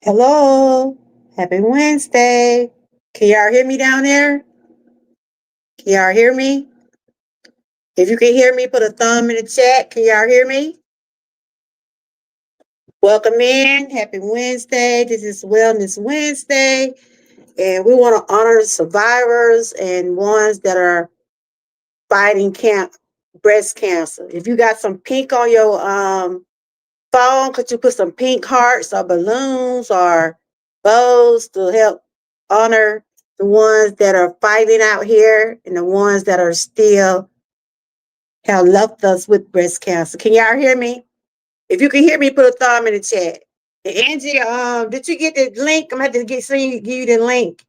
Hello. Happy Wednesday. Can y'all hear me down there? Can y'all hear me? If you can hear me, put a thumb in the chat. Can y'all hear me? Welcome in. Happy Wednesday. This is Wellness Wednesday. And we want to honor survivors and ones that are fighting breast cancer. If you got some pink on your phone, could you put some pink hearts or balloons or bows to help honor the ones that are fighting out here and the ones that are still have left us with breast cancer? Can y'all hear me? If you can hear me, put a thumb in the chat. And Angie, did you get the link? I'm gonna have to give you the link.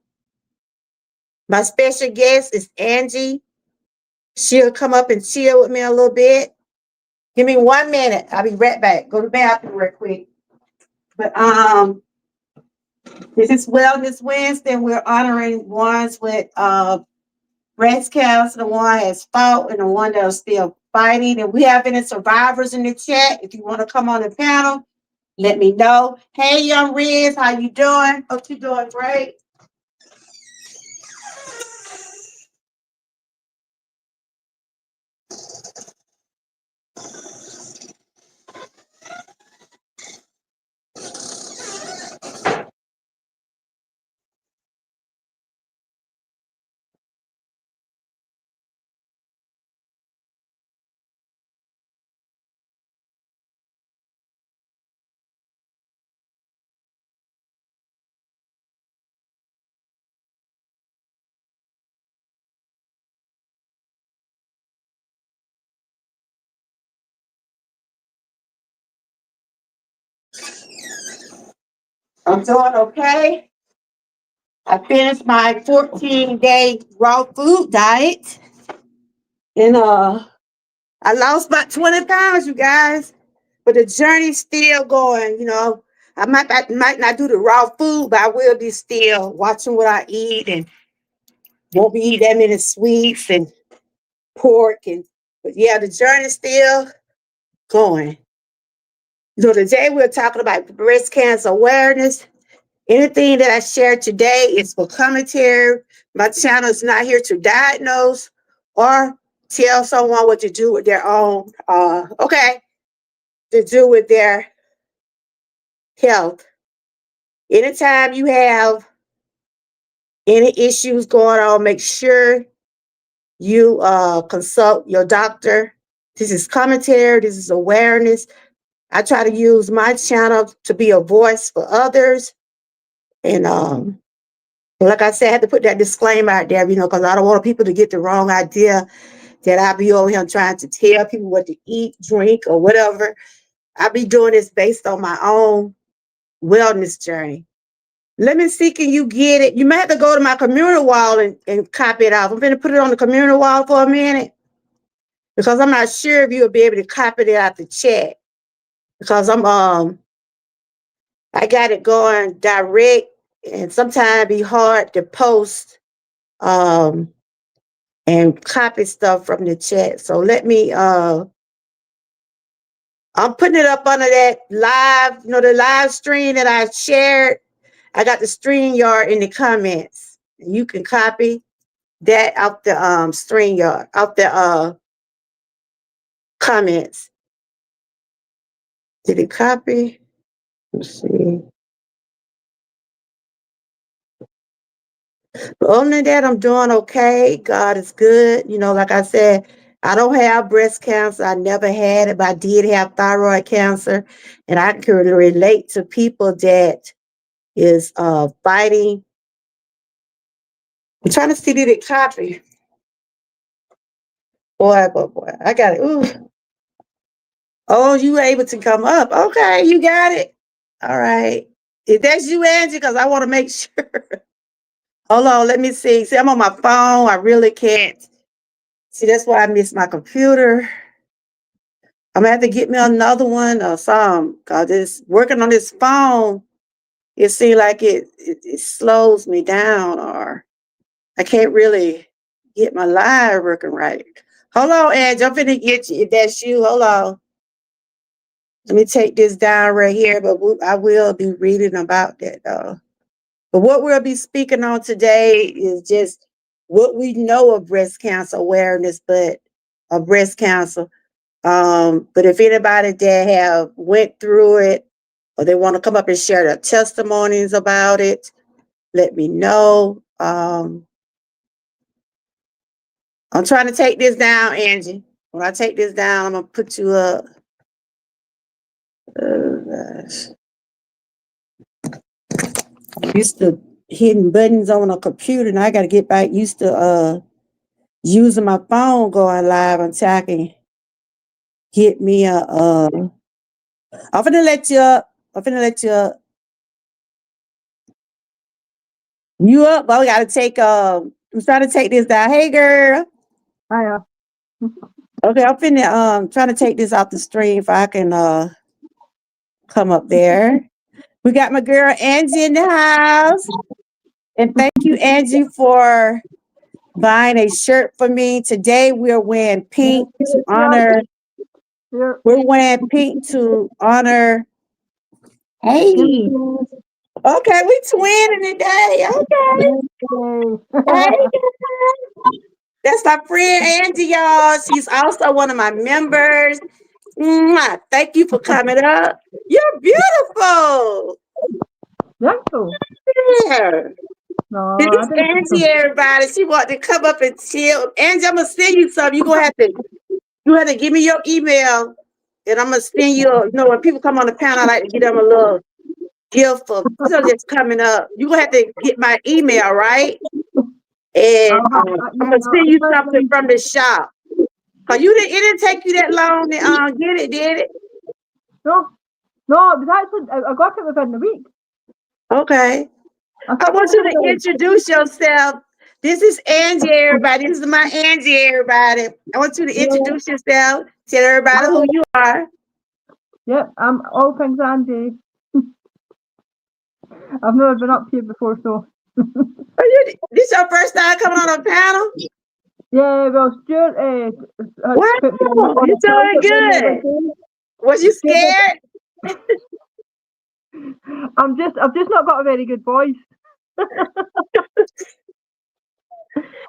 My special guest is Angie. She'll come up and chill with me a little bit. Give me 1 minute. I'll be right back. Go to the bathroom real quick. But this is Wellness Wednesday, and we're honoring ones with breast cancer, the one has fought, and the one that are still fighting. And we have any survivors in the chat. If you want to come on the panel, let me know. Hey, young Riz, how you doing? Hope you're doing great. I'm doing okay. I finished my 14-day raw food diet, and I lost about 20 pounds, you guys. But the journey's still going. I might not do the raw food, but I will be still watching what I eat and won't be eating that many sweets and pork. But yeah, the journey's still going. So today we're talking about breast cancer awareness. Anything that I share today is for commentary. My channel is not here to diagnose or tell someone what to do with their own, to do with their health. Anytime you have any issues going on, make sure you consult your doctor. This is commentary. This is awareness. I try to use my channel to be a voice for others. And like I said, I had to put that disclaimer out there, because I don't want people to get the wrong idea that I be over here trying to tell people what to eat, drink, or whatever. I be doing this based on my own wellness journey. Let me see, can you get it? You may have to go to my community wall and copy it off. I'm going to put it on the community wall for a minute because I'm not sure if you'll be able to copy it out the chat because I got it going direct and sometimes it be hard to post and copy stuff from the chat. So let me I'm putting it up under that live, the live stream that I shared. I got the StreamYard in the comments. You can copy that out the StreamYard, out the comments. Did it copy? Let's see. But other than that, I'm doing okay. God is good. Like I said, I don't have breast cancer. I never had it, but I did have thyroid cancer. And I can relate to people that is fighting. I'm trying to see, did it copy? Boy, I got it. Ooh. Oh, you were able to come up. Okay, you got it. All right. If that's you, Angie, because I want to make sure. Hold on, let me see. See, I'm on my phone. I really can't. See, that's why I miss my computer. I'm gonna have to get me another one or some, because it's working on this phone. It seems like it slows me down, or I can't really get my live working right. Hold on, Angie. I'm finna get you. If that's you, hold on. Let me take this down right here, but I will be reading about that though. But what we'll be speaking on today is just what we know of breast cancer awareness, but of breast cancer. But if anybody that have went through it or they want to come up and share their testimonies about it, let me know. I'm trying to take this down, Angie. When I take this down, I'm gonna put you up. Oh gosh. Used to hitting buttons on a computer, and I gotta get back used to using my phone going live until I can get me a I'm finna let you up. I'm finna let you up. You up, but we gotta take I'm trying to take this down. Hey girl. Hiya. Okay, I'm finna trying to take this off the stream if I can come up there. We got my girl Angie in the house. And thank you, Angie, for buying a shirt for me. Today we're wearing pink to honor. Here. We're wearing pink to honor. Hey. Okay, we twinning today. Okay. Hey. That's my friend Angie, y'all. She's also one of my members. Mwah. Thank you for coming up. You're beautiful. Thank you. Yeah. No, This I is didn't. Angie, everybody. She wanted to come up and chill. Angie, I'm gonna send you something. You have to give me your email, and I'm gonna send you. When people come on the panel, I like to give them a little gift for just coming up. You gonna have to get my email, right? And I'm gonna send you something from the shop. Cause it didn't take you that long to get it, did it? No, no, it was actually, I got it within the week. Okay. I want you to introduce yourself. This is Angie, everybody. This is my Angie, everybody. I want you to introduce yourself. Tell everybody who you are. Yep, I'm all things Angie. I've never been up here before, so. This your first time coming on a panel? Yeah, well, Stuart Wow, you're doing good. Was you scared? I've just not got a very good voice.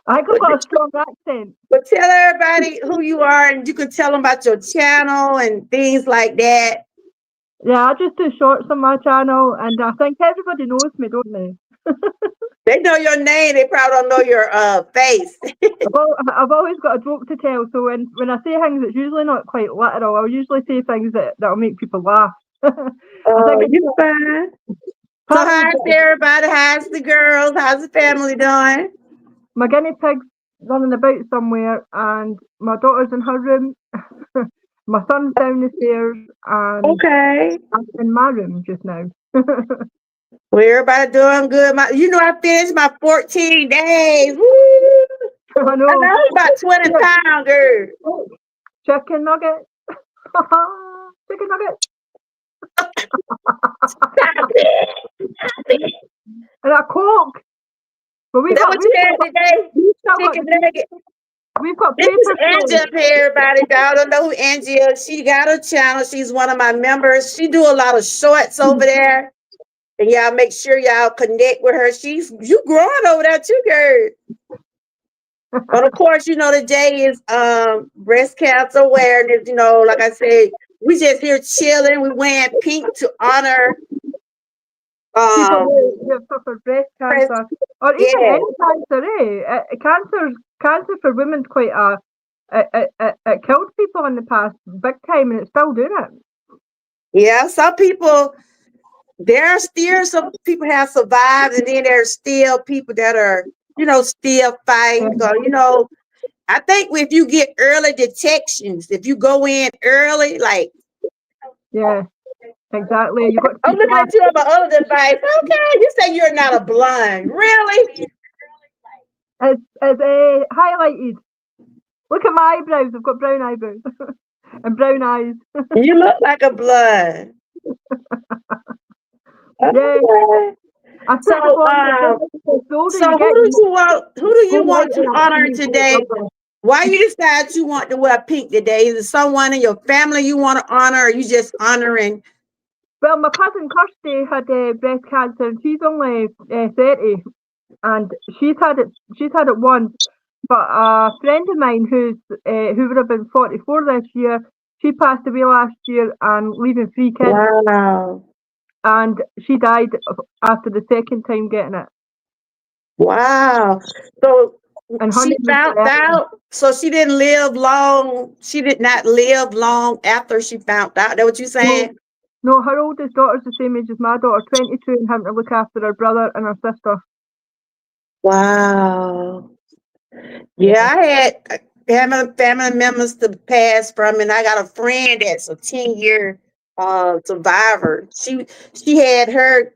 I think I've got a strong accent. But tell everybody who you are, and you can tell them about your channel and things like that. Yeah, I just do shorts on my channel, and I think everybody knows me, don't they? They know your name. They probably don't know your face. I've always got a joke to tell, so when I say things, it's usually not quite literal. I'll usually say things that'll make people laugh. Oh, you're fine. So how's everybody? How's the girls? How's the family doing? My guinea pig's running about somewhere, and my daughter's in her room. My son's down the stairs, and I'm in my room just now. Well, everybody doing good. I finished my 14 days. Woo! I know. I know about 20 pounds, girl. Chicken nugget. Chicken nugget. Stop it. And a Coke. But Is that what you had today? Chicken nugget. We've got This is Angie up here, everybody. Y'all don't know who Angie is. She got a channel. She's one of my members. She do a lot of shorts over there. And y'all make sure y'all connect with her. You growing over there too, girl. But of course, today is breast cancer awareness. Like I said, we just here chilling. We wearing pink to honor people who have suffered breast cancer, or even any cancer. Cancer for women's quite it killed people in the past big time, and it's still doing it. Yeah, some people. There are still some people have survived, and then there's still people that are, still fighting. I think if you get early detections, if you go in early, like exactly. You got. I'm looking at you on my other device. Okay, you say you're not a blind, really? It's highlighted. Look at my eyebrows. I've got brown eyebrows and brown eyes. You look like a blind. Yeah. I So, think the older so you get, who do you want to honor today? Why you decide you want to wear pink today? Is it someone in your family you want to honor, or you just honoring? Well, my cousin Kirsty had breast cancer, and she's only 30, and she's had it. She's had it once. But a friend of mine who would have been 44 this year, she passed away last year and leaving 3 kids. Wow. And she died after the second time getting it. Wow. So And she found out. So she didn't live long. She did not live long after she found out. That what you saying? No, her oldest daughter's the same age as my daughter, 22, and having to look after her brother and her sister. Wow. Yeah, I had family members to pass from, and I got a friend that's a 10-year survivor. She had her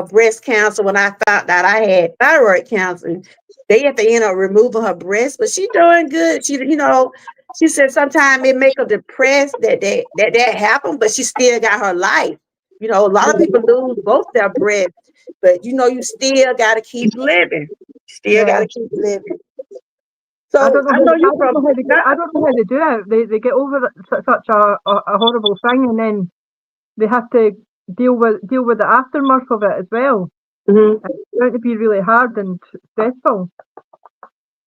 breast cancer when I found out I had thyroid cancer. And they had to removing her breast, but she doing good. She said sometimes it make her depressed that happened, but she still got her life. A lot of people lose both their breasts, but you still got to keep living. Still got to keep living. So I don't know how they do it. They get over such a horrible thing, and then they have to deal with the aftermath of it as well. Mm-hmm. It's going to be really hard and stressful.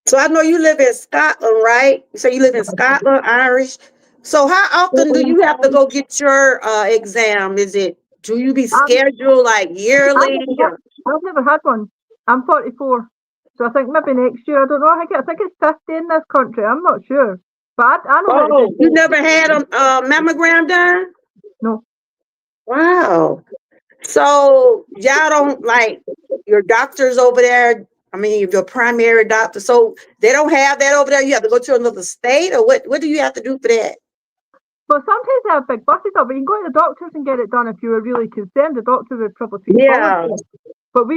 So I know you live in Scotland, right? So you live in Scotland, Irish. So how often do you have to go get your exam? Do you be scheduled like yearly? I've never had one. I'm 44, so I think maybe next year. I don't know. I think it's 50 in this country. I'm not sure, but I know. Oh, you never had a mammogram done? No. Wow. So y'all don't like your doctors over there. I mean, your primary doctor. So they don't have that over there. You have to go to another state, or what? What do you have to do for that? Well, sometimes they have big buses up, but you can go to the doctors and get it done if you were really concerned. The doctor would probably take forward. But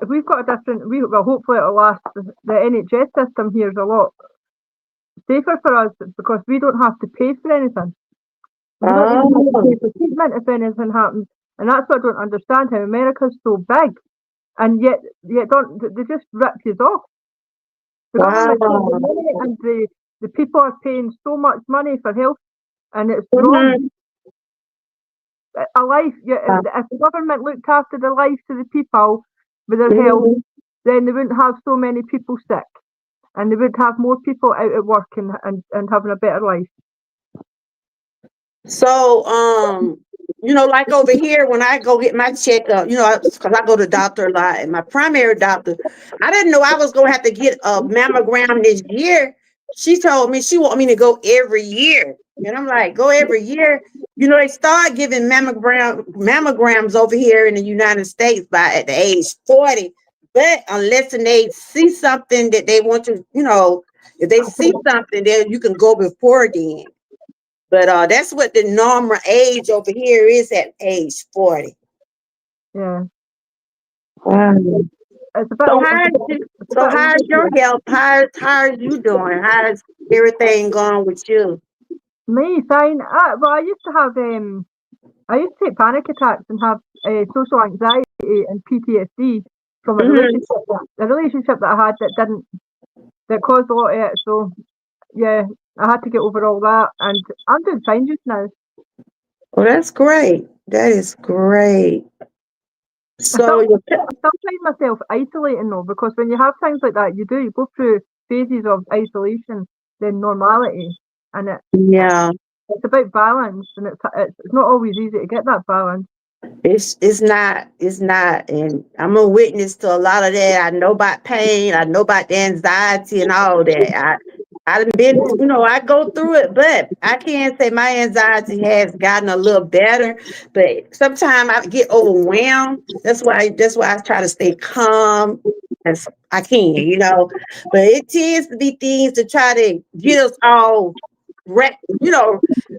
we've got a different. Hopefully it'll last. The NHS system here is a lot safer for us because we don't have to pay for anything. We don't even have to pay for treatment if anything happens, and that's what I don't understand. How America's so big, and yet they just rip you off. The government and the people are paying so much money for health, and it's wrong. A life, if the government looked after the lives of the people with their health, then they wouldn't have so many people sick, and they would have more people out at work and having a better life. So, like over here, when I go get my checkup, because I go to the doctor a lot, and my primary doctor, I didn't know I was going to have to get a mammogram this year. She told me she want me to go every year. And I'm like, go every year? They start giving mammograms over here in the United States at the age 40. But unless they see something that they want to, if they see something, then you can go before then. But that's what the normal age over here is at age 40. Yeah. Wow. So how's your health? How are you doing? How's everything going with you? Me, fine. I used to have I used to take panic attacks and have social anxiety and PTSD from a relationship that I had that caused a lot of it. So yeah, I had to get over all that, and I'm doing fine just now. Well, that's great. That is great. So I still find myself isolating though, because when you have things like that, you go through phases of isolation, then normality, and it's about balance, and it's not always easy to get that balance. It's not, and I'm a witness to a lot of that. I know about pain, I know about the anxiety and all that. I've been, I go through it, but I can't say my anxiety has gotten a little better. But sometimes I get overwhelmed. That's why I try to stay calm as I can, But it tends to be things to try to get us all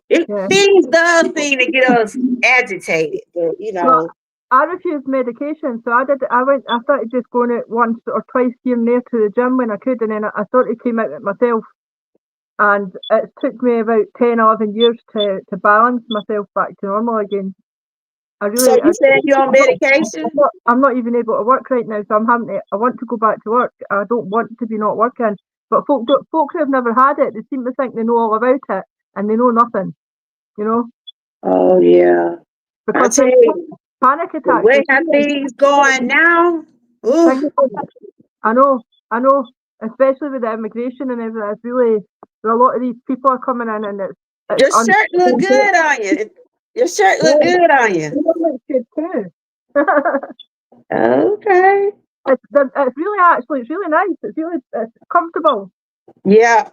things does seem to get us agitated, but Well, I refused medication, so I started just going out once or twice here and there to the gym when I could, and then I sort of came out with myself. And it took me about 10, 11 years to balance myself back to normal again. So you saying you're on medication? I'm not even able to work right now, so I want to go back to work. I don't want to be not working. But folk who have never had it, they seem to think they know all about it, and they know nothing. You know, Oh yeah. I because tell you, panic the attacks. way how things going now. Ooh. I know, especially with the immigration and everything. It's really, a lot of these people are coming in, and it's Your shirt look good on you. Your shirt look good on you. looks good too. Okay. It's really actually, it's really nice. It's comfortable, Yeah.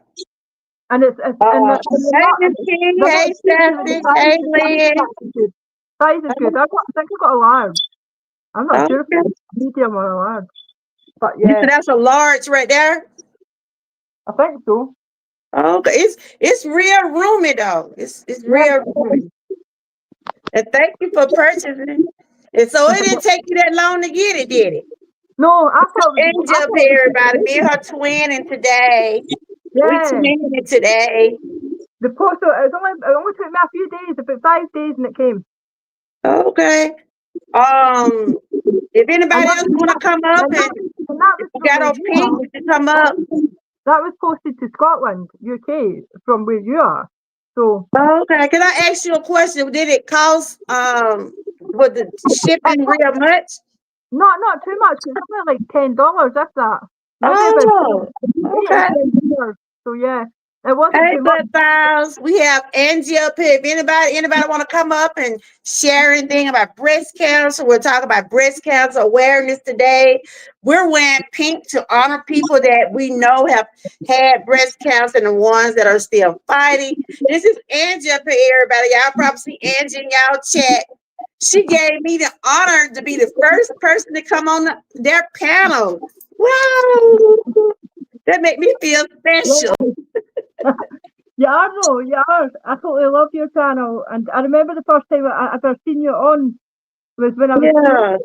and it's and Hey, Miss King. Hey, Sassy. Hey, Lynn. size is good. I think I got a large. I'm not sure if Okay. it's medium or a large, but You yeah, said that's a large right there. I think so. Okay. It's real roomy though. It's Yeah. real roomy. And thank you for purchasing. And so it didn't take you that long to get it, did it? No, I thought it was. Angel up here, everybody. Me and her twinning today. We Yeah. twinning today. The post. It only took me a few days, about 5 days, and it came. Okay. If anybody else want to come up and that if was you from got where on you pink, are. you can come up. That was posted to Scotland, UK, from where you are. So. Okay. Can I ask you a question? Did it cost was the shipping real much? Not too much. It's only like $10, if that. Maybe Oh, okay. about $10. So yeah, it wasn't Hey, too much. Blood Files. We have Angie up here. If anybody want to come up and share anything about breast cancer, we're talking about breast cancer awareness today. We're wearing pink to honor people that we know have had breast cancer and the ones that are still fighting. This is Angie up here, everybody. Y'all probably see Angie in y'all chat. She gave me the honor to be the first person to come on their panel. Wow. That make me feel special. Yeah, no, yeah. I totally love your channel, and I remember the first time I ever seen you on was when I Yeah.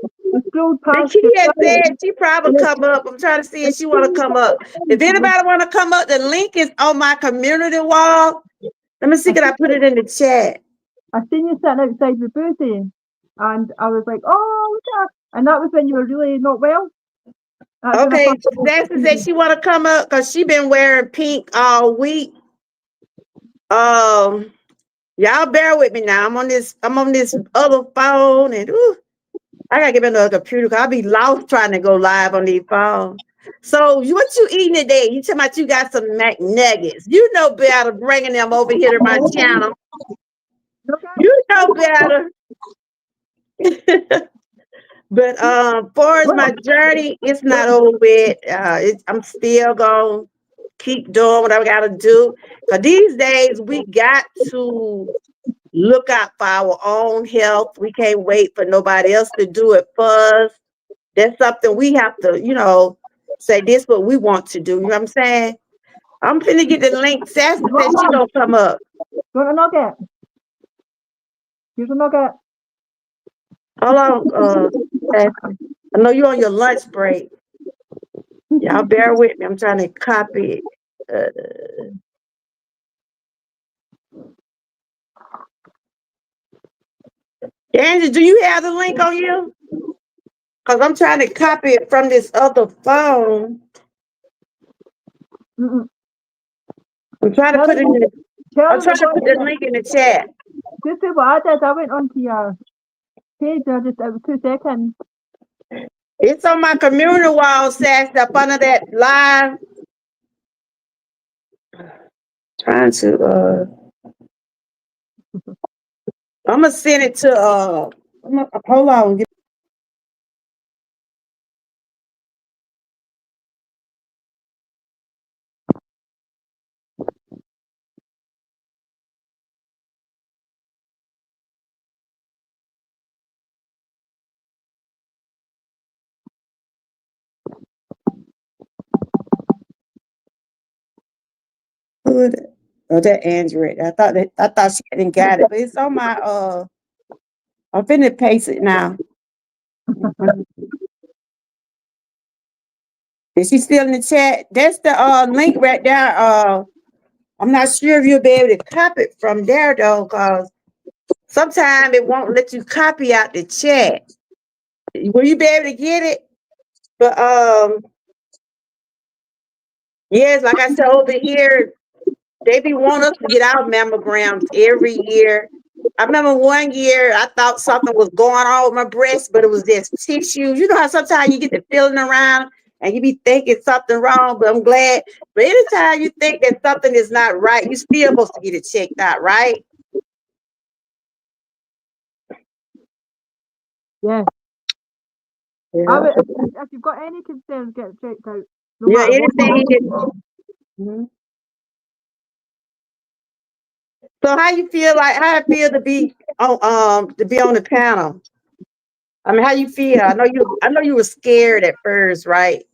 scrolled past your Nakia channel. said she probably come up. I'm trying to see if she want to come up. If anybody want to come up, the link is on my community wall. Let me see, can I put it in the chat? I seen you sitting outside with Boozy, and I was like, oh, look at her. And that was when you were really not well. That's when I Okay, first Sassy said she want to come up because she been wearing pink all week. Y'all bear with me now. I'm on this other phone, and I gotta get another computer because I'll be lost trying to go live on these phones. So what you eating today? You talking about you got some McNuggets. You know better bringing them over here to my channel. You know better. But far as my journey, it's not over with. I'm still gonna keep doing what I gotta do. Cause these days we got to look out for our own health. We can't wait for nobody else to do it for us. That's something we have to, say this what we want to do. You know what I'm saying? I'm finna get the link. Sassy said she gonna come up. You want a nugget? Here's a nugget. Hold on, Sassy. I know you're on your lunch break. Y'all bear with me. I'm trying to copy it. Angie, do you have the link on you? Because I'm trying to copy it from this other phone. I'm trying to put it in the, I'm trying to put the link in the chat. Just do what I did. I went onto your page. It was 2 seconds. It's on my community wall, Sassy, up under that live. Trying to I'm gonna send it to hold on. Oh, that Android. I thought she hadn't got it, but it's on my I'm finna paste it now. Is she still in the chat? That's the link right there. I'm not sure if you'll be able to copy it from there though, cause Sometimes it won't let you copy out the chat. Will you be able to get it? But yes, like I said over here, they be want us to get our mammograms every year. I remember one year I thought something was going on with my breast, but it was just tissue. You know how sometimes you get the feeling around and you be thinking something wrong, but I'm glad. But anytime you think that something is not right, you still supposed to get it checked out, right? Yeah. Yeah. If you've got any concerns, get it checked out. No Yeah, matter what. anything. Mhm. So how you feel like how it feel to be on the panel? I mean, how you feel? I know you were scared at first, right?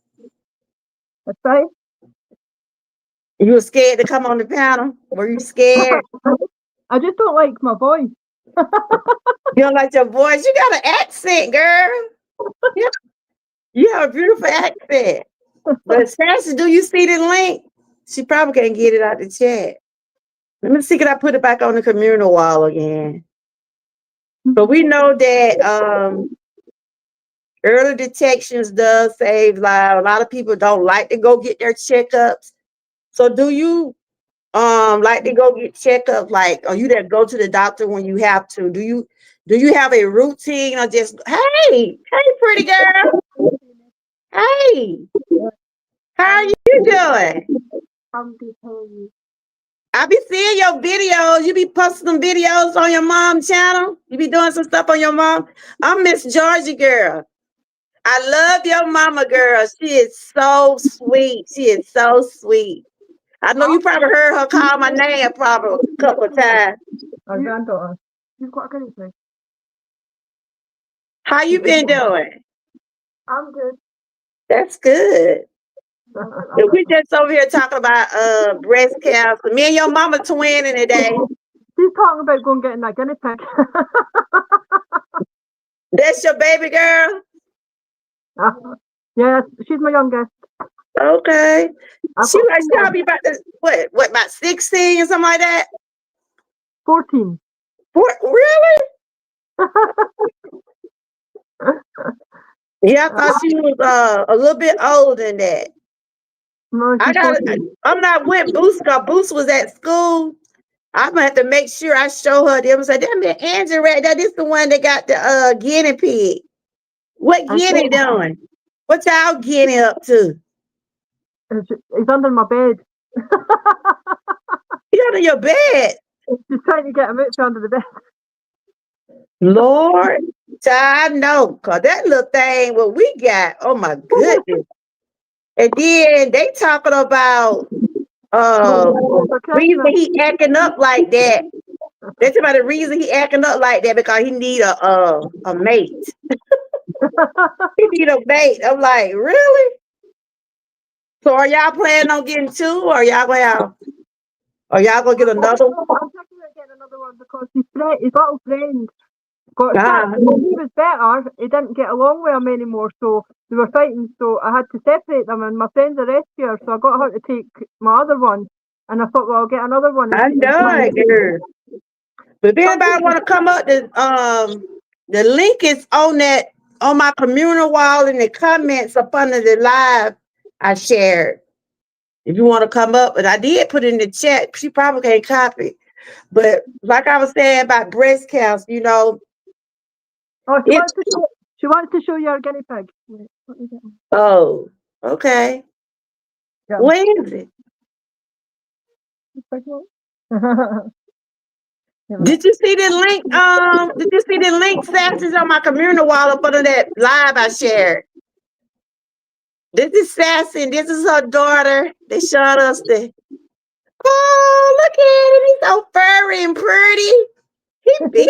That's right. You were scared to come on the panel? Were you scared? I just don't like my voice. You don't like your voice? You got an accent, girl. You you have a beautiful accent. But Sasha, do you see the link? She probably can't get it out the chat. Let me see, can I put it back on the communal wall again? But we know that early detections does save lives. A lot of people don't like to go get their checkups. So do you like to go get checkups? Like, are you that go to the doctor when you have to? Do you have a routine or just hey pretty girl? Hey, how are you doing? I'm good. I be seeing your videos. You be posting some videos on your mom channel. You be doing some stuff on your mom. I'm Miss Georgia girl. I love your mama girl. She is so sweet. She is so sweet. I know you probably heard her call my name probably a couple of times. Our granddaughter. You've got a guinea pig. How you been doing? I'm good. That's good. And we just over here talking about breast cancer. Me and your mama twinning today. She's talking about going getting that guinea pig. That's your baby girl? Yes, she's my youngest. Okay. I've She got like she probably about this what about 16 or something like that? 14. What really? Yeah, I thought she was a little bit older than that. No, I she's got 14. I'm not with Boost because Boost was at school. I'm gonna have to make sure I show her them. Say, damn it, Andrew right there. This the one that got the guinea pig. What guinea doing? What y'all guinea up to? He's under my bed. You under your bed. She's trying to get him out from under the bed. Lord, child, no, cause that little thing what we got. Oh my goodness. And then they talking about reason he acting up like that. That's about the reason he acting up like that because he need a mate. He need a mate. I'm like, really? So are y'all planning on getting two, or y'all gonna have, or y'all gonna get another? I'm thinking about getting another one because his little friend got sick. Uh, When he was better, he didn't get along with him anymore, so they were fighting. So I had to separate them, and my friend's a rescuer, so I got her to take my other one. And I thought, well, I'll get another one. I know it, girl. But if anybody want to come up, the link is on that on my communal wall in the comments up under the live I shared. If you want to come up, but I did put it in the chat. She probably can't copy. But like I was saying about breast cancer, Oh, it's she wants to show you our guinea pig. Wait, oh, okay. yeah. When is it? Did you see the link? Did you see the link, Sassy's on my communal wall up under that live I shared? This is Sassy, and this is her daughter. They showed us the. Oh, look at him! He's so furry and pretty. He big.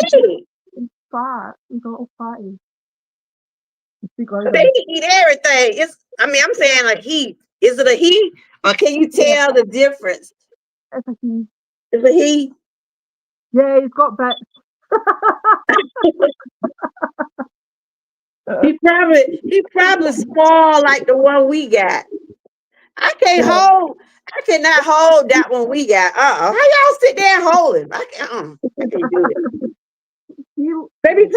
He's fat. He's a little fatty. They eat everything. I mean, I'm saying like he. Is it a he, or can you tell the difference? It's a he. Is it a he? Yeah, he's got bits. He probably small like the one we got. I cannot hold that one we got. How y'all sit there and hold him? I can't do it. feel. Baby,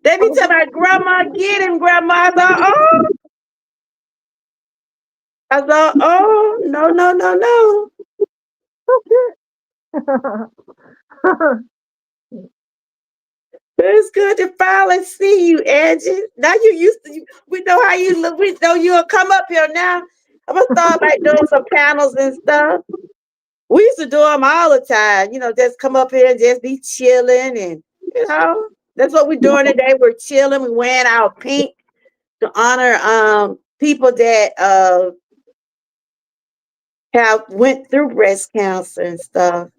they be telling my grandma, get him, grandma. I thought, oh, no, no, no, no. It's good to finally see you, Angie. Now you used to, we know how you look. We know you'll come up here now. I'm going to start by doing some panels and stuff. We used to do them all the time, just come up here and just be chilling. And, that's what we're doing today. We're chilling. We're wearing our pink to honor people that have went through breast cancer and stuff.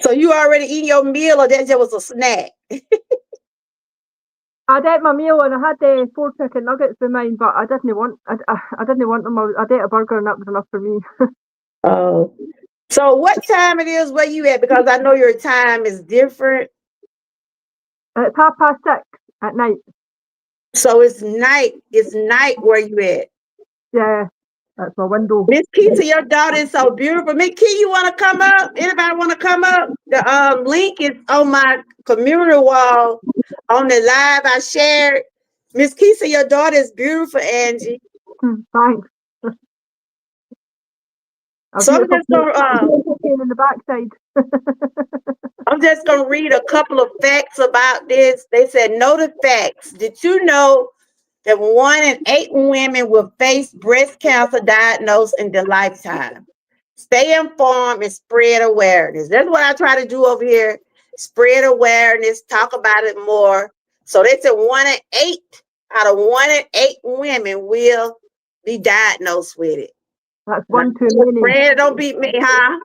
So you already eating your meal, or that just was a snack? I'd ate my meal and I had 4 chicken nuggets in mine, but I didn't want. I didn't want them. I'd ate a burger and that was enough for me. Oh, so what time it is where you at? Because I know your time is different. It's 6:30 at night. So it's night. It's night where you at? Yeah, that's my window. Miss Keisha, your daughter is so beautiful. Miss Key, you want to come up? Anybody want to come up? The link is on my community wall on the live I shared. Miss Keisha, your daughter is beautiful, Angie. Thanks. So I'm just gonna in the backside. I'm just gonna read a couple of facts about this. They said, know the facts. Did you know that 1 in 8 women will face breast cancer diagnosed in their lifetime? Stay informed and spread awareness. That's what I try to do over here. Spread awareness, talk about it more. So they said 1 in 8 out of 1 in 8 women will be diagnosed with it. That's one too many. Spread, don't beat me, huh?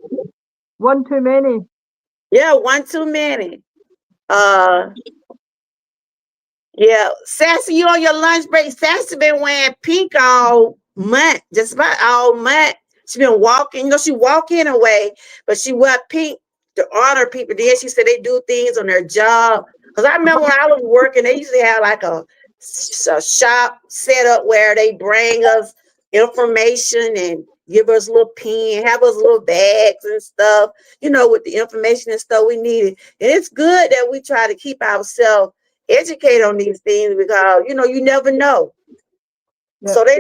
One too many. Yeah, one too many. Yeah, Sassy, you on your lunch break. Sassy been wearing pink all month, just about all month. She been walking, she walk in a way, but she wear pink to honor people. Then she said they do things on their job. Because I remember when I was working, they used to have like a shop set up where they bring us information and give us little pen, have us little bags and stuff, with the information and stuff we needed. And it's good that we try to keep ourselves educated on these things because, you never know. Yeah. So they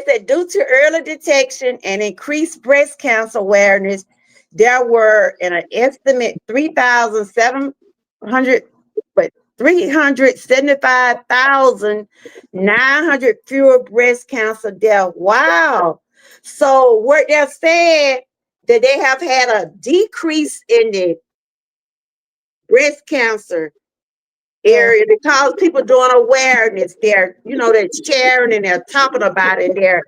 said due to early detection and increased breast cancer awareness, there were an estimate 375,900 fewer breast cancer deaths. Wow. So what they're saying that they have had a decrease in the breast cancer area because people doing awareness. They're sharing and they're talking about it and they're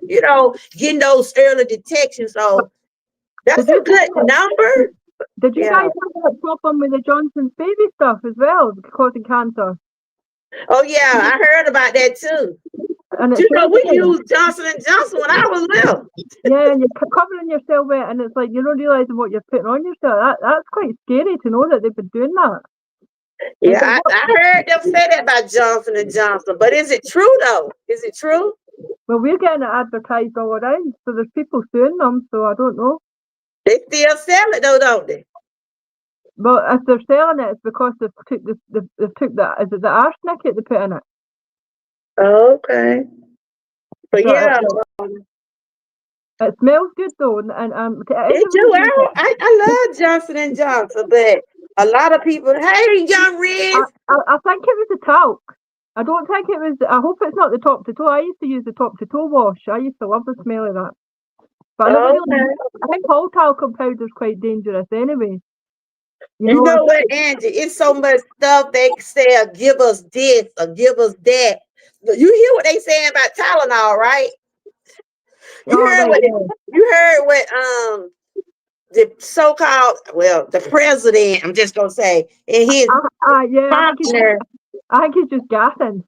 getting those early detections. So that's a good number. Did you guys have that problem with the Johnson's baby stuff as well, causing cancer? Oh yeah, I heard about that too. And we used Johnson & Johnson when I was little. Yeah, and you're covering yourself with it, and it's like you're not realizing what you're putting on yourself. That's quite scary to know that they've been doing that. Yeah, I heard them say that about Johnson & Johnson, but is it true though? Is it true? Well, we're getting it advertised all around, so there's people suing them, so I don't know. They still sell it though, don't they? Well, if they're selling it, it's because they've took the is it the arsenic that they put in it? Okay. But so yeah. It smells good though, and it do. I love Johnson & Johnson, but a lot of people, hey, Young Riz. I think it was the talc. I don't think it was. I hope it's not the top to toe. I used to use the top to toe wash. I used to love the smell of that. But I think all talcum powder is quite dangerous anyway. You know what, Angie? It's so much stuff they say, give us this or give us that. You hear what they saying about Tylenol, right? You heard what the so-called, the president, I'm just gonna say, and his partner. I think he's just gassing.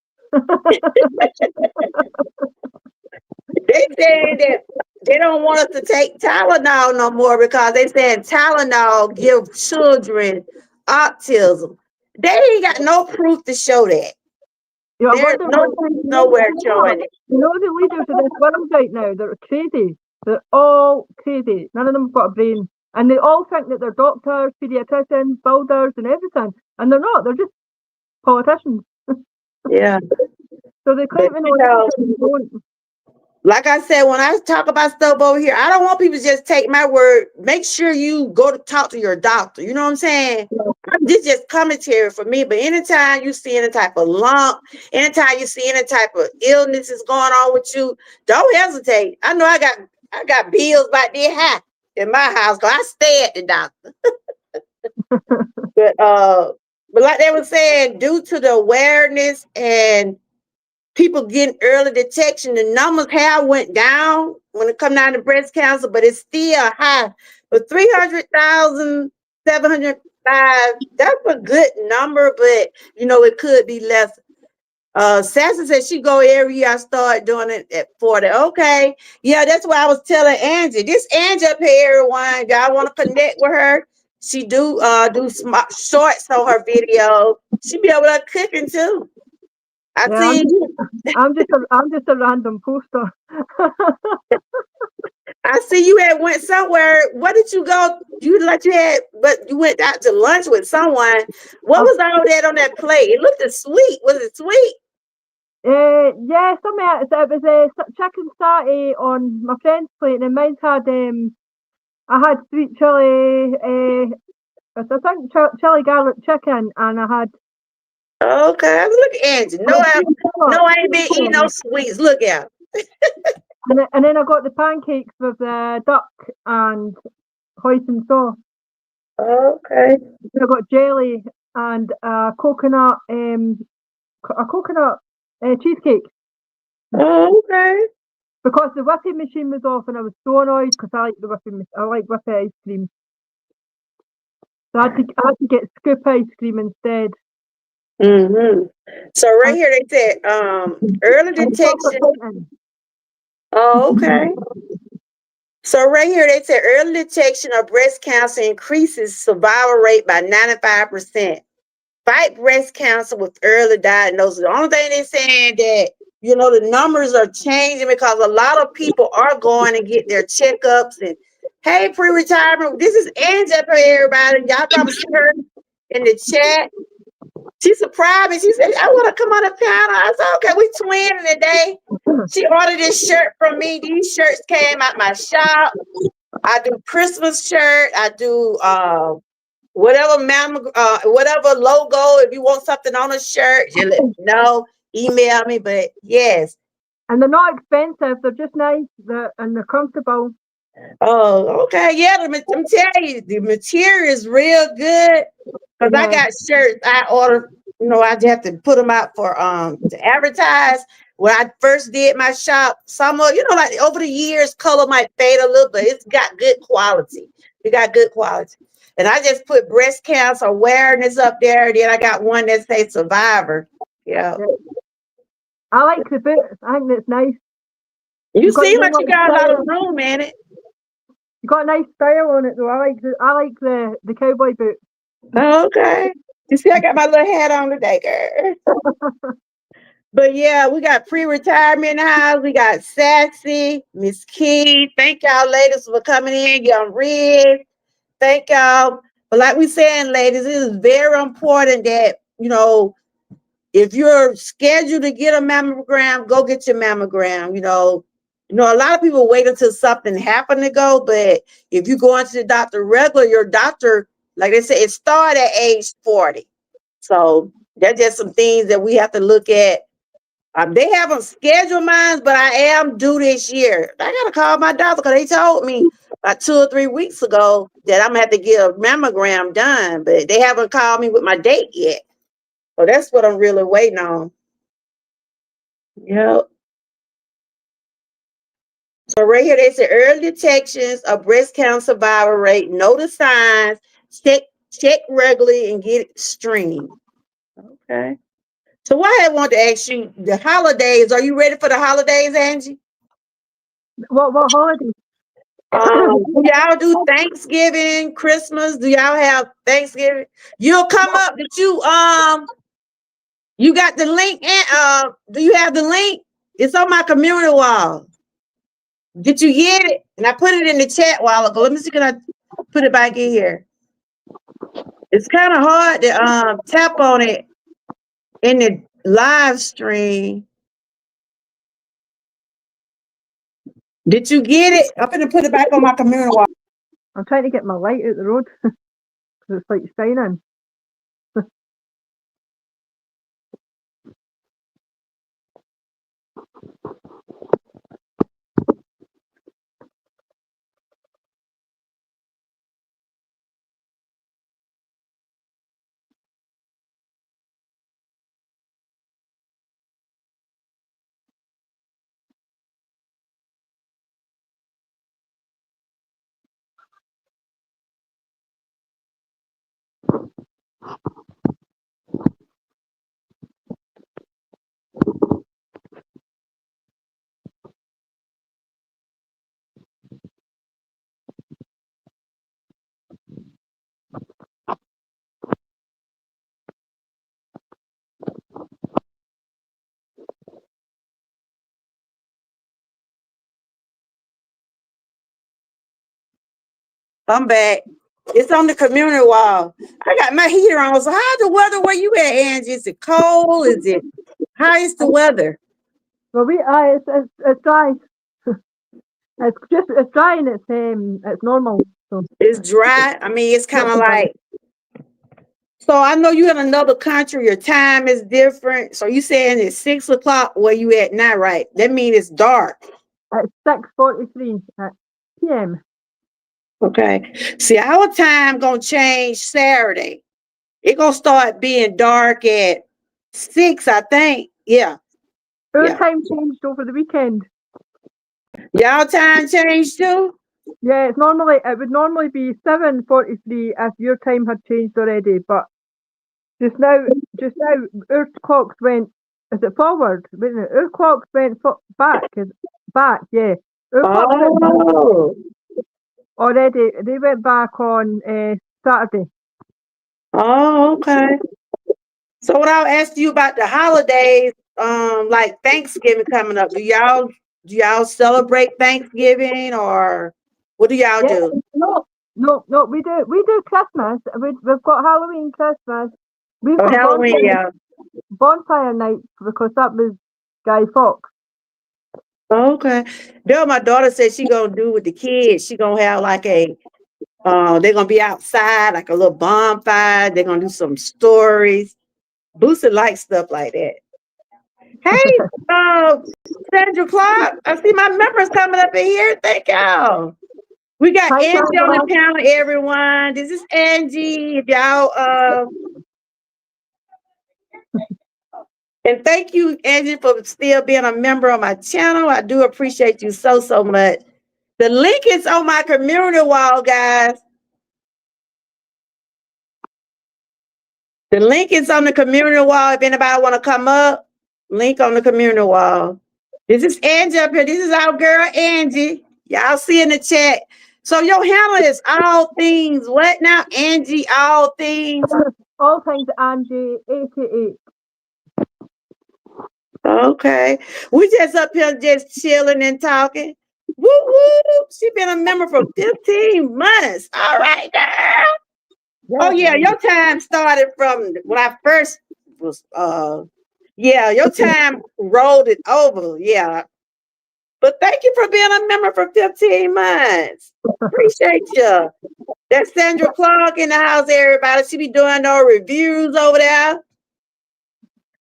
They saying that they don't want us to take Tylenol no more because they saying Tylenol give children autism. They ain't got no proof to show that. There's no proof nowhere showing it. The leaders of this world right now, they're crazy. They're all crazy. None of them have got a brain. And they all think that they're doctors, pediatricians, builders, and everything. And they're not. They're just politicians. Yeah. So they claim to know everything they don't. Like I said, when I talk about stuff over here, I don't want people to just take my word. Make sure you go to talk to your doctor. You know what I'm saying? This is just commentary for me. But anytime you see any type of lump, anytime you see any type of illness is going on with you, don't hesitate. I know I got bills about this high in my house because I stay at the doctor. But like they were saying, due to the awareness and people getting early detection, the numbers have went down when it come down to breast cancer, but it's still high. But 300,705, that's a good number, but it could be less. Sassy said she go every year. I start doing it at 40. Okay. Yeah, that's what I was telling Angie. This Angie up here, everyone, y'all want to connect with her. She do shorts on her video. She be over there cooking too. I Yeah, see. I'm just a random poster. I see you had went somewhere. What did you go? But you went out to lunch with someone. What was all that on that plate? It looked sweet. Was it sweet? Yeah, it was a chicken satay on my friend's plate, and mine had I had sweet chili, I think chili garlic chicken, and I had. Okay, look at Angie. No, I ain't been eating no sweets. Look out. And then I got the pancakes with the duck and hoisin sauce. Okay. And I got jelly and a coconut cheesecake. Okay. Because the whipping machine was off, and I was so annoyed because I like whipped ice cream. So I had to get scoop ice cream instead. Mm-hmm. So right here they said early detection. Oh, okay. So right here they said early detection of breast cancer increases survival rate by 95%. Fight breast cancer with early diagnosis. The only thing they're saying that the numbers are changing because a lot of people are going and get their checkups. And hey, pre-retirement, this is Angie up here, everybody. Y'all probably see her in the chat. She surprised me. She said, I want to come on the panel. I said, okay, we twinning today. She ordered this shirt from me. These shirts came out my shop. I do Christmas shirt. I do whatever logo. If you want something on a shirt, you let me know. Email me. But yes. And they're not expensive. They're just nice. And they're comfortable. Oh, okay. Yeah, I'm telling you, the material is real good. Because I got shirts I order, I just have to put them out for to advertise. When I first did my shop, some of like over the years, color might fade a little, but it's got good quality. It got good quality. And I just put breast cancer awareness up there. Then I got one that says survivor. Yeah. I like the boots. I think that's nice. You seem like you got a lot of room in it. You got a nice style on it though. I like the cowboy boots. Okay. You see, I got my little hat on today, girl. But yeah, we got pre-retirement in the house. We got Sassy, Miss Key. Thank y'all ladies for coming in. Young Red. Thank y'all. But like we saying, ladies, it is very important that, if you're scheduled to get a mammogram, go get your mammogram. A lot of people wait until something happened to go, but if you go into the doctor regular, your doctor, like they say, it started at age 40. So that's just some things that we have to look at. They haven't scheduled mine, but I am due this year. I got to call my doctor because they told me about 2 or 3 weeks ago that I'm going to have to get a mammogram done, but they haven't called me with my date yet. So that's what I'm really waiting on. Yep. So right here, they say early detections of breast cancer survival rate. Know the signs. Check regularly and get it streamed. Okay. So what I want to ask you, the holidays, are you ready for the holidays, Angie? What holidays? Do y'all do Thanksgiving, Christmas? Do y'all have Thanksgiving? You'll come up that you got the link and do you have the link? It's on my community wall. Did you get it? And I put it in the chat a while ago. Let me see, can I put it back in here. It's kind of hard to tap on it in the live stream. Did you get it? I'm gonna put it back on my community wall. I'm trying to get my light out the road because it's like shining. I'm back. It's on the community wall. I got my heater on. So how's the weather where you at, Angie? Is it cold? Is it how is the weather? Well, it's dry. It's dry and it's normal. So It's dry. I mean, it's kind of like. So I know you're in another country. Your time is different. So you saying it's 6 o'clock where you at now, right? That means it's dark. it's 6:43 p.m. Okay. See, our time gonna change Saturday. It gonna start being dark at 6, I think. Yeah. Our Yeah. time changed over the weekend. Y'all time changed too? Yeah, it would normally be 7:43 if your time had changed already, but just now our clocks went. Is it forward? Wait a minute, our clocks went back. Back, yeah. Our clocks went back Oh. already. They went back on Saturday. Oh, okay. So what I'll ask you about the holidays, like Thanksgiving coming up. Do y'all celebrate Thanksgiving or what do y'all Yeah, do? no. We do Christmas. We've got Halloween, Christmas. We've Oh, got Halloween, yeah. bonfire night because that was Guy Fawkes. Okay. Bill, my daughter said she gonna do with the kids. She gonna have like they're gonna be outside, like a little bonfire. They're gonna do some stories. Booster likes stuff like that. Hey, Sandra Clark, I see my members coming up in here. Thank y'all. We got Hi, Angie on the Sandra. panel, everyone. This is Angie. If y'all and thank you, Angie, for still being a member of my channel. I do appreciate you so much. The link is on my community wall, guys. The link is on the community wall. If anybody want to come up, link on the community wall. This is Angie up here. This is our girl, Angie. Y'all see in the chat. So your handle is all things. What now, Angie? All things. All things Angie 88. Okay. We just up here just chilling and talking. Woo woo. She been a member for 15 months. All right, girl. Yeah. Oh yeah, your time started from when I first was yeah, your time rolled it over. Yeah. But thank you for being a member for 15 months. Appreciate you. That's Sandra Clark in the house, everybody. She be doing no reviews over there.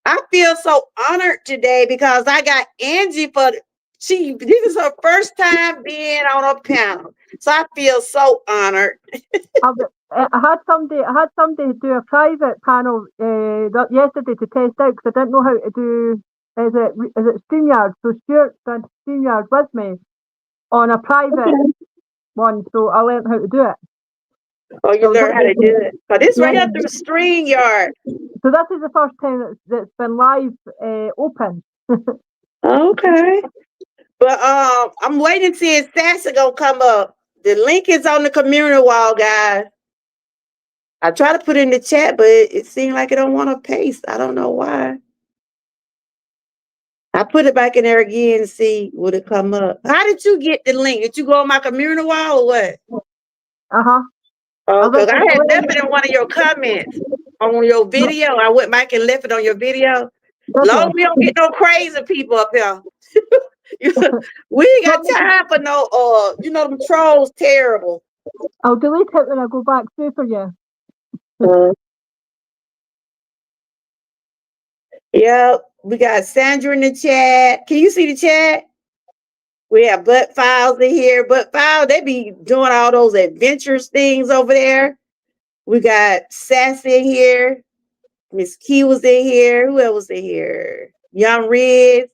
I feel so honored today because I got Angie this is her first time being on a panel. So I feel so honored. I had somebody do a private panel yesterday to test out because I didn't know how to do. Is it StreamYard? So Stuart did StreamYard with me on a private one, so I learned how to do it. Oh, you learned how to do it. Oh, this right here through StreamYard. So this is the first time that's been live open. Okay. But I'm waiting to see if Sasha gonna come up. The link is on the community wall, guys. I try to put it in the chat, but it seemed like it don't want to paste. I don't know why. I put it back in there again to see would it come up. How did you get the link? Did you go on my community wall or what? Uh-huh. Okay, I had left it in one of your comments on your video. I went back and left it on your video. Long as we don't get no crazy people up here. We ain't got time for no them trolls terrible. I'll delete it when I go back through for you. Yep, we got Sandra in the chat. Can you see the chat? We have Butt Files in here. Butt Files, they be doing all those adventures things over there. We got Sassy in here. Miss Key was in here. Who else was in here? Young Riz.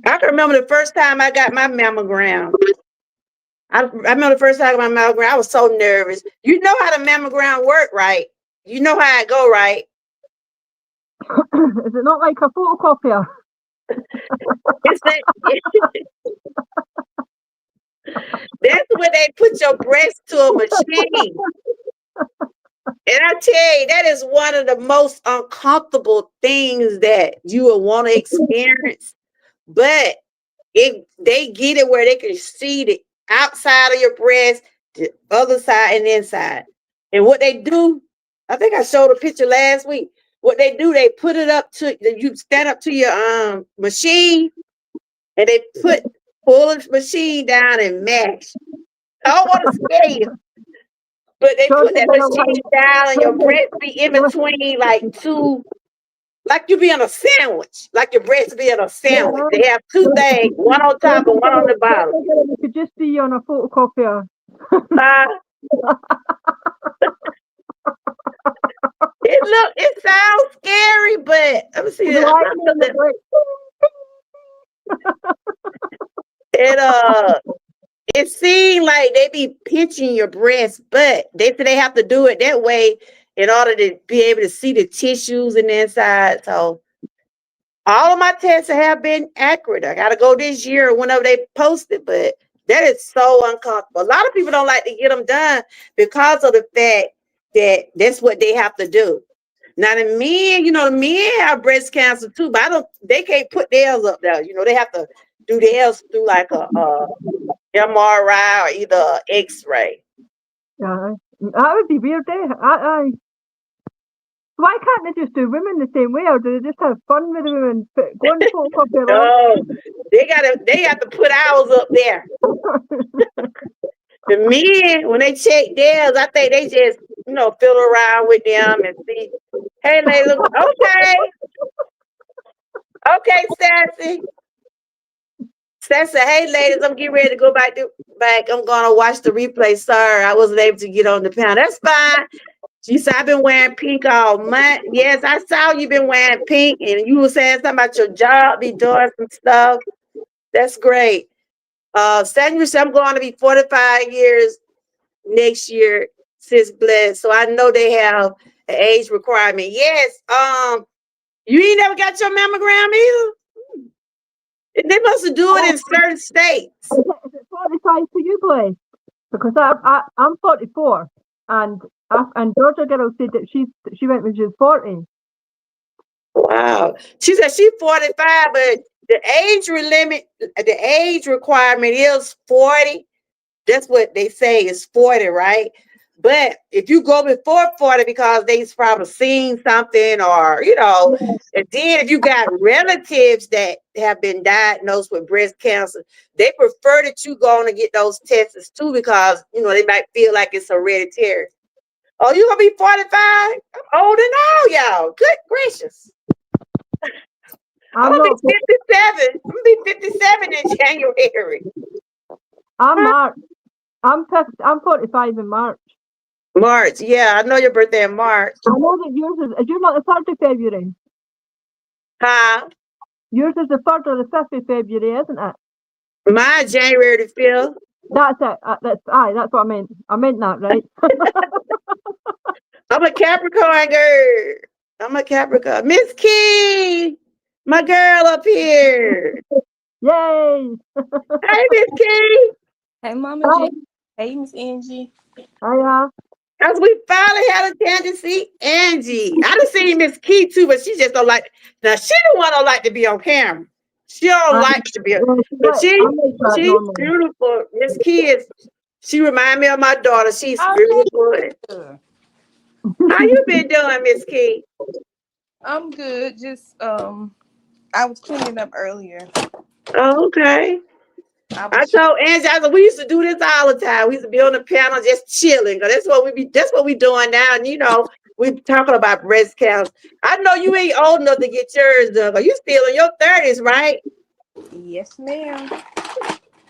I can remember the first time I got my mammogram. I remember the first time I got my mammogram. I was so nervous. You know how the mammogram work, right? You know how it go, right? Is it not like a photocopier? It's that. That's when they put your breast to a machine. And I tell you, that is one of the most uncomfortable things that you will want to experience. But they get it where they can see the outside of your breast, the other side, and the inside. And what they do, I think I showed a picture last week. What they do, they put it up to you stand up to your machine, and they pull the machine down and mash. I don't want to scare you, but they put that machine down, and your breast be in between like two. Like you be on a sandwich, like your breast be on a sandwich. They have two things, one on top and one on the bottom. You could just see you on a photocopier. It sounds scary, but let me see it seems like they be pinching your breast, but they say they have to do it that way in order to be able to see the tissues in the inside. So all of my tests have been accurate. I gotta go this year whenever they post it, but that is so uncomfortable. A lot of people don't like to get them done because of the fact that that's what they have to do. Now the men, the men have breast cancer too, but they can't put theirs up there. They have to do theirs through like a MRI or either X-ray. Yeah, that would be weird. Why can't they just do women the same way, or do they just have fun with the women? Go and photocopy No, they have to put ours up there. The men, when they check theirs, I think they just fiddle around with them and see. Hey, ladies, okay, Sassy. Sassy, hey, ladies, I'm getting ready to go back. I'm gonna watch the replay. Sorry, I wasn't able to get on the panel. That's fine. She said, I've been wearing pink all month. Yes, I saw you been wearing pink, and you were saying something about your job, be doing some stuff. That's great. Sandra said, I'm going to be 45 years next year, sis blessed. So I know they have an age requirement. Yes. You ain't never got your mammogram either? They must do it in certain states. Is it 45 for you, Blaze? Because I'm 44, and Georgia girl said that she went when she was 40. Wow. She said she's 45, but the age requirement is 40. That's what they say is 40, right? But if you go before 40 because they've probably seen something or, and then if you got relatives that have been diagnosed with breast cancer, they prefer that you go on and get those tests too because, they might feel like it's hereditary. Oh, you gonna be 45? I'm older now, y'all. Good gracious. I'm gonna be 57. I'm gonna be 57 in January. I'm 45 in March. March, yeah, I know your birthday in March. I know that yours is yours not the 3rd of February? Huh? Yours is the 3rd or the 5th of February, isn't it? My January the 5th. That's it. That's what I meant. I meant that, right? I'm a Capricorn girl. I'm a Capricorn. Miss Key, my girl up here. Yay! Hey, Miss Key. Hey, Mama G. Hey, Miss Angie. Hiya. As we finally had a chance to see Angie. I done seen Miss Key too, but she just don't like. Now she the one don't like to be on camera. She don't like to be. But she's beautiful. Miss Key is She remind me of my daughter. She's Okay. really good. How you been doing, Miss Key? I'm good. Just I was cleaning up earlier. Oh, okay. I I was told Angie, I said, we used to do this all the time. We used to be on the piano just chilling. Cause that's what we doing now. And we talking about breast cancer. I know you ain't old enough to get yours done, but you still in your 30s, right? yes, ma'am.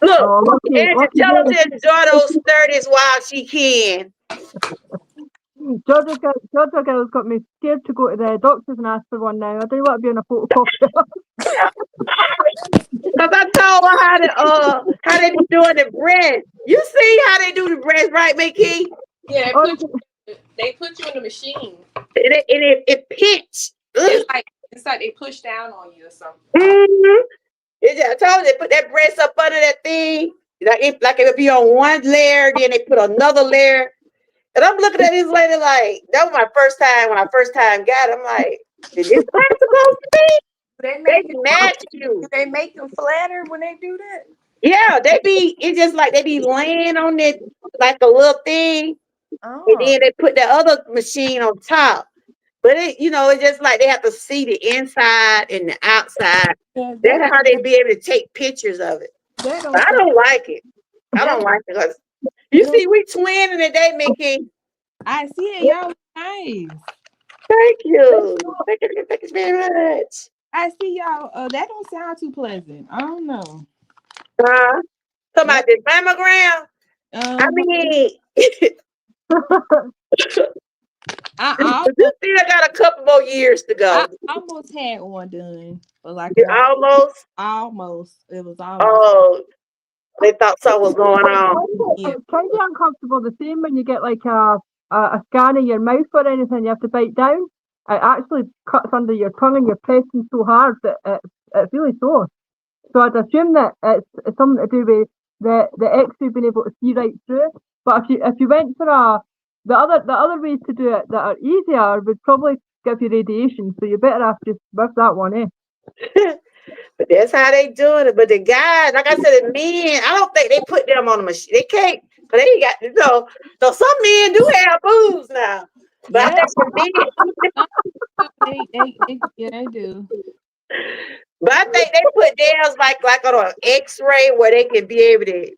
Look, Oh, Angie, lucky tell her me. to enjoy those 30s while she can. Georgia girl's got me scared to go to the doctors and ask for one now. I don't want to be on a photocopy. Cause I told her how they be doing the breast. You see how they do the breast, right, Mickey? Yeah, Oh, they put you in the machine. It pinch. It's like they push down on you or something. Mm-hmm. I told you they put that breast up under that thing. Like it would be on one layer, then they put another layer. And I'm looking at this lady like that was my first time when I first time got it. I'm like, is this how it's supposed to be? They They make it. match Do you. they make them flatter when they do that? Yeah, it's just like they be laying on it like a little thing, and Oh, then they put the other machine on top. But it's just like they have to see the inside and the outside. yeah. That's how they be able to take pictures of it. That But don't I sound. don't like it. I That don't like it because you see, we twinning today, Mickey. I see it, y'all. Nice. Thank you. Thank you very much. I see y'all. That don't sound too pleasant. I don't know. Talking That about this mammogram. I um, mean, I you still got a couple more years to I go. almost had one done, but like You almost. almost. It was almost. Oh, they thought something was going on. Yeah. it's kind of uncomfortable. The same when you get like a scan of your mouth or anything, you have to bite down. It actually cuts under your tongue and you're pressing so hard that it's really sore. So I'd assume that it's something to do with the X-ray being able to see right through it. But if you went for the other ways to do it that are easier would probably give you radiation. So you better have to with that one, eh? But that's how they doing it. But the guys, like I said, the men, I don't think they put them on the machine. They can't, because they got So some men do have boobs now. But I Yeah. think the men, Yeah, they do. but I think they put theirs like on an X-ray where they can be able to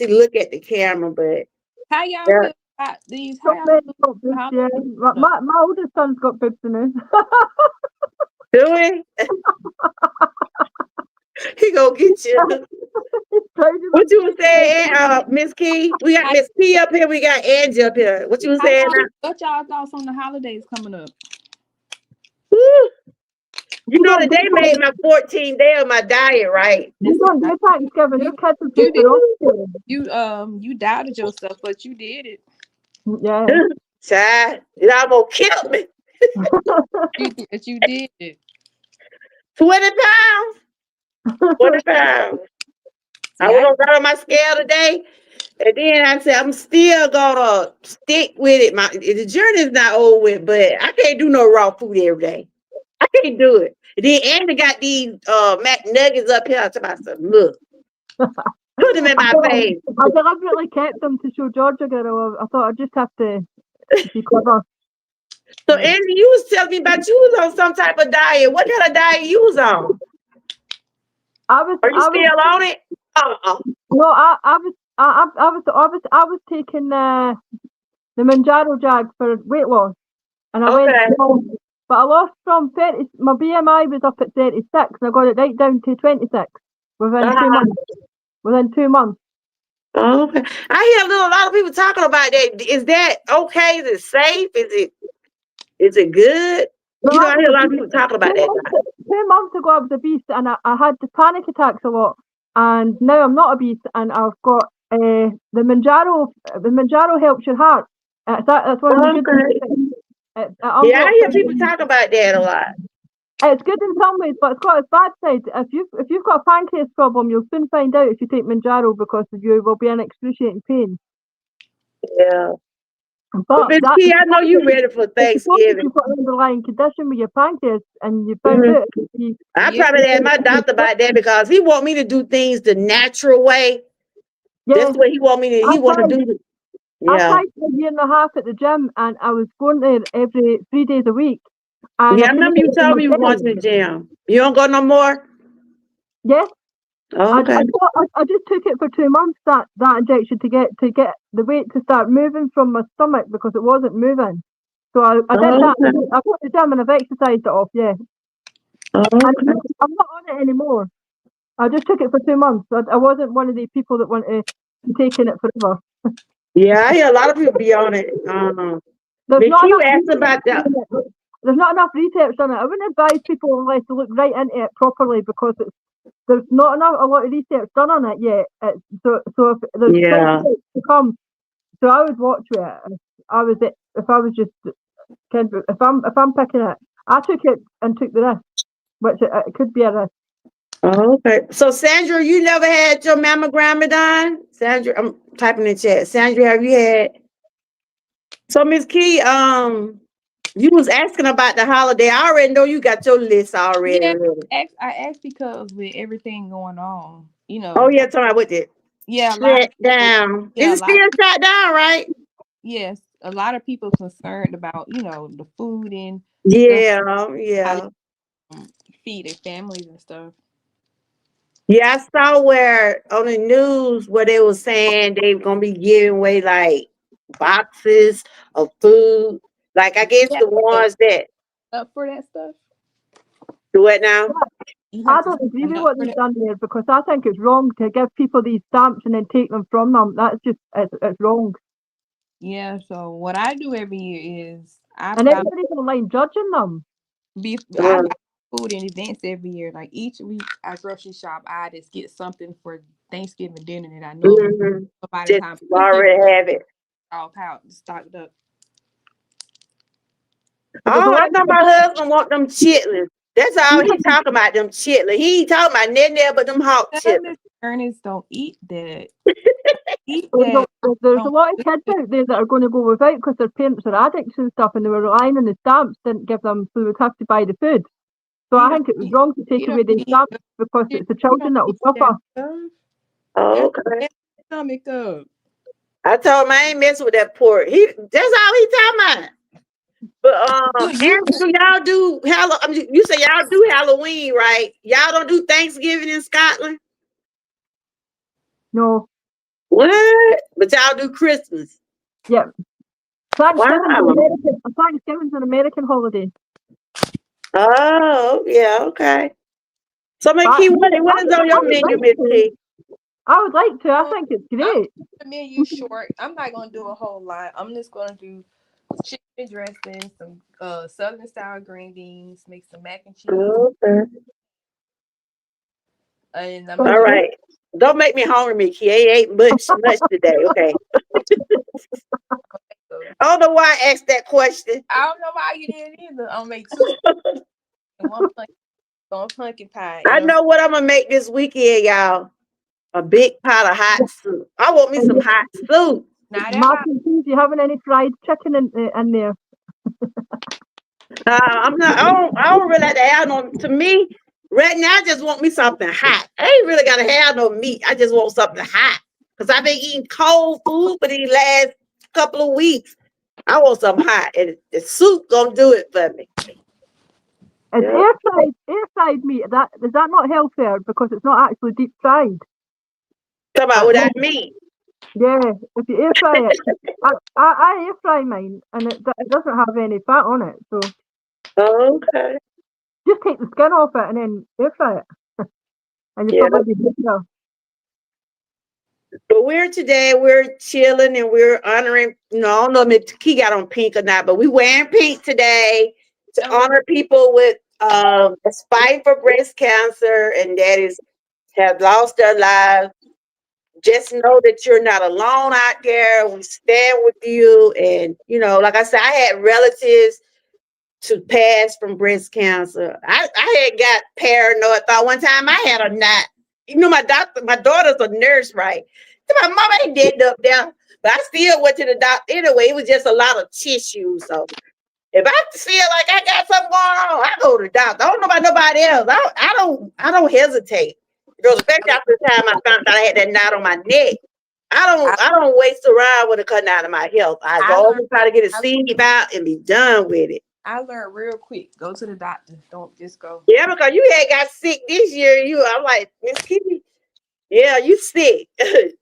look at the camera. But How y'all yeah, feel about these? How Got y'all men feel got boobs, about yeah. My oldest son's got boobs in his. doing he gonna get you. He's proud of What them. you was saying, Miss Key? We got how, Miss Key up here. We got Angie up here. What you was how saying? y'all what y'all thoughts on the holidays coming up? Woo. You We know don't that do they made my 14th day of my diet, right? we don't do Thanksgiving. You Your kids are you just did off. you doubted yourself, but you did it. Yeah. Child, it almost killed me. You did it. 20 pounds. 20 pounds. I See, was gonna go on my scale today. And then I said, I'm still gonna stick with it. The journey is not over with, but I can't do no raw food every day. I can't do it. And then Andy got these Mac Nuggets up here. I told myself, look, put them in my face. I deliberately kept them to show Georgia girl. I thought I'd just have to be clever. So Andy, you was telling me about you was on some type of diet. What kind of diet you was on? Are you I was still on it? Uh-uh. no, I was taking the Manjaro Jag for weight loss, and I went Okay. but I lost from 30. My BMI was up at 36, and I got it right down to 26 within 2 months. Within 2 months. Okay. I hear a lot of people talking about that. Is that okay? Is it safe? Is it good? Well, I I hear was a lot of obese. people talking about that. 2 months ago, I was obese, and I had the panic attacks a lot. And now I'm not obese, and I've got the Manjaro. The Manjaro helps your heart. That's one of the good Okay. things. It Yeah, I hear unblocks people talk about that a lot. It's good in some ways, but it's got its bad side. If you've got a pancreas problem, you'll soon find out if you take Manjaro because you will be in excruciating pain. Yeah. But But Miss Key, I know you ready for it's supposed to Thanksgiving. you've got an underlying condition with your pancreas, and you found Mhm. out. I Yeah. probably asked my doctor about that because he want me to do things the natural way. Yeah, That's what he want me to. I He want to tried. do. I Yeah. tried for a year and a half at the gym, and I was going there every 3 days a week. And Yeah, I I couldn't remember get you it in told my me you was going to belly. the gym. You don't go no more? Yes, Oh, okay. I just took it for 2 months, that injection, to get the weight to start moving from my stomach because it wasn't moving. So I did Oh, that. okay. I got the gym and I've exercised it off. Yeah, Oh, and okay. I'm not on it anymore. I just took it for 2 months. I wasn't one of the people that want to be taking it forever. Yeah, I hear a lot of people be on it. There's Mickey, not you enough asked research about that. on it. There's not enough research on it. I wouldn't advise people unless they look right into it properly because there's not enough a lot of research done on it yet. So if there's still Yeah. research to come, so I would watch it if I was just if I'm picking it. I took it and took the risk, which it could be a risk. Oh, okay. So, Sandra, you never had your mammogram done? Sandra, I'm typing in the chat. Sandra, have you had? So, Miss Key, you was asking about the holiday. I already know you got your list already. Yeah, Ready. I asked because with everything going on, Oh, yeah, talking about what it yeah, a lot of shut people, down. yeah, Is a it lot, still shut down, right? yes, a lot of people concerned about, the food and stuff, Yeah, how they yeah. feed their families and stuff. Yeah, I saw where on the news where they were saying they were gonna be giving away like boxes of food. Like I guess Yeah, the ones that up for that stuff. do it now. You I have to don't agree sign with up what for they've that. done there because I think it's wrong to give people these stamps and then take them from them. That's just it's wrong. Yeah, so what I do every year is And everybody's online judging them. I Uh, buy food in advance every year. Like each week I grocery shop, I just get something for Thanksgiving dinner that I know mhm. by the Just time Thanksgiving already have it. all out stocked up. But there's a Oh, lot I know of my husband want them chitlins. That's all he talking about, them chitlins. He ain't talking about nothing else but them hot chitlins. Ernest, don't eat that. Eat there's that. there's a Don't lot of do kids it. out there that are going to go without because their parents are addicts and stuff, and they were relying on the stamps, didn't give them, so they would have to buy the food. So You I don't think it was eat. wrong to take You don't away the eat. stamps because You it's the don't children that will eat that suffer. stuff. Oh, That's okay. that stomach up. I told him I ain't messing with that pork. That's all he talking about. But You and do y'all do I mean, you say y'all do Halloween, right? Y'all don't do Thanksgiving in Scotland? No, What? But y'all do Christmas. yeah. Thanksgiving's an Wow. American holiday. Oh, yeah, okay. So But Mickey, what is on I your would menu, like Miss to. Key? I would like to. I know, think it's I'm great. the menu short. I'm not gonna do a whole lot. I'm just gonna do chicken dressing, some southern style green beans, make some mac and cheese, Okay. and I'm Sounds All gonna good. right. Don't make me hungry, Mickey. I ain't ate much today. Okay. so I don't know why I asked that question. I don't know why you didn't either. I'm gonna make two and one pumpkin pie, I and know what I'm gonna make this weekend, y'all. A big pot of hot soup. I want me some And hot soup. not that mac hot. and cheese. You having any fried chicken in there? I'm not. I don't really like to have no. To me, right now, I just want me something hot. I ain't really gotta have no meat. I just want something hot because I've been eating cold food for these last couple of weeks. I want something hot, and the soup gonna do it for me. It's Yeah. air fried meat. That is that not healthier because it's not actually deep fried? Come about But without meat. yeah, if you air fry it, I air fry mine, and it doesn't have any fat on it. So Okay. just take the skin off it and then air fry it, and you Yeah. probably be better. But we're chilling and we're honoring, I don't know if he got on pink or not, but we wearing pink today to Oh, honor people with that's fighting for breast cancer and that is have lost their lives. Just know that you're not alone out there. We stand with you. And, like I said, I had relatives to pass from breast cancer. I had got paranoid. Thought one time I had a knot. My daughter's a nurse, right? So my mama ain't dead up there, but I still went to the doctor anyway. It was just a lot of tissue. So if I feel like I got something going on, I go to the doctor. I don't know about nobody else. I don't hesitate. Especially after the time I found out I had that knot on my neck. I don't waste around when it comes down to my health. I go over try to get a seed out and be done with it. I learned real quick. Go to the doctor. Don't just go. Yeah, because you had got sick this year. I'm like, Miss Kitty, yeah, you sick. And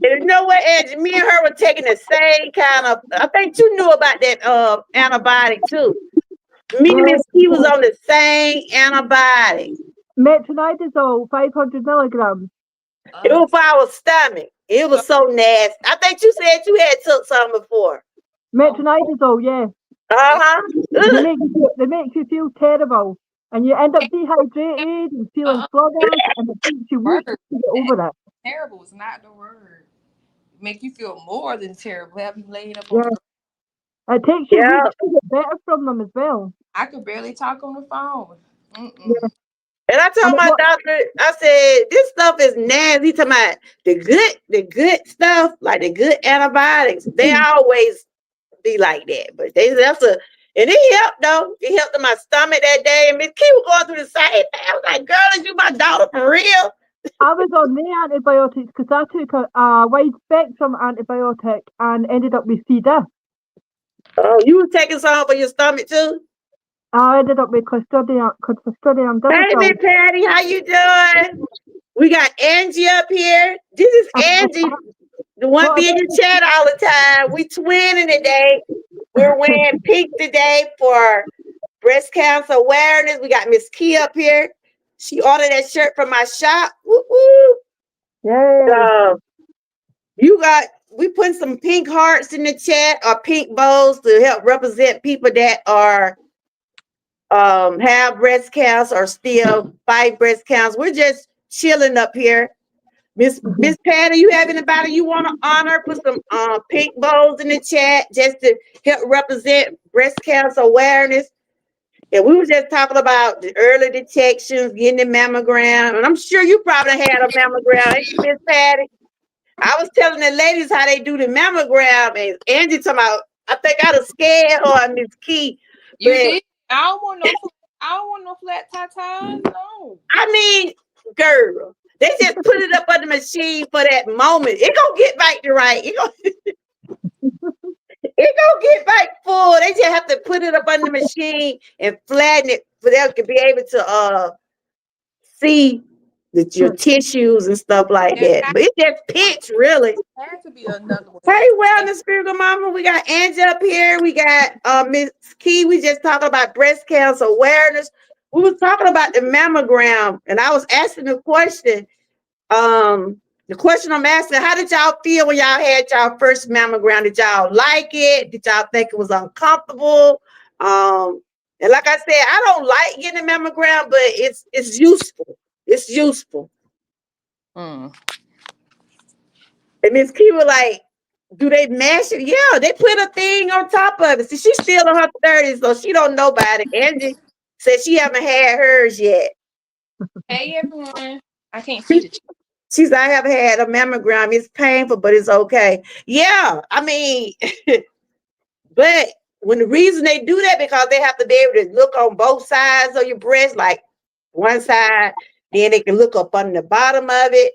you know what, Angie? Me and her were taking the same kind of. I think you knew about that antibiotic too. Me and Miss Key was on the same antibiotic. Metronidazole, 500 milligrams. It was for our stomach. It was so nasty. I think you said you had took some before. Metronidazole, yeah. They make you feel terrible, and you end up dehydrated and feeling sluggish, and it takes you weeks to get over it. Terrible is not the word. Make you feel more than terrible. Have you laid up on the It takes you weeks to get better from them as well. I could barely talk on the phone. Yeah. And I told my doctor, I said, this stuff is nasty. He talking about the good stuff, like the good antibiotics. They always be like that. But and it helped though. It helped in my stomach that day. And Miss Key was going through the same thing. I was like, girl, is you my daughter for real? I was on the antibiotics because I took a wide spectrum antibiotic and ended up with C. diff. Oh, you were taking some for your stomach too? I ended up with Clostridium difficile. Hey, Miss Patty, how you doing? We got Angie up here. This is Angie, the one being in chat all the time. We twinning today. We're wearing pink today for breast cancer awareness. We got Miss Key up here. She ordered that shirt from my shop. Woo-woo. Yeah. We put some pink hearts in the chat or pink bows to help represent people that are have breast cancer or still fight breast cancer. We're just chilling up here. Miss Patty, you have anybody you want to honor? Put some pink bows in the chat just to help represent breast cancer awareness. And we were just talking about the early detections, getting the mammogram. And I'm sure you probably had a mammogram, ain't you, Miss Patty? I was telling the ladies how they do the mammogram, and Angie talking about, I think I'd have scared her and Miss Key. You did? I don't want no flat tatas. No. I mean, girl, they just put it up on the machine for that moment. It gonna get back to right. It gonna get back full. They just have to put it up on the machine and flatten it for them to be able to see your tissues and stuff like that. But it's just pitch, really. There has to be another one. Hey, Wellness Spiritual Mama, we got Angie up here. We got Miss Key. We just talking about breast cancer awareness. We was talking about the mammogram, and I was asking the question. The question I'm asking: how did y'all feel when y'all had y'all first mammogram? Did y'all like it? Did y'all think it was uncomfortable? And like I said, I don't like getting a mammogram, but it's useful. It's useful. And Miss Key was like, do they mash it? Yeah, they put a thing on top of it. See, she's still in her 30s, so she don't know about it. Angie said she haven't had hers yet. Hey, everyone. I can't see the chat. She said, I haven't had a mammogram. It's painful, but it's okay. Yeah, I mean, but when the reason they do that, because they have to be able to look on both sides of your breast, like one side, then they can look up on the bottom of it.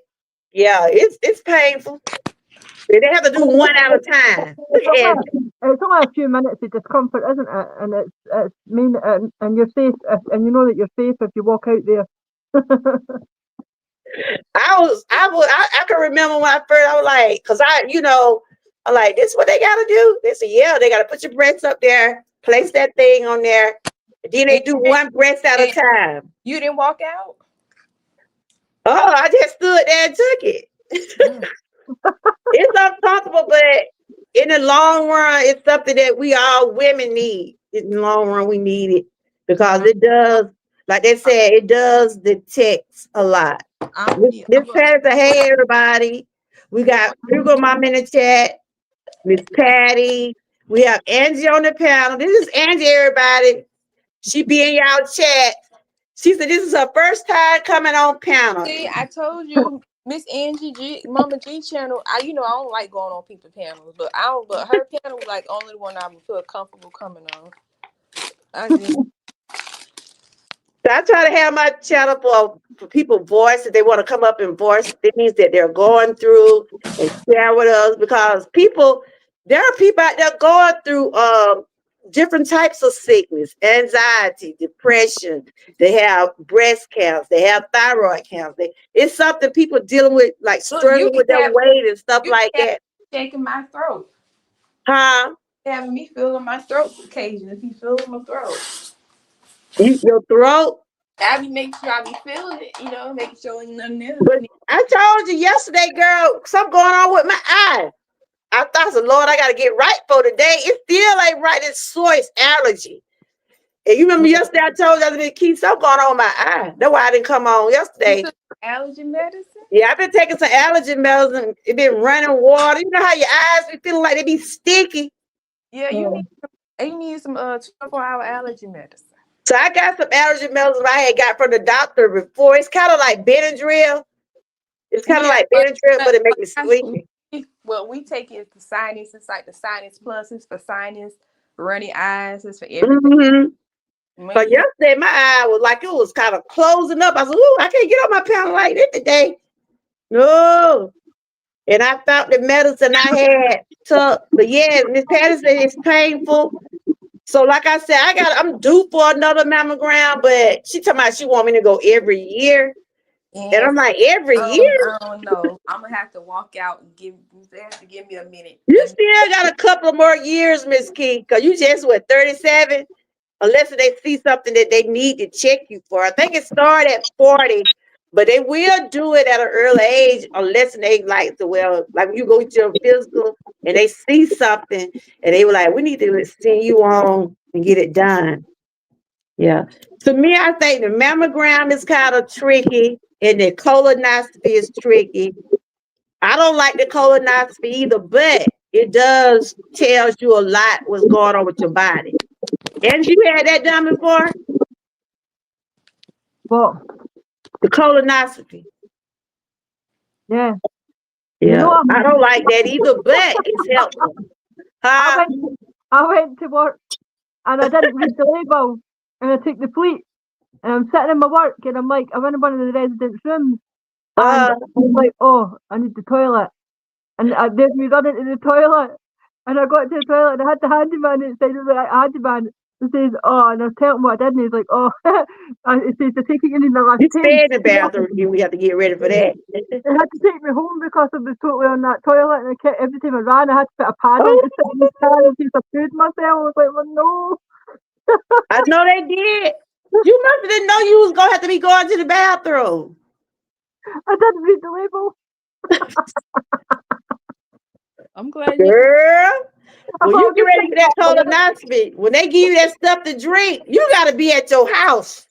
Yeah, it's painful. They have to do one at a time. It's only a few minutes of discomfort, isn't it? And it's mean, and you're safe, and you know that you're safe if you walk out there. I can remember when I was like, because I'm like, this is what they gotta do. They said, yeah, they gotta put your breasts up there, place that thing on there, and then they do one breast at a time. You didn't walk out? Oh, I just stood there and took it. It's uncomfortable, but in the long run, it's something that we all women need. In the long run, we need it because it does, like they said, it does detect a lot. Miss Patty, hey everybody. We got Google Mom in the chat. Miss Patty. We have Angie on the panel. This is Angie, everybody. She be in y'all chat. She said this is her first time coming on panel. See, I told you, Miss Angie G, Mama G channel. I don't like going on people's panels, but her panel was like only one I would feel comfortable coming on. I try to have my channel for people voice if they want to come up and voice things that they're going through and share with us because there are people out there going through different types of sickness, anxiety, depression. They have breast cancer, they have thyroid cancer. It's something people dealing with, like Look, struggling with their weight and stuff like can have that. shaking my throat. Huh? Having me feeling my throat occasionally. If you feeling my throat. Your throat. I be making sure I be feeling it, making sure ain't nothing else. But I told you yesterday, girl, something going on with my eye. I thought, I said, Lord, I got to get right for today. It still ain't right. It's sore. It's allergy. And you remember yesterday I told you I didn't keep something going on with my eye. That's why I didn't come on yesterday. You took allergy medicine? Yeah, I've been taking some allergy medicine. It been running water. You know how your eyes be feeling like they be sticky? Yeah, you need some 24-hour allergy medicine. So I got some allergy medicine I had got from the doctor before. It's kind of like Benadryl. It's kind of like Benadryl, but it makes me sleepy. Well, we take it for sinus. It's like the sinus plus. It's for sinus, runny eyes. It's for everything. But yesterday, my eye was like it was kind of closing up. I said, "Ooh, I can't get on my panel like this today." No. And I found the medicine I had took. But yeah, Miss Patterson said it's painful. So, like I said, I'm due for another mammogram, but she talking about she want me to go every year. And I'm like, every year? I don't know. I'm gonna have to walk out and they have to give me a minute. You still got a couple more years, Miss Key, because you just 37, unless they see something that they need to check you for. I think it started at 40, but they will do it at an early age unless they like when you go to your physical and they see something and they were like, we need to send you on and get it done. Yeah. To me, I think the mammogram is kind of tricky and the colonoscopy is tricky. I don't like the colonoscopy either, but it does tells you a lot what's going on with your body. And you had that done before? What? The colonoscopy. Yeah. Yeah. You know, I don't like that either, but it's helpful. Huh? I went to work and I didn't read the label and I took the fleet and I'm sitting in my work and I'm like, I'm in one of the residence rooms and I'm like, oh, I need the toilet. And there's me running to the toilet and I got to the toilet and I had the handyman inside. It was like a handyman. He says, oh, and I tell him what I did and he's like, oh, and he says, they're taking it in the last You stay in the bathroom, we have to get ready for that. They had to take me home because I was totally on that toilet and every time I ran I had to put a pad on to sit in the car in case I pooed myself. I was like, well, no. I know they did. You must didn't know you was gonna have to be going to the bathroom. I didn't read the label. I'm glad Girl, when you get ready to get that colonoscopy, when they give you that stuff to drink, you gotta be at your house.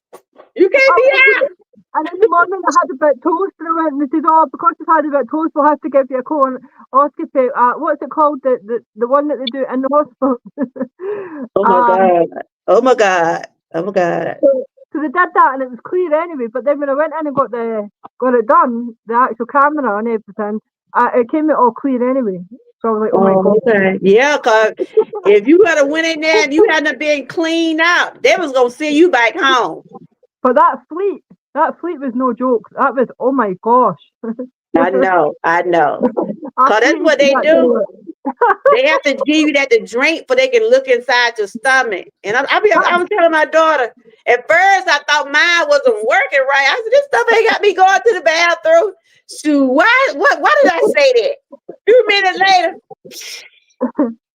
You can't be out. And in the morning I had a bit of toast and I went and they said, oh, because you've had a bit of toast, we'll have to give you a colonoscopy. What's it called? The one that they do in the hospital. Oh my God. Oh my God. Oh my God. So they did that and it was clear anyway. But then when I went in and got it done, the actual camera and everything, it came out all clear anyway. So I was like, oh my God. Okay. Yeah, because if you had went in there and you hadn't been cleaned out, they was going to send you back home. But that fleet was no joke. That was, oh my gosh. I know. Because that's what they do. They have to give you that to drink so they can look inside your stomach. And I was telling my daughter, at first I thought mine wasn't working right. I said, this stuff ain't got me going to the bathroom. Shoot, why did I say that? A few minutes later.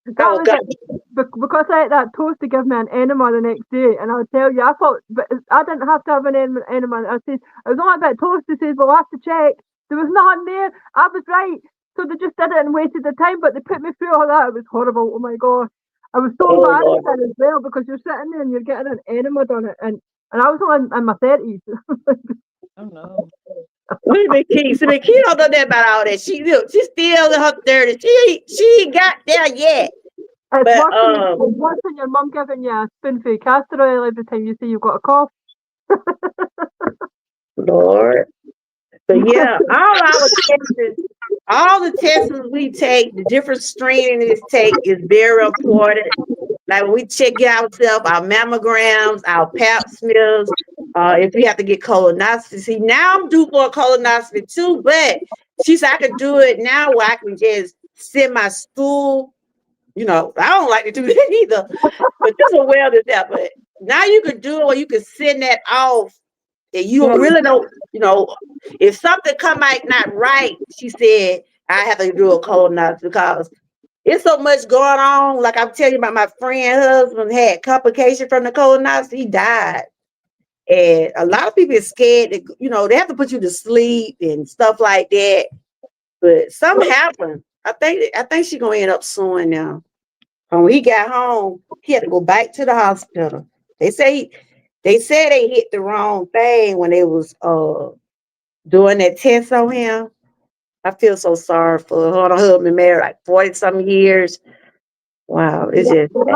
Because I ate that toast to give me an enema the next day, and I'll tell you, I thought, but I didn't have to have an enema. I said, it was only a bit of toast. They said, we'll have to check. There was nothing there. I was right. So they just did it and wasted the time, but they put me through all that. It was horrible. Oh my gosh. I was so embarrassed as well because you're sitting there and you're getting an enema on it. And I was only in my 30s. Oh no. Wait a minute, Key. So Key don't know that about all that. She's still in her 30s. She ain't got there yet. It's worse than your mum giving you a spoonful of castor oil every time you say you've got a cough. Lord. But yeah, all the tests we take, the different screening we take is very important. Like when we check ourselves, our mammograms, our pap smears, if you have to get colonoscopy. See, now I'm due for a colonoscopy too, but she said I could do it now where I can just send my stool. You know, I don't like to do that either, but this is a well to that. But now you could do it where you can send that off, and you Yeah. really don't. You know, if something come out not right, she said I have to do a colonoscopy because it's so much going on. Like I'm telling you about my friend husband had complication from the colonoscopy. He died. And a lot of people are scared that, you know, they have to put you to sleep and stuff like that. But something happened. I think she's gonna end up suing now. And when he got home, he had to go back to the hospital. They say they said they hit the wrong thing when they was doing that test on him. I feel so sorry for her. Her husband married like 40 some years. Wow, it's Yeah, just sad.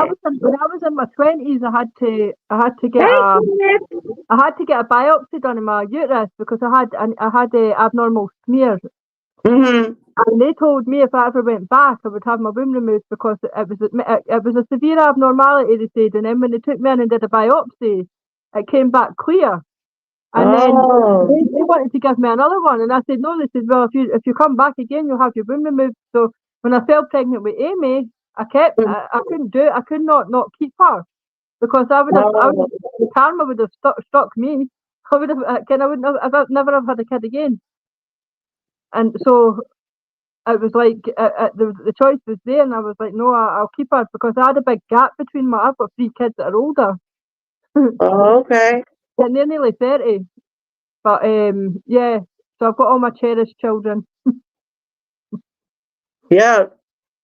when I was in my 20s, Thank you. I had to get a biopsy done in my uterus because I had a abnormal smear, Mm-hmm. and they told me if I ever went back, I would have my womb removed because it was a severe abnormality, they said. And then when they took me in and did a biopsy, it came back clear. And then Oh. they wanted to give me another one, and I said no. They said, well, if you come back again, you'll have your womb removed. So when I fell pregnant with Amy, I couldn't do it. I could not keep her because Oh. the karma would have struck me. I would have, I wouldn't have, I'd never have had a kid again. And so it was like the choice was there, and I was like, no, I'll keep her because I had a big gap between my. I've got 3 kids that are older, Oh, okay. and they're nearly 30. But yeah, so I've got all my cherished children. Yeah.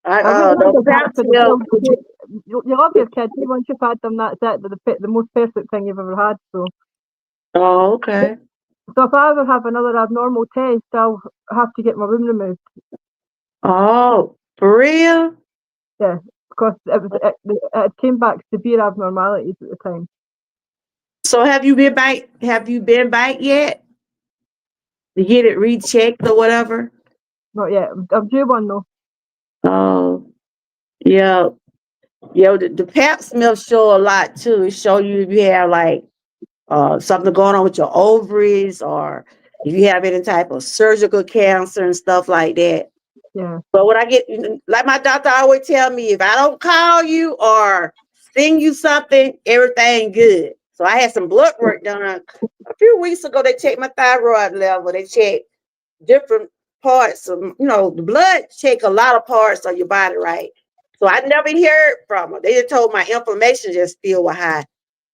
I I wouldn't have those it back past for the yeah. children. You love your kids. Once you've had them, that's it. They're the most perfect thing you've ever had. Oh, okay. So if I ever have another abnormal test, I'll have to get my womb removed. Oh, for real? Yeah, because it came back severe abnormalities at the time. So have you been back? Have you been back yet to get it rechecked or whatever? Not yet. I'm due one though. Oh, yeah. Yeah, the pap smears show a lot too. It show you if you have like something going on with your ovaries or if you have any type of surgical cancer and stuff like that. Yeah. But when I get, like my doctor always tell me, if I don't call you or send you something, everything good. So I had some blood work done a few weeks ago. They checked my thyroid level. They checked different parts of, the blood check a lot of parts of your body, right? So I never heard from them. They just told my inflammation just still was high.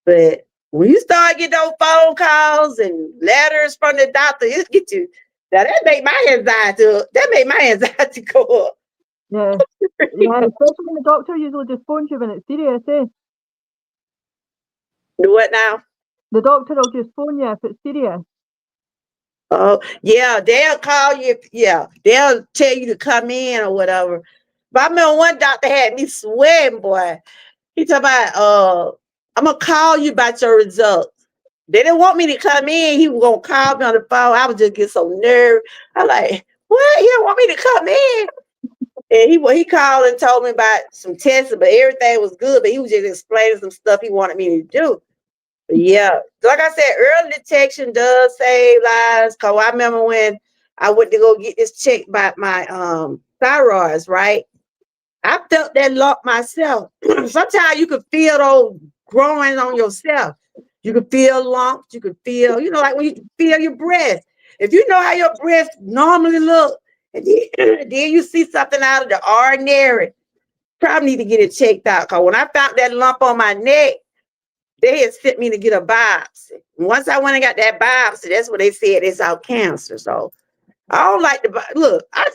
But when you start getting those phone calls and letters from the doctor, it get you. Now that made my anxiety go up. Yeah. Yeah. Especially when the doctor usually just phones you when it's serious, eh? Do what now? The doctor will just phone you if it's serious. Oh, yeah, they'll call you. Yeah, they'll tell you to come in or whatever. But I remember one doctor had me sweating, boy. He talking about, I'm gonna call you about your results. They didn't want me to come in. He was gonna call me on the phone. I was just getting so nervous. I'm like, what? He don't want me to come in. And he called and told me about some tests, but everything was good. But he was just explaining some stuff he wanted me to do. But yeah, like I said, early detection does save lives. Cause I remember when I went to go get this checked by my thyroids, right? I felt that lump myself. Sometimes you could feel those growing on yourself. You could feel lumps. You could feel, like when you feel your breast. If you know how your breast normally look, and then you see something out of the ordinary, probably need to get it checked out. Because when I found that lump on my neck, they had sent me to get a biopsy. And once I went and got that biopsy, that's what they said it's out cancer. So I don't like the look. I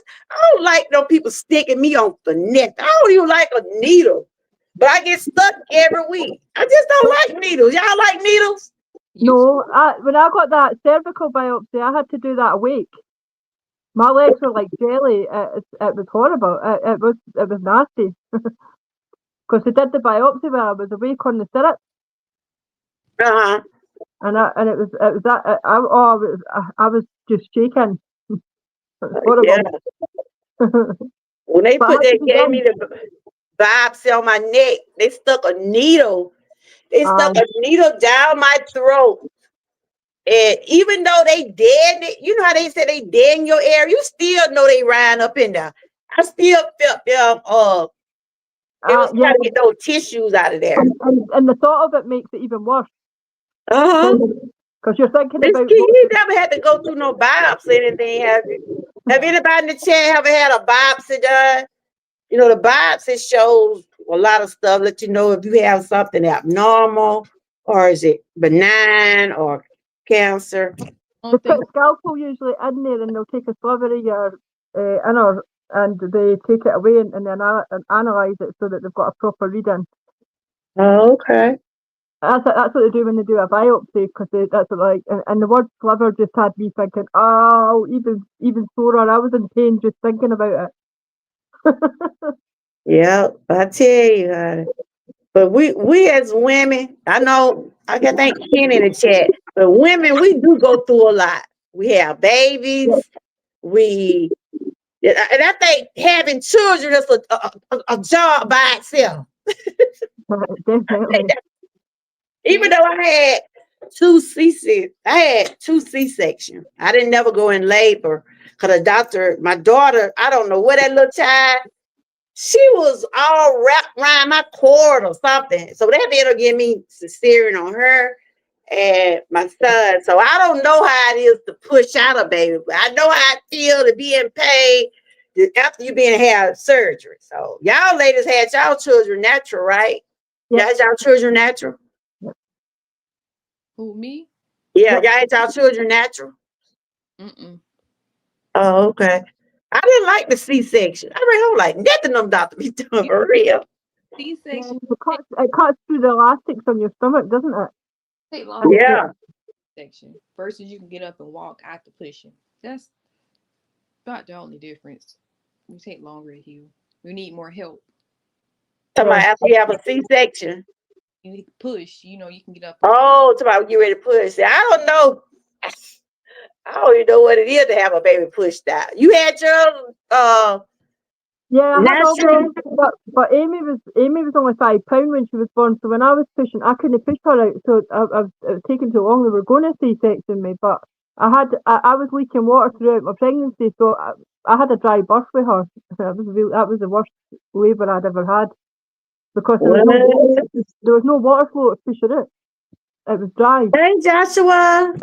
don't like no people sticking me on the neck. I don't even like a needle, but I get stuck every week. I just don't like needles. Y'all like needles? No, when I got that cervical biopsy, I had to do that a week. My legs were like jelly. It was horrible. It was nasty. Because they did the biopsy while I was awake on the syrup, Uh-huh. and it was that I was just shaking. It was Yeah. horrible. When they But I had to be gave done. me the biopsy on my neck, they stuck a needle. They stuck a needle down my throat. And even though they dead, you know how they say they dead in your area, you still know they riding up in there. I still felt them. It was Yeah, trying to get those tissues out of there. and the thought of it makes it even worse Uh huh. because you're thinking Miss about Key, you never had to go through no biopsy or anything, have you? Have anybody in the chat ever had a biopsy done? You know, the biopsy shows a lot of stuff, let you know if you have something abnormal or is it benign or cancer. they put a scalpel usually in there and they'll take a sliver of your inner and they take it away and then analyze it so that they've got a proper reading. Oh, okay. That's what they do when they do a biopsy because that's like and the word sliver just had me thinking, oh, even sorer. I was in pain just thinking about it. Yeah, I tell you, honey. But we as women, I know I can thank Ken in the chat, but women, we do go through a lot. We have babies, we and I think having children is a job by itself. Definitely. Even though I had two C-sections. I didn't never go in labor because the doctor, my daughter, I don't know what that little child, she was all wrapped around my cord or something. So that ended up giving me cesarean on her and my son. So I don't know how it is to push out a baby, but I know how it feels to be in pain after you been had surgery. So y'all ladies had y'all children natural, right? Yep. Y'all had y'all children natural? Who, me? Yeah, y'all had y'all children natural? Mm-mm. Oh, okay. I didn't like the C-section. I really don't like nothing them doctor be doing for real. C-section It cuts through the elastics on your stomach, doesn't it? take longer Yeah. section versus you can get up and walk after pushing. That's about the only difference. We take longer to heal. We need more help. Talking about after you have a C-section. You need to push. You know, you can get up and walk. Oh, talking about you ready to push. I don't know. I don't even know what it is to have a baby pushed out. You had your Yeah, I had all natural. but Amy was only £5 when she was born, so when I was pushing, I couldn't push her out, so it was taking too long. They were going to C-section me, but I was leaking water throughout my pregnancy, so I had a dry birth with her. That was the worst labour I'd ever had because there was no water flow to push her out. It was dry. Hey, Joshua.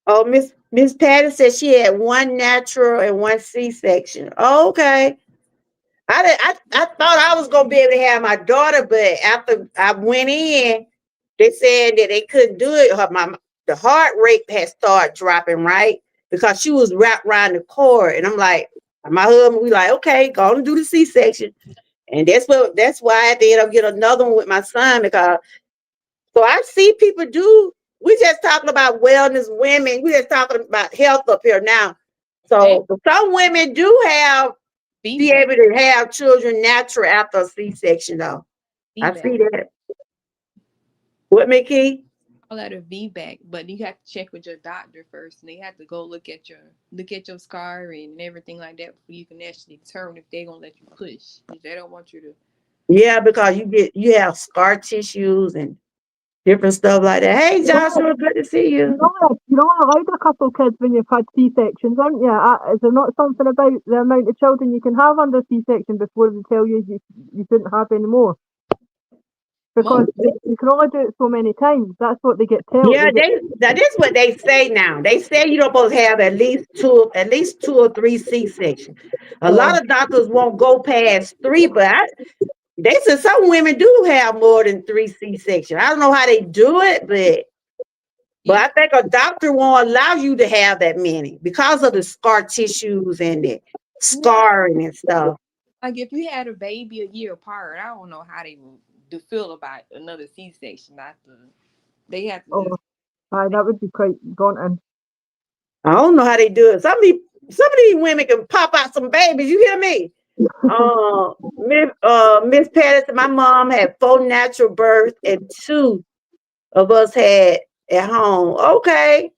Oh, Miss Patty said she had one natural and one C-section. Oh, okay. I thought I was gonna be able to have my daughter, but after I went in, they said that they couldn't do it. The heart rate had started dropping, right? Because she was wrapped around the cord. And I'm like, my husband, we like, okay, go and do the C-section. And that's why I had to end up getting another one with my son because so I see people do. We just talking about wellness women. We just talking about health up here now. So some women do be able to have children natural after a C-section though. I see that. What, Mickey? Call that a VBAC, but you have to check with your doctor first, and they have to go look at your scar and everything like that before you can actually determine if they're gonna let you push. If they don't want you to. Yeah, because you have scar tissues and different stuff like that. Hey, Joshua, good to see you. You're only allowed a couple of kids when you've had C-sections, aren't you? Is there not something about the amount of children you can have under C-section before they tell you shouldn't have any more? Because you can only do it so many times. That's what they get told. Yeah, that is what they say now. They say you're supposed to have at least two or three C-sections. A lot of doctors won't go past three, but they said some women do have more than three C-sections. I don't know how they do it, but I think a doctor won't allow you to have that many because of the scar tissues and the scarring and stuff. Like if you had a baby a year apart, I don't know how they would feel about another C-section after they have to. That would be quite daunting. I don't know how they do it. Some of these women can pop out some babies. You hear me? Miss Patterson, my mom had 4 natural births and 2 of us had at home. Okay.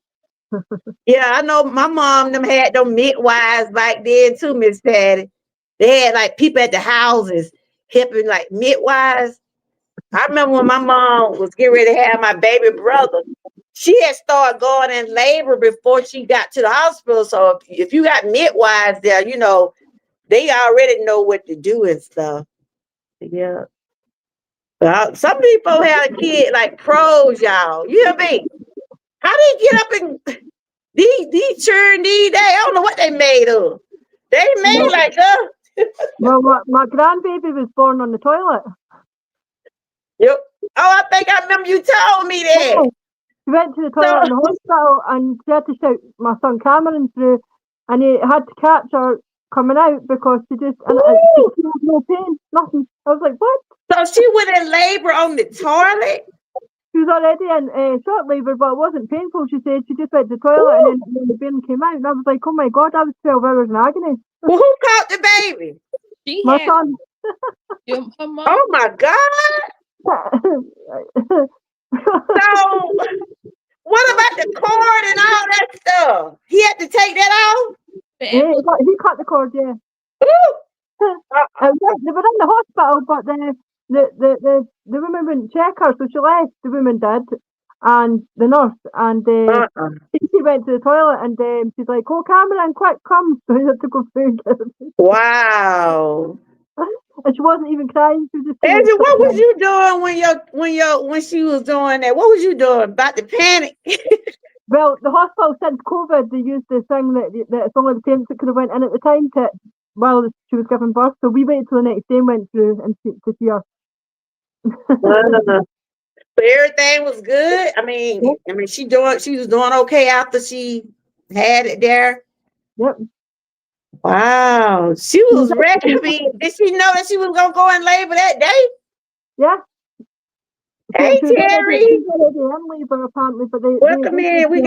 Yeah, I know my mom them had them midwives back then too, Miss Patty. They had like people at the houses helping like midwives. I remember when my mom was getting ready to have my baby brother. she had started going in labor before she got to the hospital. So if you got midwives there, you know, they already know what to do and stuff. Yeah. Some people have a kid like pros, y'all. You hear me? How they get up and these children these days? I don't know what they made of. They made like us. Well, my grandbaby was born on the toilet. Yep. Oh, I think I remember you told me that. Oh, she went to the toilet in the hospital and she had to shout my son Cameron through, and he had to catch her coming out because she just and she had no pain, nothing. I was like, what? So she went in labor on the toilet? She was already in short labour, but it wasn't painful. She said she just went to the toilet and then the baby came out. And I was like, oh my God, I was 12 hours in agony. Well, who caught the baby? She My had son. her mom. Oh my God. So what about the cord and all that stuff? He had to take that off? Yeah, he cut the cord, yeah. They were in the hospital, but the woman wouldn't check her, so she left. The woman did, and the nurse, and she went to the toilet, and she's like, "Oh, Cameron, quick, come!" So he had to go through. Wow. And she wasn't even crying. She was just. Andrew, what was you doing when she was doing that? What was you doing? About to panic? Well, the hospital since COVID, they used the thing that it's only the parents that could have went in at the time while she was giving birth. So we waited till the next day and went through and to see her. So everything was good. I mean, she was doing okay after she had it there. Yep. Wow, she was ready. I mean, did she know that she was gonna go in labor that day? Yeah. Hey, Terry. Apparently, but Welcome in. We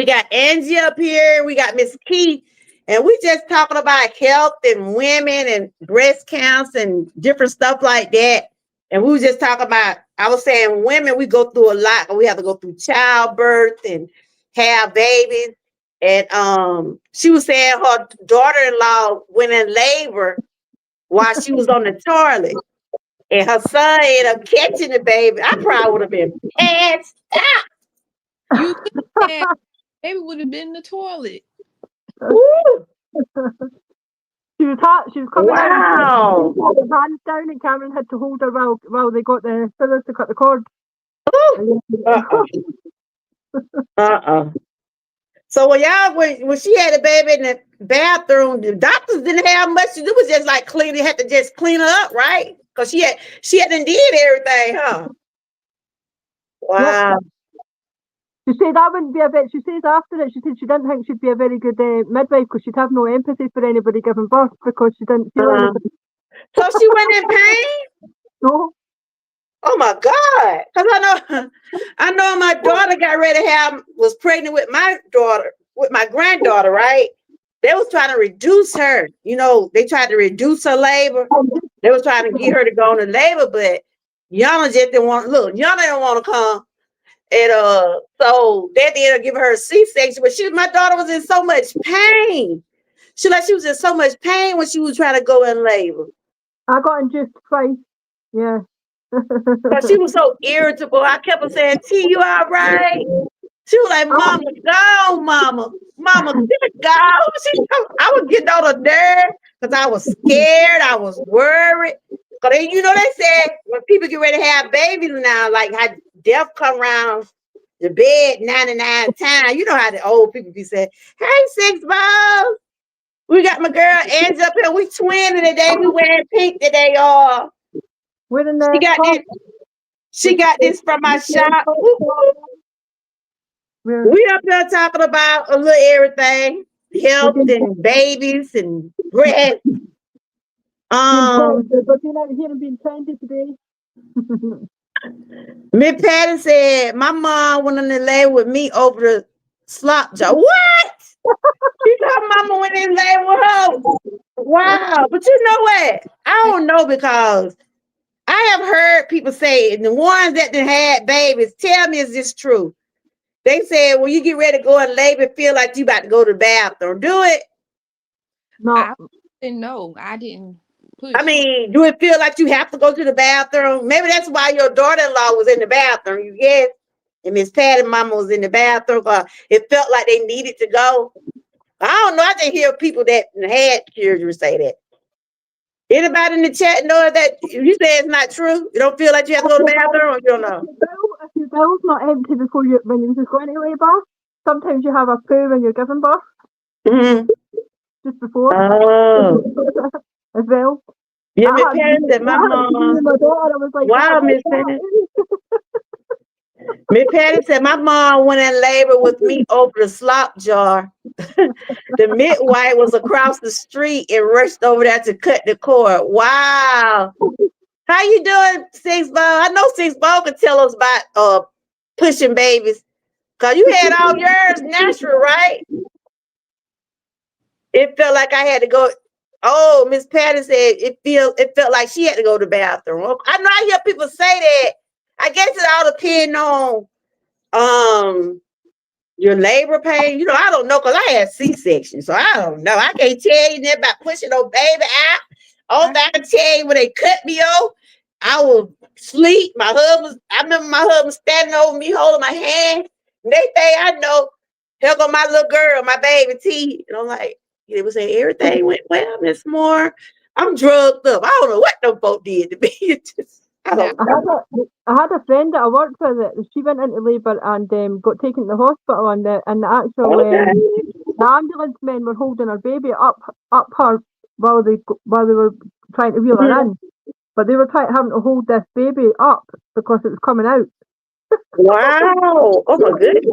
got Angie up here. We got Miss Keith, and we just talking about health and women and breast cancer and different stuff like that. And we was just talking about. I was saying women, we go through a lot. We have to go through childbirth and have babies. And she was saying her daughter-in-law went in labor while she was on the toilet. And her son ended up catching the baby. I probably would have been passed out. You could have, maybe would have been in the toilet. She was coming out. She had her hands down, and Cameron had to hold her while they got the scissors to cut the cord. So when she had a baby in the bathroom, the doctors didn't have much to do. It was just like clean. Had to just clean her up, right? Because she hadn't did everything, huh? Wow. Yep. She said that wouldn't be she says after it, she said she didn't think she'd be a very good midwife because she'd have no empathy for anybody giving birth because she didn't feel anything. So she went in pain? No. Oh my God. Because I know my daughter got ready to was pregnant with my granddaughter, right? They was trying to reduce her. You know, they tried to reduce her labor. They was trying to get her to go into labor, but Yana just didn't want Yana didn't want to come. And so they ended up giving her a C-section, but my daughter was in so much pain. She was in so much pain when she was trying to go in labor. I got induced twice. Yeah. But she was so irritable. I kept on saying, T, you all right? She was like, Mama, go, Mama. Mama, go. I was getting on her nerve because I was scared. I was worried. Because they said when people get ready to have babies now, like how death come around the bed 99 times. You know how the old people be saying, hey, 6 balls. We got my girl Angie up here. We twinning today. We wearing pink today, y'all. She got this from my shop. We up there talking about a little everything. Health and babies and breast. But you're not here being trendy today. Miss Patty said my mom went in the labor with me over the slop job. What? She thought mama went in labor with her. Wow. But you know what? I don't know because I have heard people say, and the ones that had babies, tell me is this true? They said when you get ready to go in labor, feel like you about to go to the bathroom. Do it? No. I didn't know. I didn't push. I mean, do it feel like you have to go to the bathroom? Maybe that's why your daughter-in-law was in the bathroom, you guess? and Miss Patty mama was in the bathroom. It felt like they needed to go. I don't know. I just hear people that had children say that. Anybody in the chat know that you say it's not true? You don't feel like you have to go to the bathroom, or you don't know? If your bowel's not empty before when you're just going to labour, sometimes you have a poo when you're giving birth. Mm-hmm. Just before. Oh. As well. Yeah, Miss Patty said my mom. My daughter, I was like, wow, Miss Patty. Miss Patty said my mom went in labor with me over the slop jar. The midwife was across the street and rushed over there to cut the cord. Wow. How you doing, Six Ball? I know Six Ball can tell us about pushing babies. Cause you had all yours natural, right? It felt like I had to go. Oh, Miss Patty said it felt like she had to go to the bathroom. I know I hear people say that. I guess it all depends on your labor pain. I don't know because I had C-section, so I don't know. I can't tell you nothing about pushing no baby out. All that I can tell you when they cut me off, I will sleep. I remember my husband standing over me, holding my hand. Next thing I know, here go my little girl, my baby T. And I'm like, they would say everything went well, Miss Moore. I'm drugged up. I don't know what them folk did to me. I had a friend that I worked with that she went into labour and got taken to the hospital, and the actual the ambulance men were holding her baby up her while they were trying to wheel her in, but they were having to hold this baby up because it was coming out. Wow! Oh my goodness!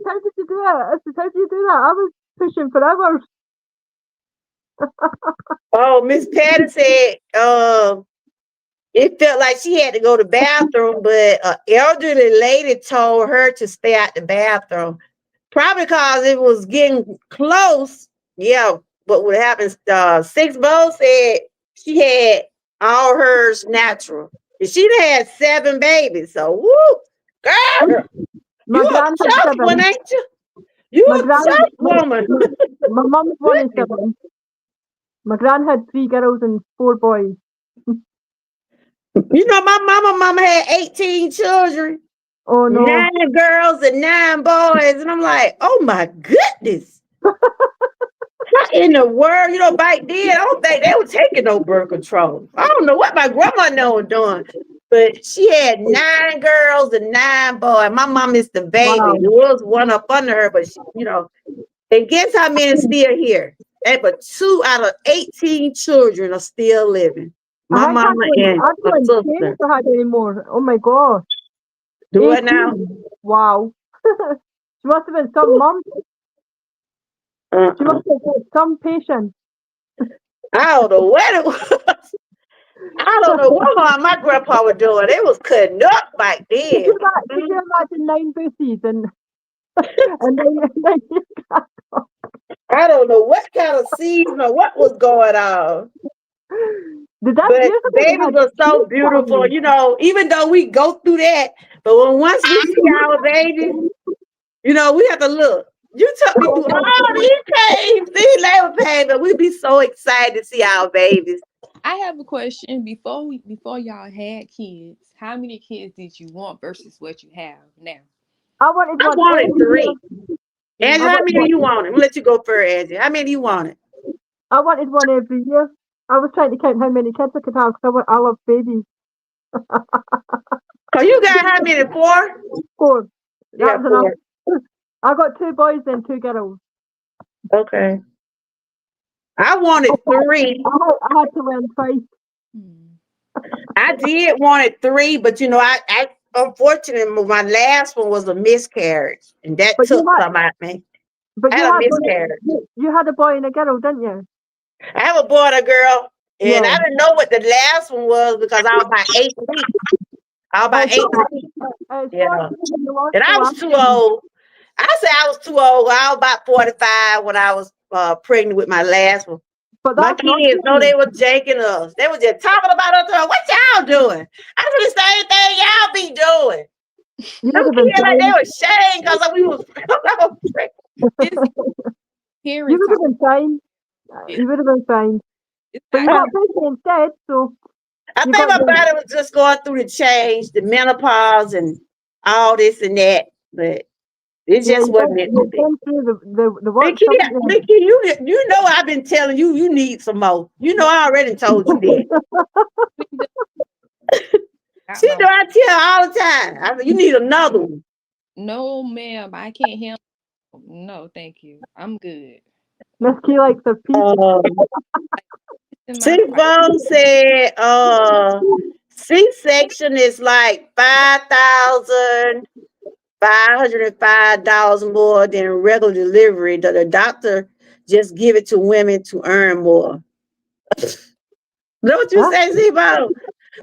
How did you do it? I said, how did you do that? I was pushing for hours. Oh, Miss Patty said it felt like she had to go to the bathroom, but an elderly lady told her to stay out the bathroom. Probably because it was getting close. Yeah, but what happens, Six Bow said she had all hers natural. And she had 7 babies. So, woo, girl, you a tough one, ain't you? You a tough woman. My mom's 1 in 7. My gran had 3 girls and 4 boys. My mama had 18 children. Oh no. 9 girls and 9 boys. And I'm like, oh my goodness. What in the world? Back then, I don't think they were taking no birth control. I don't know what my grandma was doing. But she had 9 girls and 9 boys. My mom is the baby. Wow. There was one up under her, but she, and guess how many still here? But 2 out of 18 children are still living. My mama and a sister. Anymore. Oh my gosh. Do it now. Wow. She must have been some mom. She must have been some patient. I don't know what it was. I don't know what my grandpa was doing. They was cutting up back then. Could you imagine 9 booties and then I don't know what kind of season or what was going on. But babies are so beautiful, even though we go through that, but once we see our babies, we have to look. You took me through all these pains, these labor pains, but we'd be so excited to see our babies. I have a question. Before y'all had kids, how many kids did you want versus what you have now? I wanted 3. Angie, how many do you want? I'm gonna let you go first, Angie. How many do you wanted? I wanted one every year. I was trying to count how many kids I could have because I love babies. So you got how many? 4? 4. That's 4. Enough. I got 2 boys and 2 girls. Okay. I wanted 3. I had to learn twice. I did wanted 3, but I unfortunately my last one was a miscarriage, and that took some out me. But I had a miscarriage. You had a boy and a girl, didn't you? I have a boy and a girl, and I didn't know what the last one was because I was about 8 weeks. I was about 8 weeks. Yeah. And I was too old. I say I was too old. I was about 45 when I was pregnant with my last one. But my kids, they were janking us. They were just talking about us. What y'all doing? I said the same thing y'all be doing. Some kids like they were ashamed because we was pregnant. You would have been fine. You would have been fine. But you got pregnant instead, so. I think my body was just going through the change, the menopause, and all this and that. but it Yeah, just wasn't meant to you've be. been through the worst, Mickey, haven't you? Mickey, you know I've been telling you you need some more. You know I already told you that. Got She my know I tell her all the time. I said, you need another one. no, ma'am. I can't handle. No, thank you. I'm good. Miss Key likes her peace. In my part, T-Bone said C-section is like $5,505 more than regular delivery. The doctor just give it to women to earn more. Know what you Huh? say, Z-Bone?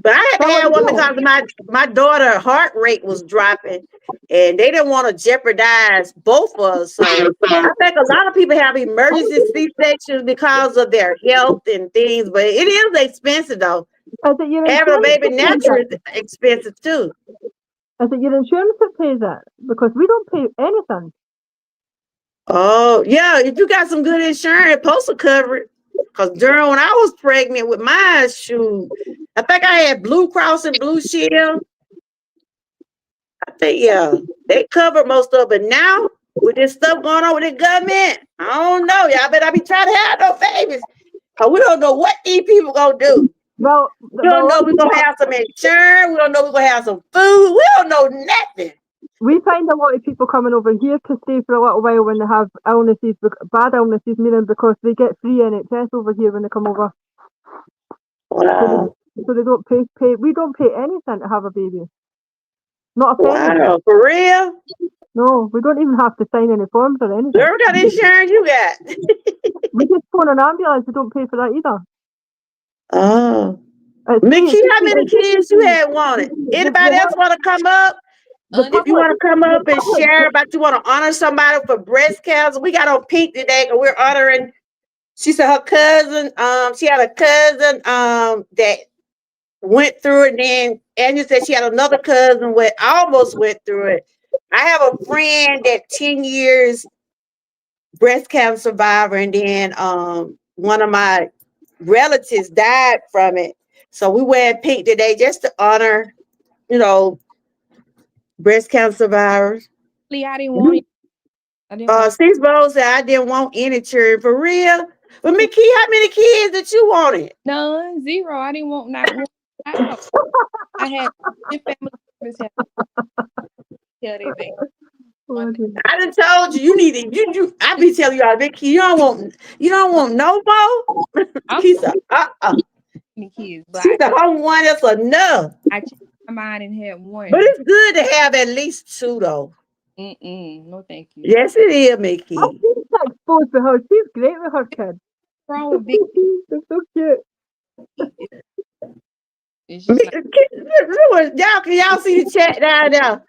But I had to That what have you one do? because my daughter's heart rate was dropping and they didn't want to jeopardize both of us. So I think a lot of people have emergency C-sections because of their health and things, but it is expensive though. Is it your Having a insurance baby that pays natural it? is expensive too. Is it your insurance that pays it? Because we don't pay anything. Oh, yeah. If you got some good insurance, it's supposed to cover it. Because during when I was pregnant with my shoe, I think I had Blue Cross and Blue Shield. I think, yeah, they covered most of it. Now, with this stuff going on with the government, I don't know. Y'all better be trying to have no babies. Because we don't know what these people going to do. Well, We don't know like we're going to have some insurance. We don't know we're going to have some food. We don't know nothing. we find a lot of people coming over here to stay for a little while when they have illnesses, bad illnesses, meaning because they get free NHS over here when they come over. Wow. So they don't pay. We don't pay anything to have a baby. Not a penny. Wow. For real? No, we don't even have to sign any forms or anything. Girl, what kind of insurance you got? We just phone an ambulance. We don't pay for that either. Oh. It's free. Mickey, how many kids you had wanted? Anybody else want to come up? The If you public, want to come the up and public, share about you want to honor somebody for breast cancer, we got on pink today because we're honoring. She said her cousin, she had a cousin that went through it. And then Andrew said she had another cousin that almost went through it. I have a friend that 10 years breast cancer survivor, and then one of my relatives died from it. So we wear pink today just to honor, you know, breast cancer survivors. Lee, I didn't want it. I didn't want Steve Bowles said I didn't want any children for real. But Mickey, how many kids that you wanted? none, zero. I didn't want not one child. I had in family members have tell their baby. One thing. I done told you you need it. You I be telling y'all, Mickey, you don't want no more. I'm He said, many kids, but She said, home one, that's enough. I changed my mind and had But one. it's good to have at least two though. No, thank you. Yes, it is, Mickey. she's exposed with her. She's great with her kids. What's wrong with big They're so cute. kids? It's just not. Y'all, can y'all see the chat down there?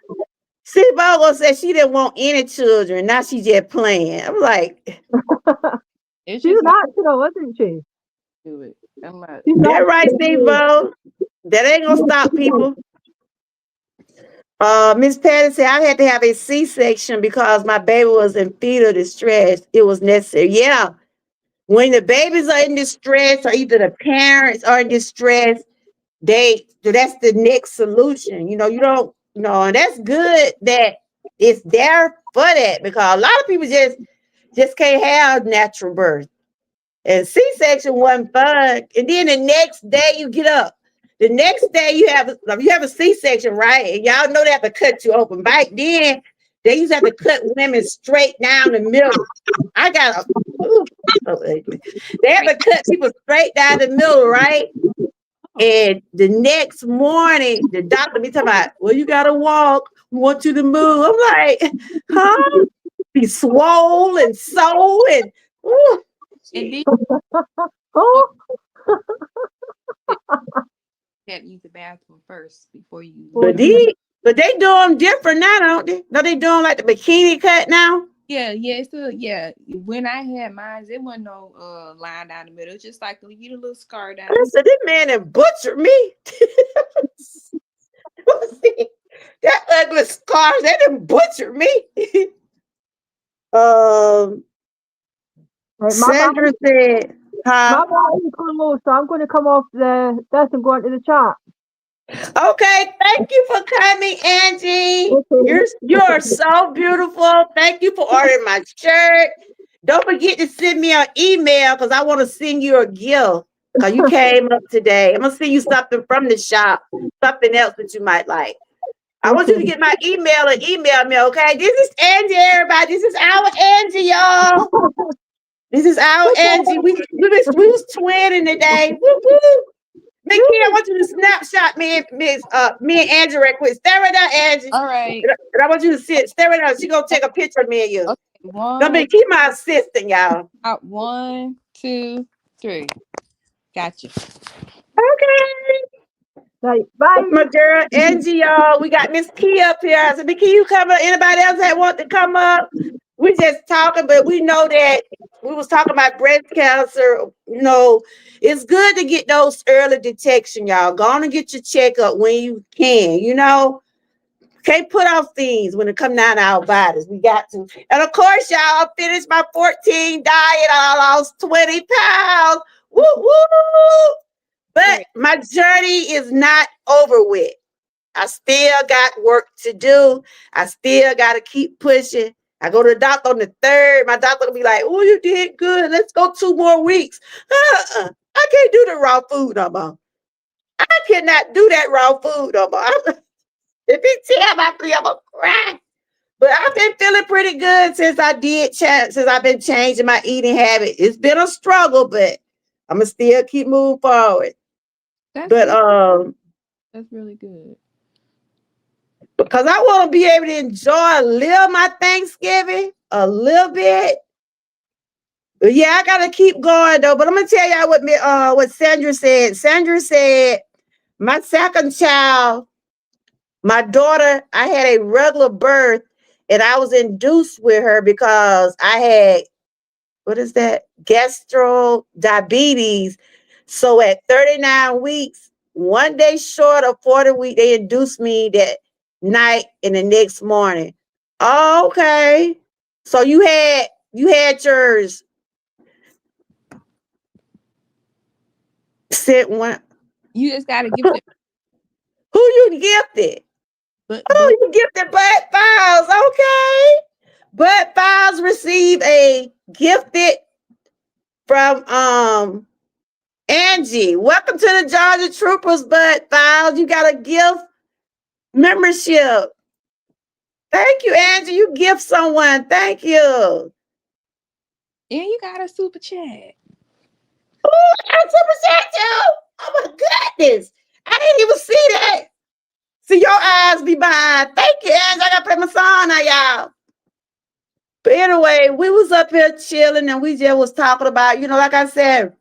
See, Bogo said she didn't want any children. Now she just playing. I'm like, It's She's just not natural, isn't she? do it. I'm not. She's that right, natural. Steve Bo. That ain't gonna stop people. Miss Patty said I had to have a C-section because my baby was in fetal distress. It was necessary. Yeah. When the babies are in distress, or either the parents are in distress, that's the next solution. You don't, and that's good that it's there for that because a lot of people just can't have natural birth. And C-section wasn't fun. And then the next day you get up. The next day you have a C-section, right? And y'all know they have to cut you open. Back then, they used to have to cut women straight down the middle. I got so ugly. They have to cut people straight down the middle, right? And the next morning, the doctor be talking about, well, you gotta walk. We want you to move. I'm like, huh? Be swollen and so and ooh, And then Oh, you have to use the bathroom first before you oh leave. but they do them different now, don't they? No, they doing like the bikini cut now. Yeah. So yeah, when I had mine, there wasn't no line down the middle. It's just like you little scar down. I said, this man have butchered me. That ugly scars, they done butchered me. um, right, Sandra said, my huh? battery's going low, so I'm going to come off this and go into the chat. Okay, thank you for coming, Angie. Okay. You're so beautiful. Thank you for ordering my shirt. Don't forget to send me an email because I want to send you a gift. Because you came up today. I'm gonna send you something from the shop, something else that you might like. I want you to Okay. get my email and email me, okay? This is Angie, everybody. This is our Angie, y'all. This is our Angie. We was twinning today. Woo woo. Mickey, I want you to snapshot me and Angie right quick. Stay right there, Angie. All right. And I want you to stay right there. She gonna take a picture of me and you. Okay. Don't One, be keep my assistant, y'all. out. 1, 2, 3. Gotcha. Okay. Right. That's Bye. my girl Angie, y'all. We got Miss Key up here. I said, Miss Key, you come up. Anybody else that want to come up? We just talking, but we know that we was talking about breast cancer. You know, it's good to get those early detection, y'all. Go on and get your checkup when you can. You know, can't put off things when it come down to our bodies. We got to. And of course, y'all, I finished my 14 diet. I lost 20 pounds. Woo woo! But Great. my journey is not over with. I still got work to do. I still got to keep pushing. I go to the doctor on the third. My doctor will be like, "Oh, you did good. Let's go 2 more weeks." I can't do the raw food no more. I cannot do that raw food no more. If he tell my three, I'm gonna cry. But I've been feeling pretty good since since I've been changing my eating habit. It's been a struggle, but I'm gonna still keep moving forward. That's But good. That's really good. because I want to be able to enjoy a little my Thanksgiving a little bit. But yeah, I gotta keep going though. But I'm gonna tell y'all what Sandra said. Sandra said my second child, my daughter, I had a regular birth, and I was induced with her because I had what is that? Gastro diabetes. So at 39 weeks, 1 day short of 40 weeks, they induced me that night and the next morning. Oh, okay. So you had yours sent one. You just gotta give it. Who you gifted? But Oh, you gifted Bud Files. Okay. Bud Files received a gifted from Angie. Welcome to the Georgia Troopers, Bud Files. You got a gift membership. Thank you, Angie. You gift someone. Thank you. and you got a super chat. Oh, I'm super sad too. Oh my goodness. I didn't even see that. See your eyes be behind. Thank you, Angie. I gotta play my song now, y'all. But anyway, we was up here chilling and we just was talking about, like I said,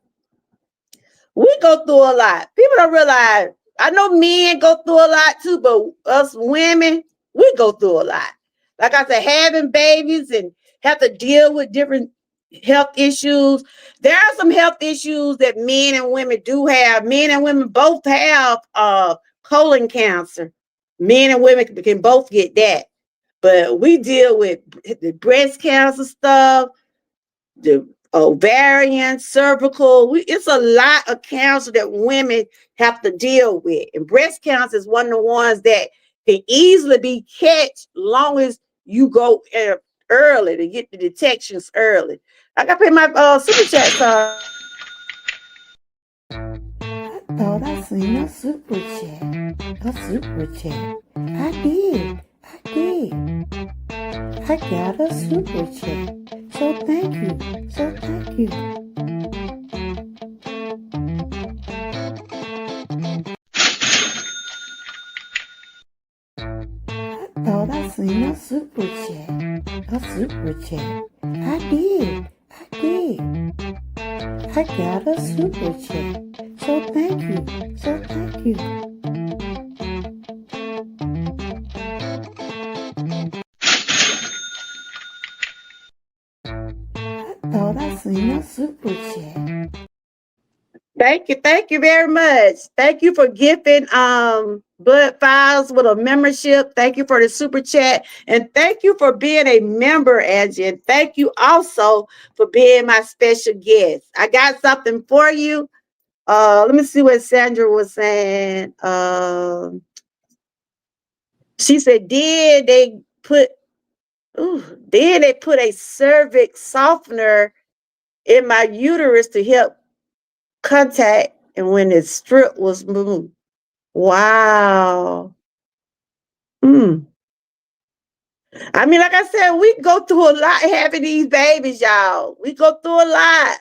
we go through a lot. People don't realize. I know men go through a lot too, but us women, we go through a lot. Like I said, having babies and have to deal with different health issues. There are some health issues that men and women do have. Men and women both have colon cancer. Men and women can both get that. But we deal with the breast cancer stuff, the ovarian, cervical. It's a lot of cancer that women have to deal with. And breast cancer is one of the ones that can easily be catch long as you go early to get the detections early. I got to pay my super chat. I thought I seen a super chat. A super chat. I did. I did. I got a super chat. So thank you. So thank you. I thought I seen a super chat. A super chat. I did. I did. I got a super chat. So thank you. So thank you. I thought I seen a super chat. Thank you very much. Thank you for gifting Bud Files with a membership. Thank you for the super chat. And thank you for being a member, Angie. And thank you also for being my special guest. I got something for you. Let me see what Sandra was saying. She said, put then they put a cervix softener in my uterus to help contact and when the strip was moved. Wow. Mm. I mean, like I said, we go through a lot having these babies, y'all. We go through a lot.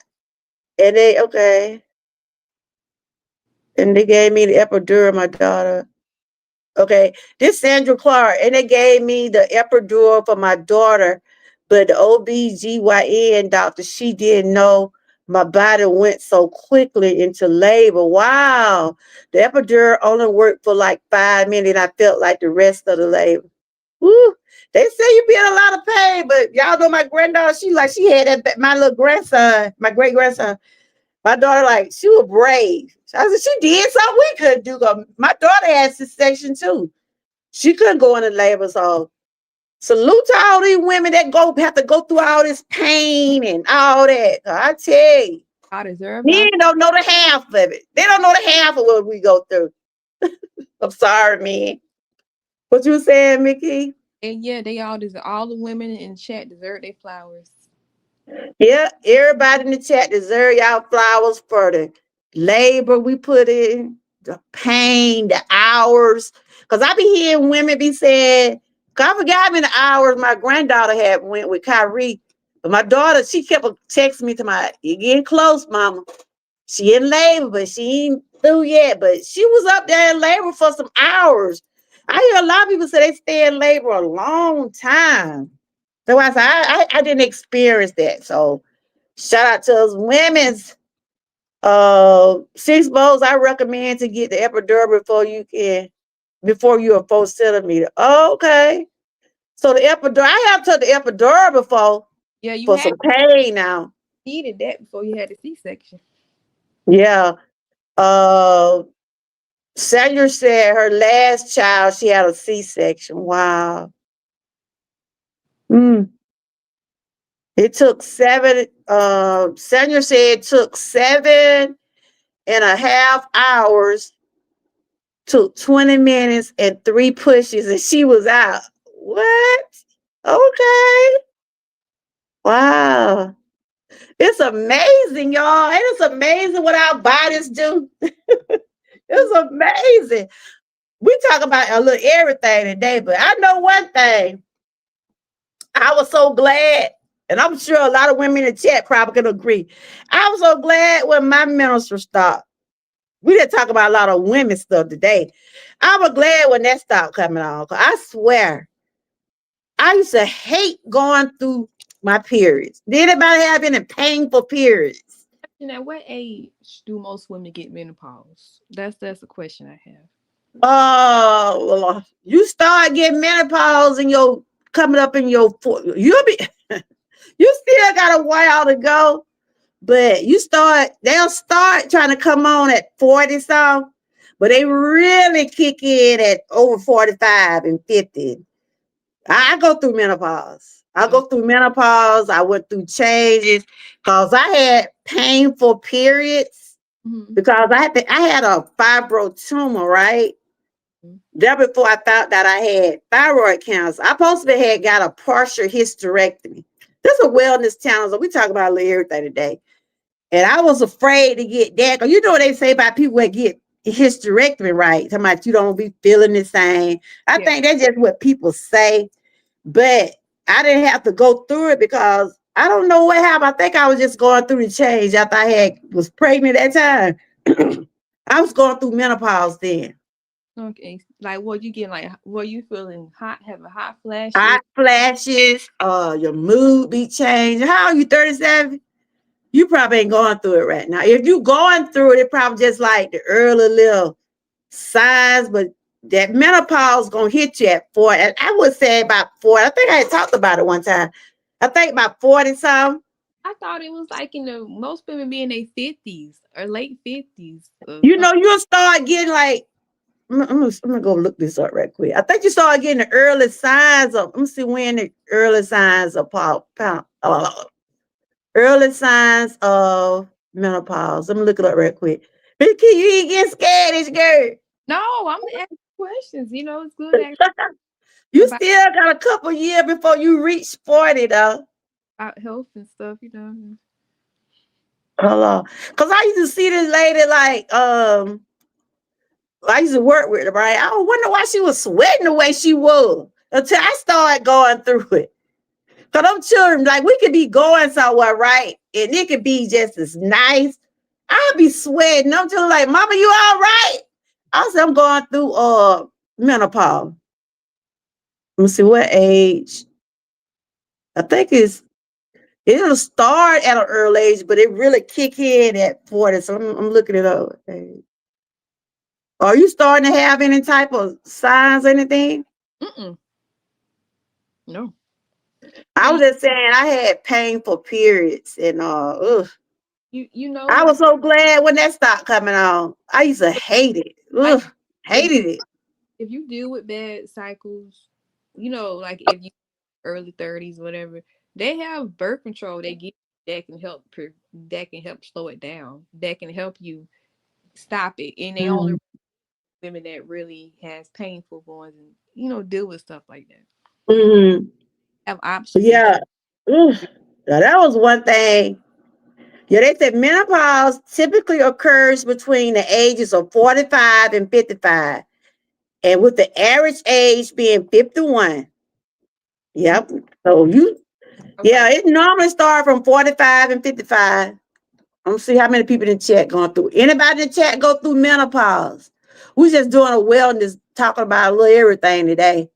And and they gave me the epidural, my daughter. Okay, this Sandra Clark, and they gave me the epidural for my daughter, but the OBGYN doctor, she didn't know my body went so quickly into labor. Wow. The epidural only worked for like 5 minutes. I felt like the rest of the labor. Woo. They say you be in a lot of pain, but y'all know my granddaughter, she had that, my little grandson, my great grandson. My daughter, like, she was brave. I said, she did something we couldn't do. My daughter had C-section too. She couldn't go into labor. So salute to all these women that have to go through all this pain and all that. I tell you, I deserve men y'all. don't know the half of it. They don't know the half of what we go through. I'm sorry, man. What you saying, Mickey? And yeah, they all deserve. All the women in chat deserve their flowers. Yeah, everybody in the chat deserve y'all flowers for the labor we put in, the pain, the hours. Because I be hearing women be saying, 'cause I forgot how many hours my granddaughter had went with Kyrie. But my daughter, she kept texting me to you getting close, mama. She in labor, but she ain't through yet. But she was up there in labor for some hours. I hear a lot of people say they stay in labor a long time. So I said, I didn't experience that. So shout out to those women's 6 bowls. I recommend to get the epidural before you are 4 centimeter. Okay. So the epidural, I have took the epidural before Yeah, you for had some pain now. needed that before you had a C-section. Yeah. Uh Sandra said her last child, she had a C-section. Wow. Mm. It took Sandra said it took 7.5 hours, took 20 minutes and 3 pushes, and she was out. What? Okay. Wow. It's amazing, y'all. And it's amazing what our bodies do. It's amazing. We talk about a little everything today, but I know one thing. I was so glad, and I'm sure a lot of women in the chat probably can agree. I was so glad when my menstrual stopped. We didn't talk about a lot of women stuff today. I was glad when that stopped coming on. 'Cause I swear, I used to hate going through my periods. Did anybody have any painful periods? And at what age do most women get menopause? That's a question I have. Oh, well, you start getting menopause and you're coming up in you'll be, you still got a while to go, but they'll start trying to come on at 40 some, but they really kick in at over 45 and 50. I go through menopause. I go Oh, through menopause. I went through changes because I had painful periods mhm. because I had a fibro tumor, right? That before I found that I had thyroid cancer. I possibly had got a partial hysterectomy. This is a wellness channel, so we talk about a little everything today. And I was afraid to get that. Because you know what they say about people that get hysterectomy, right? Talking about you don't be feeling the same. I Yeah. think that's just what people say. But I didn't have to go through it because I don't know what happened. I think I was just going through the change after was pregnant at that time. I was going through menopause then. Okay. Like, what you getting? Like, were you feeling hot? Having hot flashes? Hot flashes, your mood be changing. How are you, 37? You probably ain't going through it right now. If you going through it, it probably just like the early little signs, but that menopause gonna hit you at 40. And I would say about 40. I think I had talked about it one time. I think about 40 something. I thought it was like most women be in their 50s or late 50s or You something. know, you'll start getting like, I'm gonna go look this up right quick. I think you start getting the early signs of, let me see when the early signs of early signs of menopause. Let me look it up right quick. Vicky, you ain't get scared, this girl. No, I'm asking questions. You know, it's good to ask You about still got a couple years before you reach 40, though. health and stuff. You know. Hold on. Because I used to see this lady, like, I used to work with her, right? I wonder why she was sweating the way she was until I started going through it. Because them children, like, we could be going somewhere, right? And it could be just as nice. I'll be sweating. I'm just like, Mama, you all right? I said, I'm going through menopause. Let me see what age. I think it'll start at an early age, but it really kick in at 40. So I'm looking it up. Okay. Are you starting to have any type of signs or anything? Mm-mm. No. I was See, just saying I had painful periods and ugh. you know, I like was so glad when that stopped coming on. I used to hate it. like Ugh, if hated it. if you deal with bad cycles, you know, like if you early 30s, whatever, they have birth control they give that can that can help slow it down. That can help you stop it. And they only Mhm. women that really has painful ones and deal with stuff like that. Mhm. Have options if Yeah. Ugh. Now, that was one thing. Yeah, they said menopause typically occurs between the ages of 45 and 55, and with the average age being 51. you Yep. So yeah, okay. it normally starts from 45 and 55. I'm gonna see how many people in the chat going through. Anybody in the chat go through menopause? We just doing a wellness, talking about a little everything today.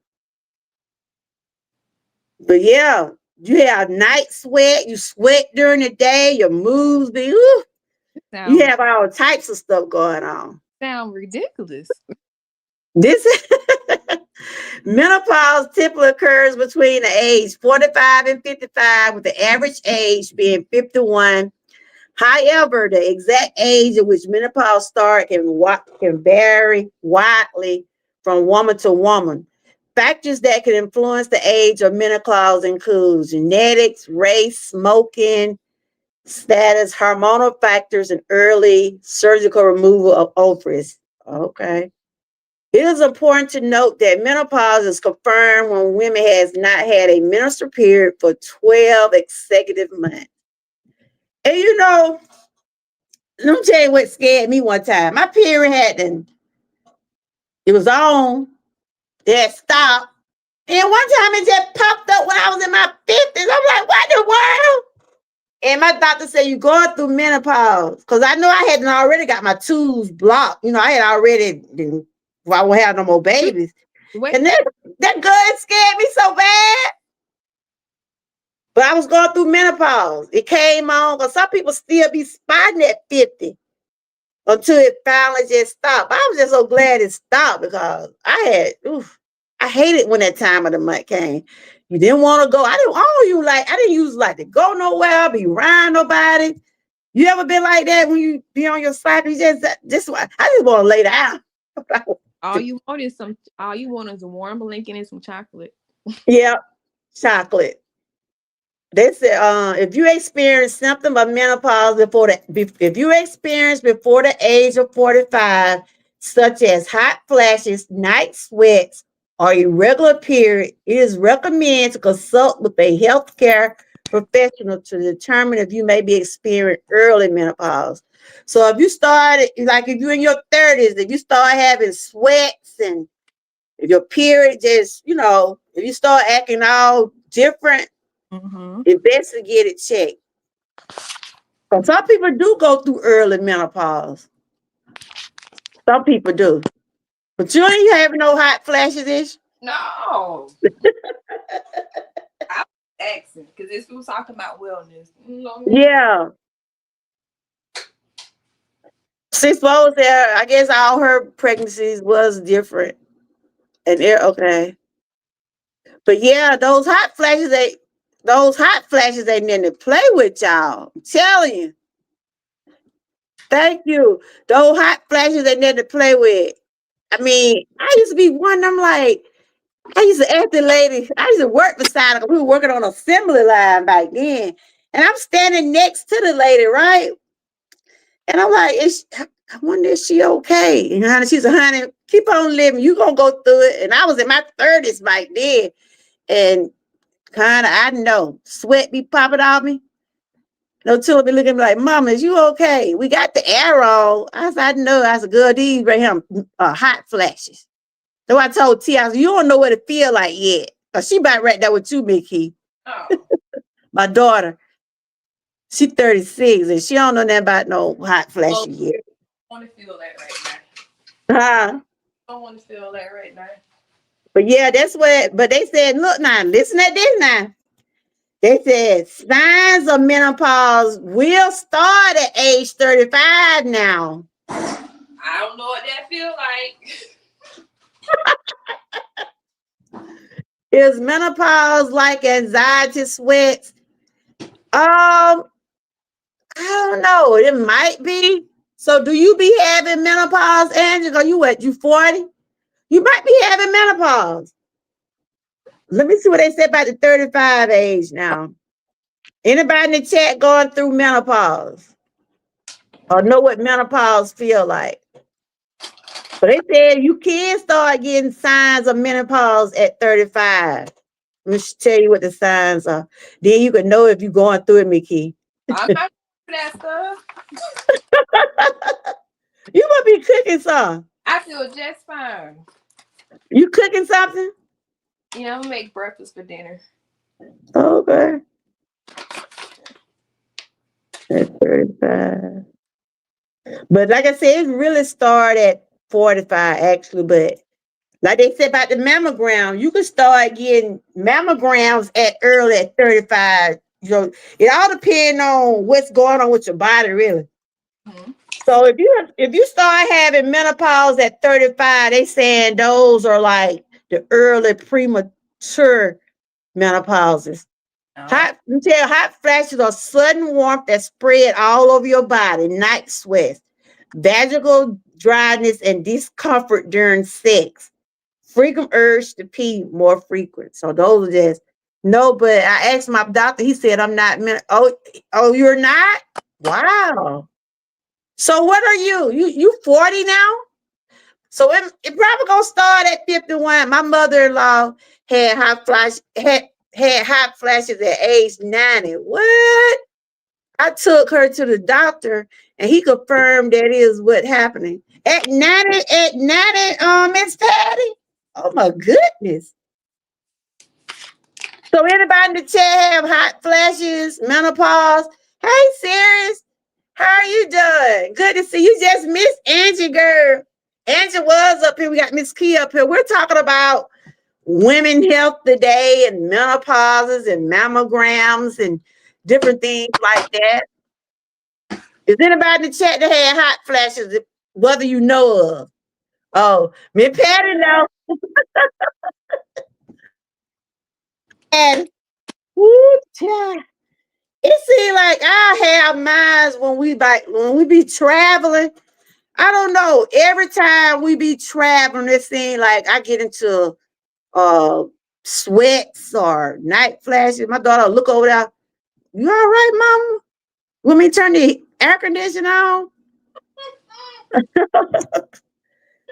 But yeah, you have night sweat, you sweat during the day, your moods be, ooh, you Sound have all types of stuff going on. sound ridiculous. This menopause typically occurs between the age 45 and 55, with the average age being 51. However, the exact age at which menopause starts can vary widely from woman to woman. Factors that can influence the age of menopause include genetics, race, smoking, status, hormonal factors, and early surgical removal of ovaries. Okay. It is important to note that menopause is confirmed when women has not had a menstrual period for 12 consecutive months. And let me tell you what scared me one time. My period it was on, it had stopped. And one time it just popped up when I was in my 50s. I'm like, what in the world? And my doctor said, you're going through menopause. Because I know I hadn't already got my tubes blocked. I had already, well, I won't have no more babies. Wait, And that girl scared me so bad. But I was going through menopause. It came on because some people still be spotting at 50 until it finally just stopped. I was just so glad it stopped because I hated when that time of the month came. You didn't want to go. I didn't use like to go nowhere, be around nobody. You ever been like that when you be on your cycle? You I just want to lay down. all you want is a warm blanket and some chocolate. Yeah, chocolate. They said, if you experience symptom of menopause if you experience before the age of 45, such as hot flashes, night sweats, or irregular period, it is recommended to consult with a healthcare professional to determine if you may be experiencing early menopause. So if you started, like if you're in your 30s, if you start having sweats and if your period just, if you start acting all different, Mm-hmm. investigate it, check. Because some people do go through early menopause. Some people do. But you ain't having no hot flashes, ish. No, I was asking because this was talking about wellness. Yeah. She supposed there, I guess all her pregnancies was different. And they're okay. But yeah, those hot flashes ain't nothing to play with, y'all. I'm telling you. Thank you. Those hot flashes ain't nothing to play with. I mean, I used to be one, I'm like, I used to ask the lady, I used to work beside her. We were working on an assembly line back then. And I'm standing next to the lady, right? And I'm like, I wonder if she okay. And honey, she's a honey, keep on living. You gonna go through it. And I was in my 30s back then. And kind of, I know, sweat be popping off me. No two be looking at me like, Mama, is you okay? We got the arrow. I said, I know. I said, girl, these right here hot flashes. So I told T, I said, you don't know what it feel like yet. Cause she about right there with you, Mickey. Oh, My daughter, she 36 and she don't know nothing about no hot oh, flashes yet. I want to feel that right Huh? now. I want to feel that right now. But yeah, that's what, but they said, look now, listen at this now. They said signs of menopause will start at age 35 now. I don't know what that feel like. Is menopause like anxiety sweats? I don't know. It might be. So do you be having menopause, Angela? You what? You 40? You might be having menopause. Let me see what they said about the 35 age now. Anybody in the chat going through menopause? Or know what menopause feel like? But they said you can start getting signs of menopause at 35. Let me tell you what the signs are. Then you can know if you're going through it, Mickey. I'm not doing that stuff. You must be cooking some. I feel just fine. You cooking something? Yeah, I'm gonna make breakfast for dinner. Okay. At 35. But like I said, it really started at 45 actually. But like they said about the mammogram, you can start getting mammograms at early at 35. You know, it all depends on what's going on with your body, really. Mm-hmm. So if you start having menopause at 35, they saying those are like the early premature menopauses. Oh, Hot flashes are sudden warmth that spread all over your body, night sweats, vaginal dryness, and discomfort during sex. Frequent urge to pee more frequent. So those are just no, but I asked my doctor, he said I'm not oh, you're not? Wow. So what are you? You 40 now? So it probably gonna start at 51. My mother-in-law had hot flashes at age 90. What? I took her to the doctor and he confirmed that is what happening. At 90, Miss Patty. Oh my goodness. So anybody in the chat have hot flashes, menopause? Hey, Sirius, how are you doing? Good to see you. Just Miss Angie, girl. Angie was up here. We got Miss Key up here. We're talking about women health today and menopauses and mammograms and different things like that. Is anybody in the chat that had hot flashes, whether you know of? Oh, Miss Patty, no. And woo, child. It seems like I have minds when we be traveling. I don't know. Every time we be traveling, it seems like I get into uh sweats or night flashes. My daughter will look over there. You all right, mama? Want me to turn the air conditioner on?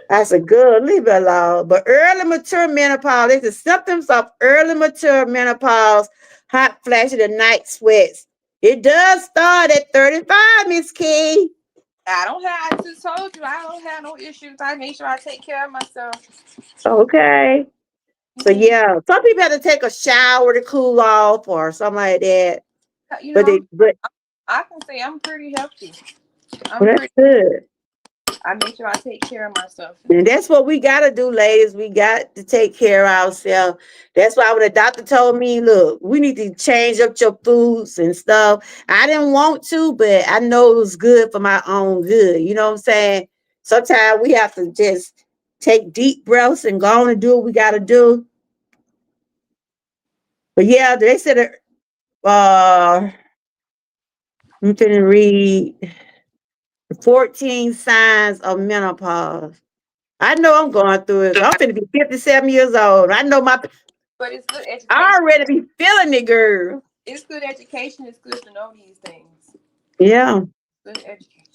I said, good, leave it alone. But early mature menopause, it's the symptoms of early mature menopause, hot flashes, and night sweats. It does start at 35, Miss Key. I just told you, I don't have no issues. I make sure I take care of myself. Okay. So Mm-hmm. yeah, some people have to take a shower to cool off or something like that. You But know, but I can say I'm pretty healthy. I'm that's pretty. good. I make sure I take care of myself. And that's what we got to do, ladies. We got to take care of ourselves. That's why when the doctor told me, look, we need to change up your foods and stuff. I didn't want to, but I know it was good for my own good. You know what I'm saying? Sometimes we have to just take deep breaths and go on and do what we got to do. But yeah, they said, I'm going to read 14 signs of menopause. I know I'm going through it. I'm finna be 57 years old. I know But it's good I education. already be feeling it, girl. It's good education. It's good to know these things. Yeah. Good education.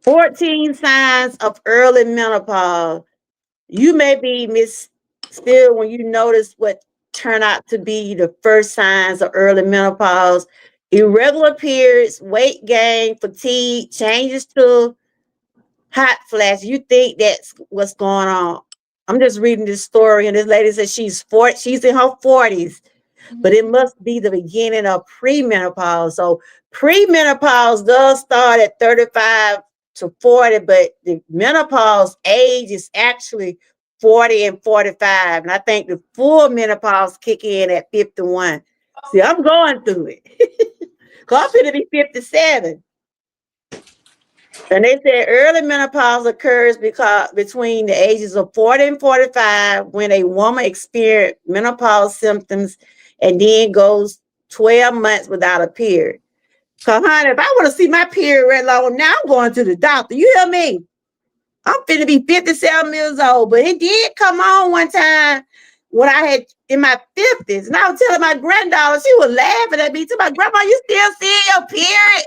14 signs of early menopause. You may be still when you notice what turn out to be the first signs of early menopause. Irregular periods, weight gain, fatigue, changes to hot flash. You think that's what's going on. I'm just reading this story, and this lady says she's in her 40s, but it must be the beginning of premenopause. So premenopause does start at 35 to 40, but the menopause age is actually 40 and 45. And I think the full menopause kick in at 51. See, I'm going through it. Cause I'm going to be 57. And they said early menopause occurs because between the ages of 40 and 45 when a woman experiences menopause symptoms and then goes 12 months without a period. Cause honey, if I want to see my period red long, now I'm going to the doctor. You hear me? I'm finna be 57 years old, but it did come on one time when I had in my 50s. And I was telling my granddaughter, she was laughing at me. To my grandma, you still seeing your period?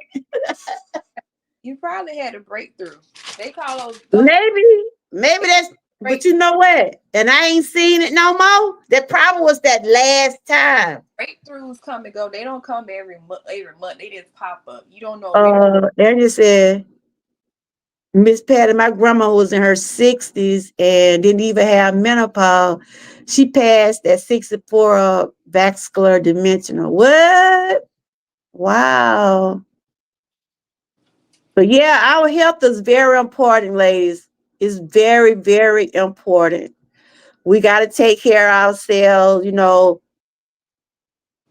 You probably had a breakthrough. They call those Maybe that's, but you know what? And I ain't seen it no more. That probably was that last time. breakthroughs come and go. They don't come every month. Every month they just pop up. You don't know. And you said, Miss Patty, my grandma was in her 60s and didn't even have menopause. She passed at 64 vascular dementia. What? Wow. But yeah, our health is very important, ladies. It's very, very important. We got to take care of ourselves,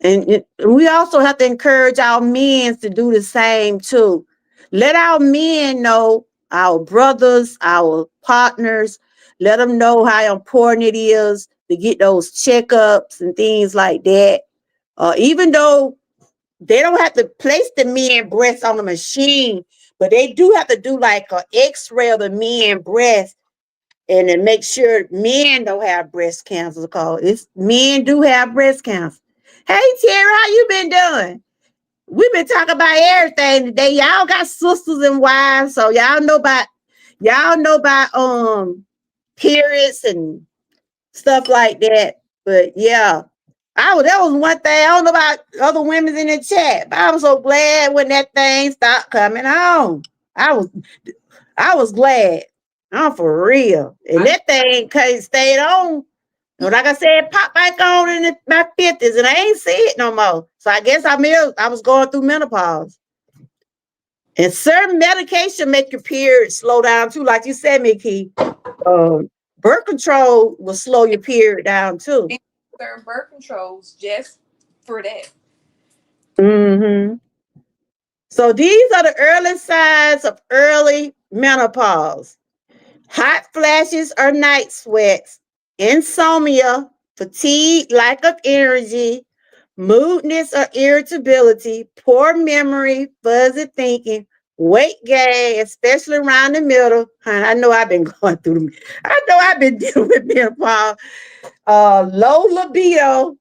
and we also have to encourage our men to do the same too. Let our men know, our brothers, our partners, let them know how important it is to get those checkups and things like that. Even though they don't have to place the men breast on the machine, but they do have to do like an x-ray of the men breast and then make sure men don't have breast cancer because men do have breast cancer. Hey Terry, how you been doing? We've been talking about everything today. Y'all got sisters and wives, so y'all know about periods and stuff like that. But yeah, that was one thing. I don't know about other women in the chat, but I was so glad when that thing stopped coming on. I was I was glad. I'm for real. And that thing stayed on. And like I said, pop back on in my 50s, and I ain't see it no more. So I guess I was going through menopause. And certain medication make your period slow down too. Like you said, Mickey, birth control will slow your period down too. Certain birth controls just for that. Mm-hmm. So these are the early signs of early menopause. Hot flashes or night sweats, insomnia, fatigue, lack of energy, moodiness or irritability, poor memory, fuzzy thinking, weight gain, especially around the middle. Honey, I know I've been going through them. I know I've been dealing with menopause. Low libido,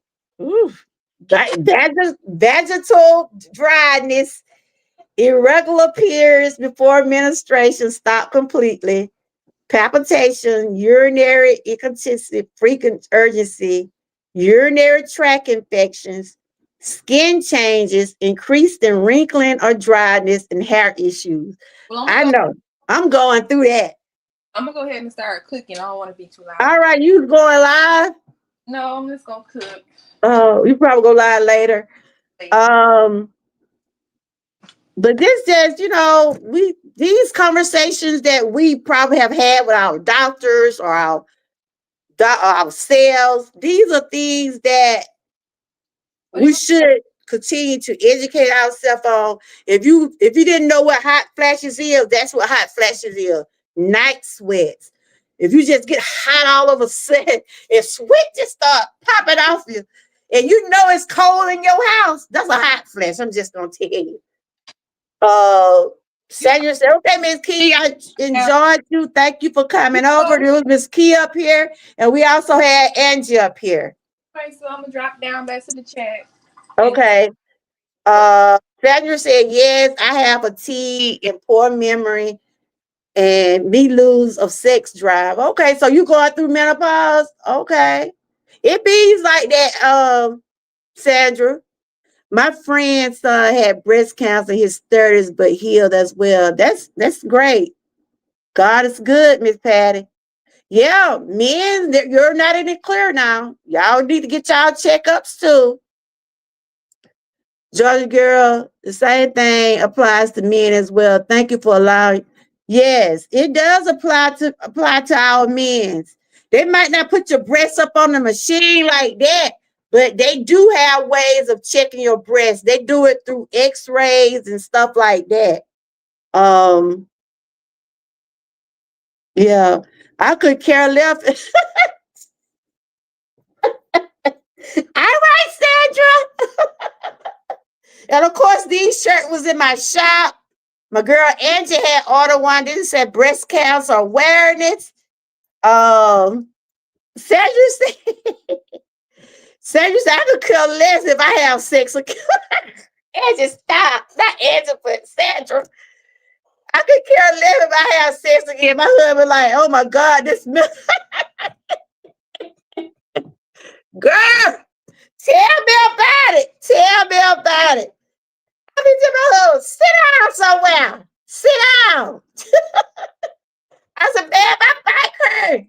vaginal dryness, irregular periods before menstruation stop completely, palpitation, urinary incontinence, frequent urgency, urinary tract infections, skin changes, increased in wrinkling or dryness, and hair issues. Well, I know. I'm going through that. I'm gonna go ahead and start cooking. I don't want to be too loud. All right, you going live? No, I'm just gonna cook. Oh, you probably go live later. But this just, these conversations that we probably have had with our doctors or ourselves, these are things that we should continue to educate ourselves on. If you didn't know what hot flashes is, that's what hot flashes is. Night sweats. If you just get hot all of a sudden, if sweat just start popping off you, and you know it's cold in your house, that's a hot flash. I'm just gonna tell you. Sandra said, okay, Miss Key, I enjoyed you. Thank you for coming over. There was Miss Key up here, and we also had Angie up here. Okay, so I'm gonna drop down back to the chat. Okay. Sandra said, yes, I have fatigue and poor memory. and me lose of sex drive. Okay, so you going through menopause? Okay. It be like that, Sandra. My friend's son had breast cancer in his 30s, but healed as well. That's great. God is good, Miss Patty. Yeah, men, you're not in the clear now. Y'all need to get y'all checkups too. Georgia girl, the same thing applies to men as well. Thank you for allowing. Yes, it does apply to our men. They might not put your breasts up on the machine like that, but they do have ways of checking your breasts. They do it through X-rays and stuff like that. Um, yeah, I could care less. All right, Sandra. And of course, these shirt was in my shop. My girl Angie had ordered one. This said breast cancer awareness. Um, Sandra said, Sandra said I could care less if I have sex. Angie, stop. Not Angie, but Sandra. I could care less if I have sex again. My husband like, oh my God, this girl. Tell me about it. Tell me about it. I mean, to my husband, sit down somewhere. Sit down. I said, man, my back hurt.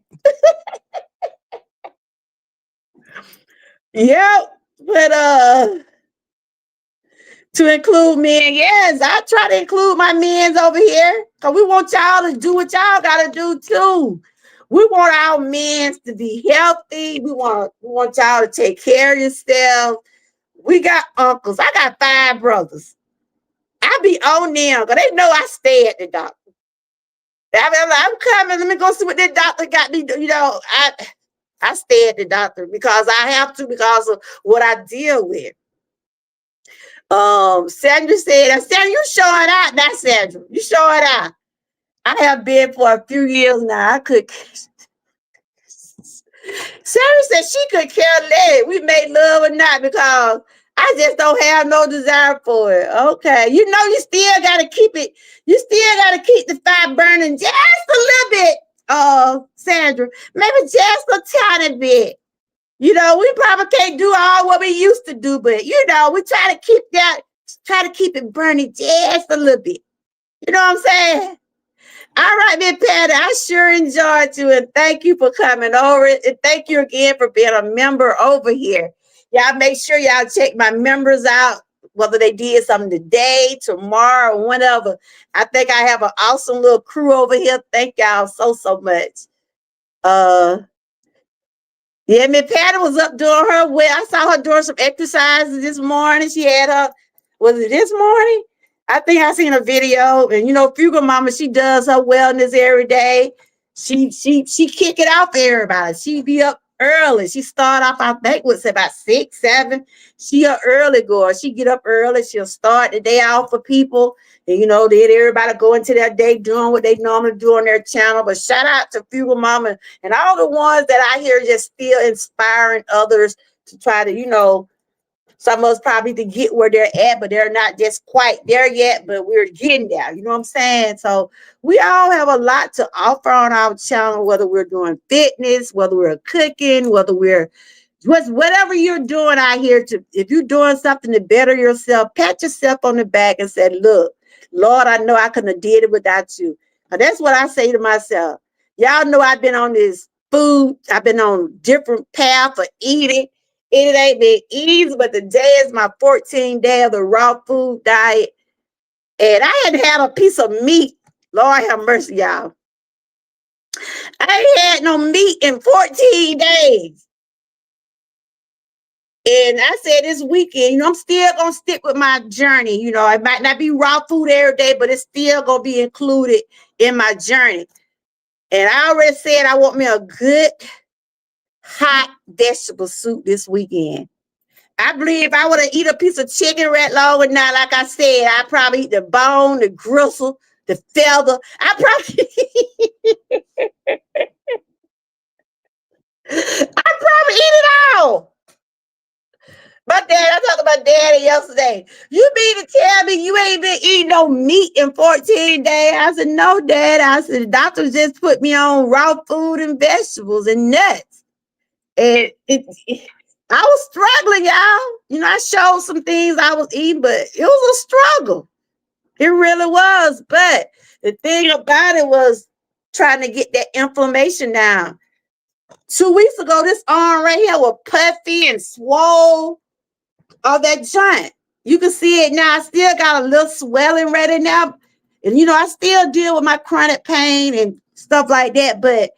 Yep. But to include men, yes, I try to include my men's over here. Because we want y'all to do what y'all gotta do too. We want our men to be healthy. We want y'all to take care of yourself. We got uncles. I got 5 brothers. I be on them because they know I stay at the doctor. I'm coming. Let me go see what the doctor got me. I stay at the doctor because I have to because of what I deal with. Sandra said, Sandra, you showing out now, Sandra. You showing out. I have been for a few years now. I could. Sarah said she could care less. We make love or not because I just don't have no desire for it. Okay. You still gotta keep it, you still gotta keep the fire burning just a little bit, Sandra. Maybe just a tiny bit. We probably can't do all what we used to do, but we try to keep it burning just a little bit. You know what I'm saying? All right, Miss Patty, I sure enjoyed you and thank you for coming over. And thank you again for being a member over here. Y'all make sure y'all check my members out, whether they did something today, tomorrow, or whenever. I think I have an awesome little crew over here. Thank y'all so much. Yeah, Miss Patty was up doing her well. I saw her doing some exercises this morning. She had was it this morning? I think I seen a video, and Fugal Mama, she does her wellness every day. She kick it off for everybody. She be up early. She start off, I think, with about 6, 7. She a early girl. She get up early. She'll start the day off for people. And then everybody go into their day doing what they normally do on their channel. But shout out to Fugal Mama and all the ones that I hear just still inspiring others to try to, some of us probably to get where they're at, but they're not just quite there yet, but we're getting there. You know what I'm saying? So we all have a lot to offer on our channel, whether we're doing fitness, whether we're cooking, whatever you're doing out here. If you're doing something to better yourself, pat yourself on the back and say, look, Lord, I know I couldn't have did it without you. And that's what I say to myself. Y'all know I've been on this food. I've been on different path for eating. It ain't been easy, but today is my 14th day of the raw food diet. And I hadn't had a piece of meat. Lord have mercy, y'all. I ain't had no meat in 14 days. And I said this weekend, I'm still going to stick with my journey. It might not be raw food every day, but it's still going to be included in my journey. And I already said I want me a good hot vegetable soup this weekend. I believe if I would have eat a piece of chicken right long or not, like I said, I'd probably eat the bone, the gristle, the feather. I probably eat it all. My dad, I talked about daddy yesterday. You mean to tell me you ain't been eating no meat in 14 days? I said, no, Dad. I said, the doctor just put me on raw food and vegetables and nuts. And I was struggling, y'all. You know, I showed some things I was eating, but it was a struggle. It really was. But the thing about it was trying to get that inflammation down. 2 weeks ago, this arm right here was puffy and swole of that joint. You can see it now. I still got a little swelling right in there. And, you know, I still deal with my chronic pain and stuff like that. But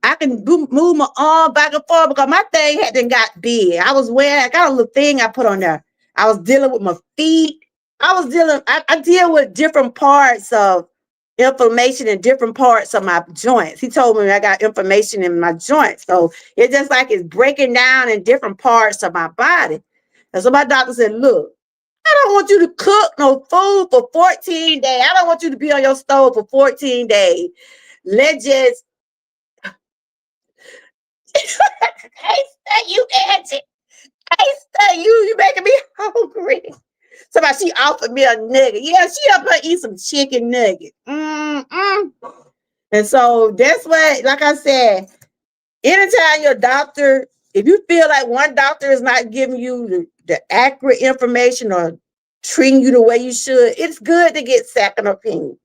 I can move my arm back and forth because my thing hadn't got big. I got a little thing I put on there. I was dealing with my feet. I deal with different parts of inflammation in different parts of my joints. He told me I got inflammation in my joints. So it's just like it's breaking down in different parts of my body. And so my doctor said, look, I don't want you to cook no food for 14 days. I don't want you to be on your stove for 14 days. Let's just I study you, Auntie. I study you. You making me hungry. Somebody, she offered me a nugget. Yeah, she up there eat some chicken nugget. And so that's what, like I said, anytime your doctor, if you feel like one doctor is not giving you the accurate information or treating you the way you should, it's good to get second opinion.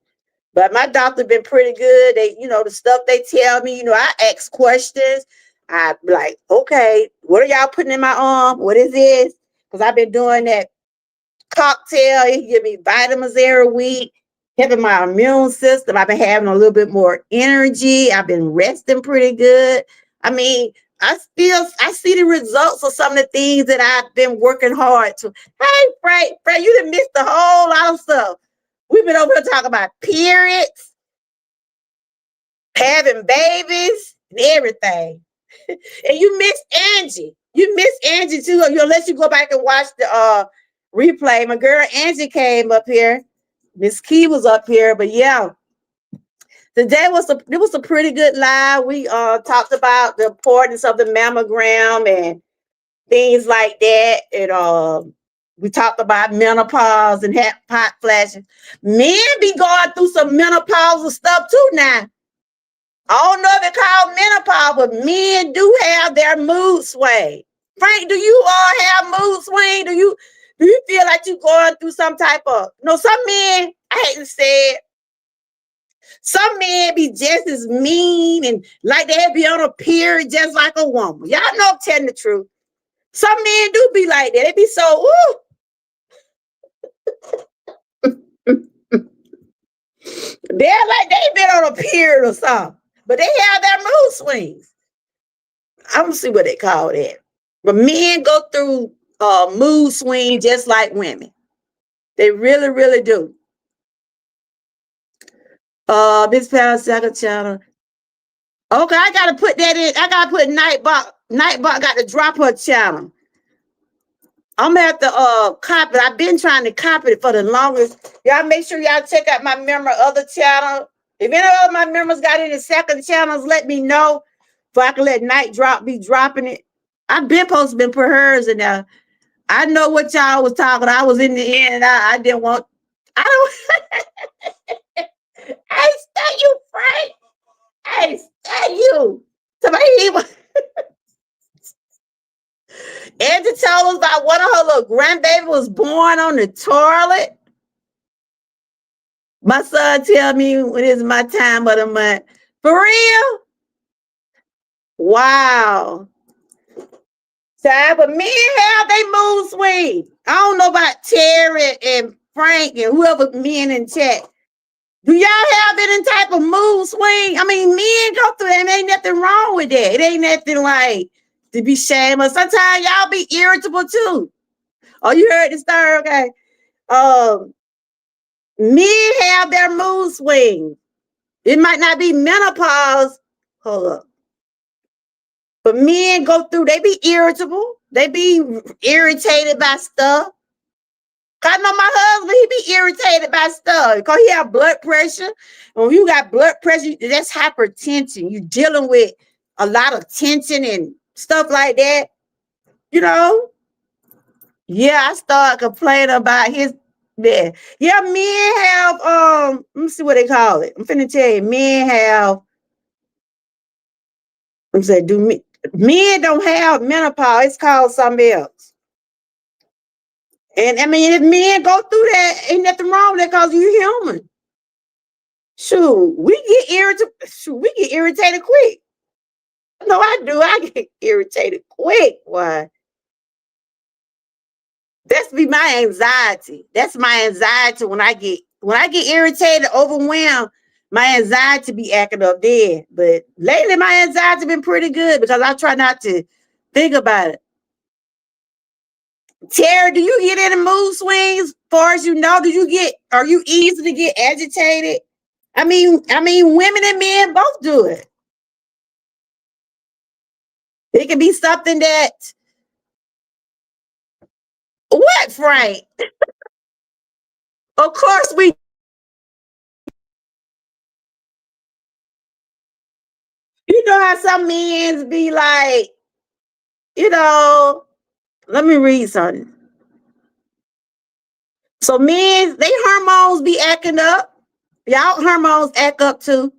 But my doctor been pretty good. They, you know, the stuff they tell me, you know, I ask questions. I be like, okay, what are y'all putting in my arm? What is this? Because I've been doing that cocktail. It give me vitamins every week, helping my immune system. I've been having a little bit more energy. I've been resting pretty good. I mean, I see the results of some of the things that I've been working hard to. Hey, Fred, you done missed a whole lot of stuff. We've been over here talking about periods, having babies, and everything. And you miss Angie. You miss Angie too. Unless you go back and watch the replay. My girl Angie came up here. Miss Key was up here. But yeah, today it was a pretty good live. We talked about the importance of the mammogram and things like that. And we talked about menopause and hot flashes. Men be going through some menopausal stuff too now. I don't know if it's called menopause, but men do have their mood swing. Frank, do you all have mood swing? Do you feel like you're going through some type of, some men, I hate to say it, some men be just as mean and like they be on a period just like a woman. Y'all know I'm telling the truth. Some men do be like that. They be so, ooh. They're like they been on a period or something. But they have their mood swings. I don't see what they call that. But men go through mood swings just like women. They really, really do. Miss Power second channel. Okay, I gotta put that in. I gotta put Nightbot. Nightbot got to drop her channel. I'm gonna have to copy it. I've been trying to copy it for the longest. Y'all make sure y'all check out my member other channel. If any of my members got any second channels, let me know. So I can let Night Drop be dropping it. I've been supposed to put hers in there. I know what y'all was talking. I was in the end. I didn't want. I don't. I stay you, Frank. I stay you. Somebody even. Angie told us about one of her little grandbaby was born on the toilet. My son tell me when it's my time of the month. For real? Wow. So, but men have they mood swing. I don't know about Terry and Frank and whoever men in chat. Do y'all have any type of mood swing? I mean, men go through it and ain't nothing wrong with that. It ain't nothing like to be shamed. Sometimes y'all be irritable too. Oh, you heard the story? Okay. Men have their mood swings. It might not be menopause. Hold up. But men go through, they be irritable. They be irritated by stuff. I know my husband, he be irritated by stuff because he have blood pressure. And when you got blood pressure, that's hypertension. You're dealing with a lot of tension and stuff like that. You know, Yeah, I started complaining about his man. Yeah, men have let me see what they call it. I'm finna tell you, men have I'm saying men don't have menopause, it's called something else. And I mean if men go through that, ain't nothing wrong with that because you human. Shoot, we get irritated quick. No, I do. I get irritated quick. Why? That's be my anxiety. That's my anxiety when I get irritated, overwhelmed, my anxiety be acting up there. But lately my anxiety been pretty good because I try not to think about it. Terry, do you get any mood swings? Far as you know, are you easy to get agitated? I mean, women and men both do it. It can be something that what, Frank? Of course we you know how some men be like, you know, let me read something. So men, they hormones be acting up. Y'all hormones act up too.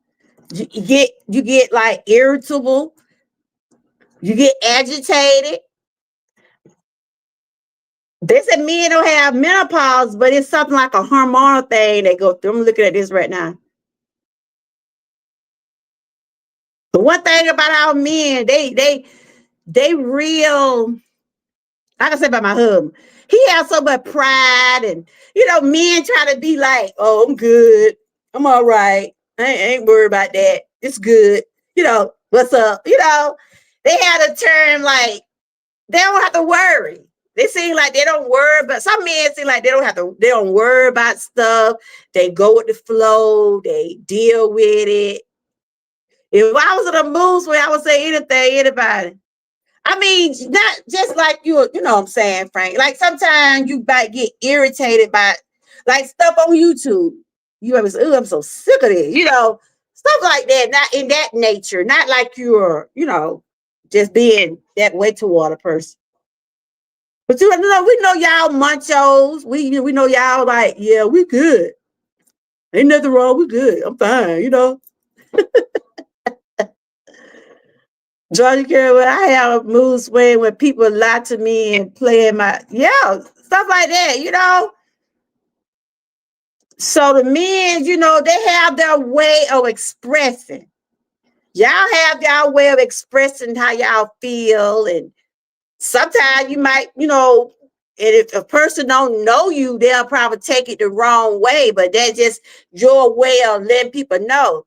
You get like irritable, you get agitated. They said men don't have menopause, but it's something like a hormonal thing they go through. I'm looking at this right now. The one thing about our men, they real. Like I said about my husband, he has so much pride, and men try to be like, "Oh, I'm good, I'm all right, I ain't worried about that. It's good." What's up? They had a term like they don't have to worry. They seem like they don't worry, but some men seem like they don't have to. They don't worry about stuff. They go with the flow. They deal with it. If I was in a mood where I would say anything, anybody. I mean, not just like you know what I'm saying, Frank. Like sometimes you might get irritated by like stuff on YouTube. You ever say, "Oh, I'm so sick of it," stuff like that. Not in that nature, not like you're, just being that way toward a person. But we know y'all munchos. We know y'all like, yeah, we good. Ain't nothing wrong. We good. I'm fine. Georgia Carey, when I have a mood swing when people lie to me and play in stuff like that. So the men, they have their way of expressing. Y'all have y'all way of expressing how y'all feel. And sometimes you might, and if a person don't know you, they'll probably take it the wrong way, but that's just your way of letting people know.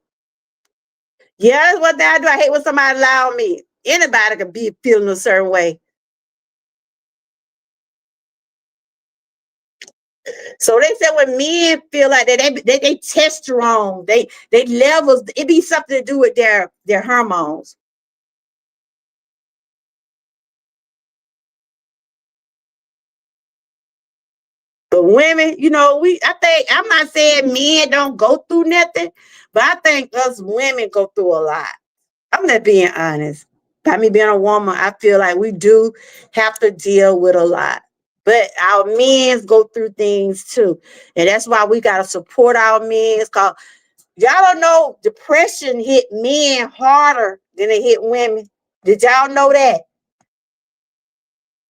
Yeah, that's what I do. I hate when somebody lie on me. Anybody can be feeling a certain way. So they said when men feel like that, they testosterone, they levels, it be something to do with their hormones. But women, I think I'm not saying men don't go through nothing, but I think us women go through a lot. I'm not being honest. By me being a woman, I feel like we do have to deal with a lot. But our men go through things too. And that's why we gotta support our men. Cause y'all don't know depression hit men harder than it hit women. Did y'all know that?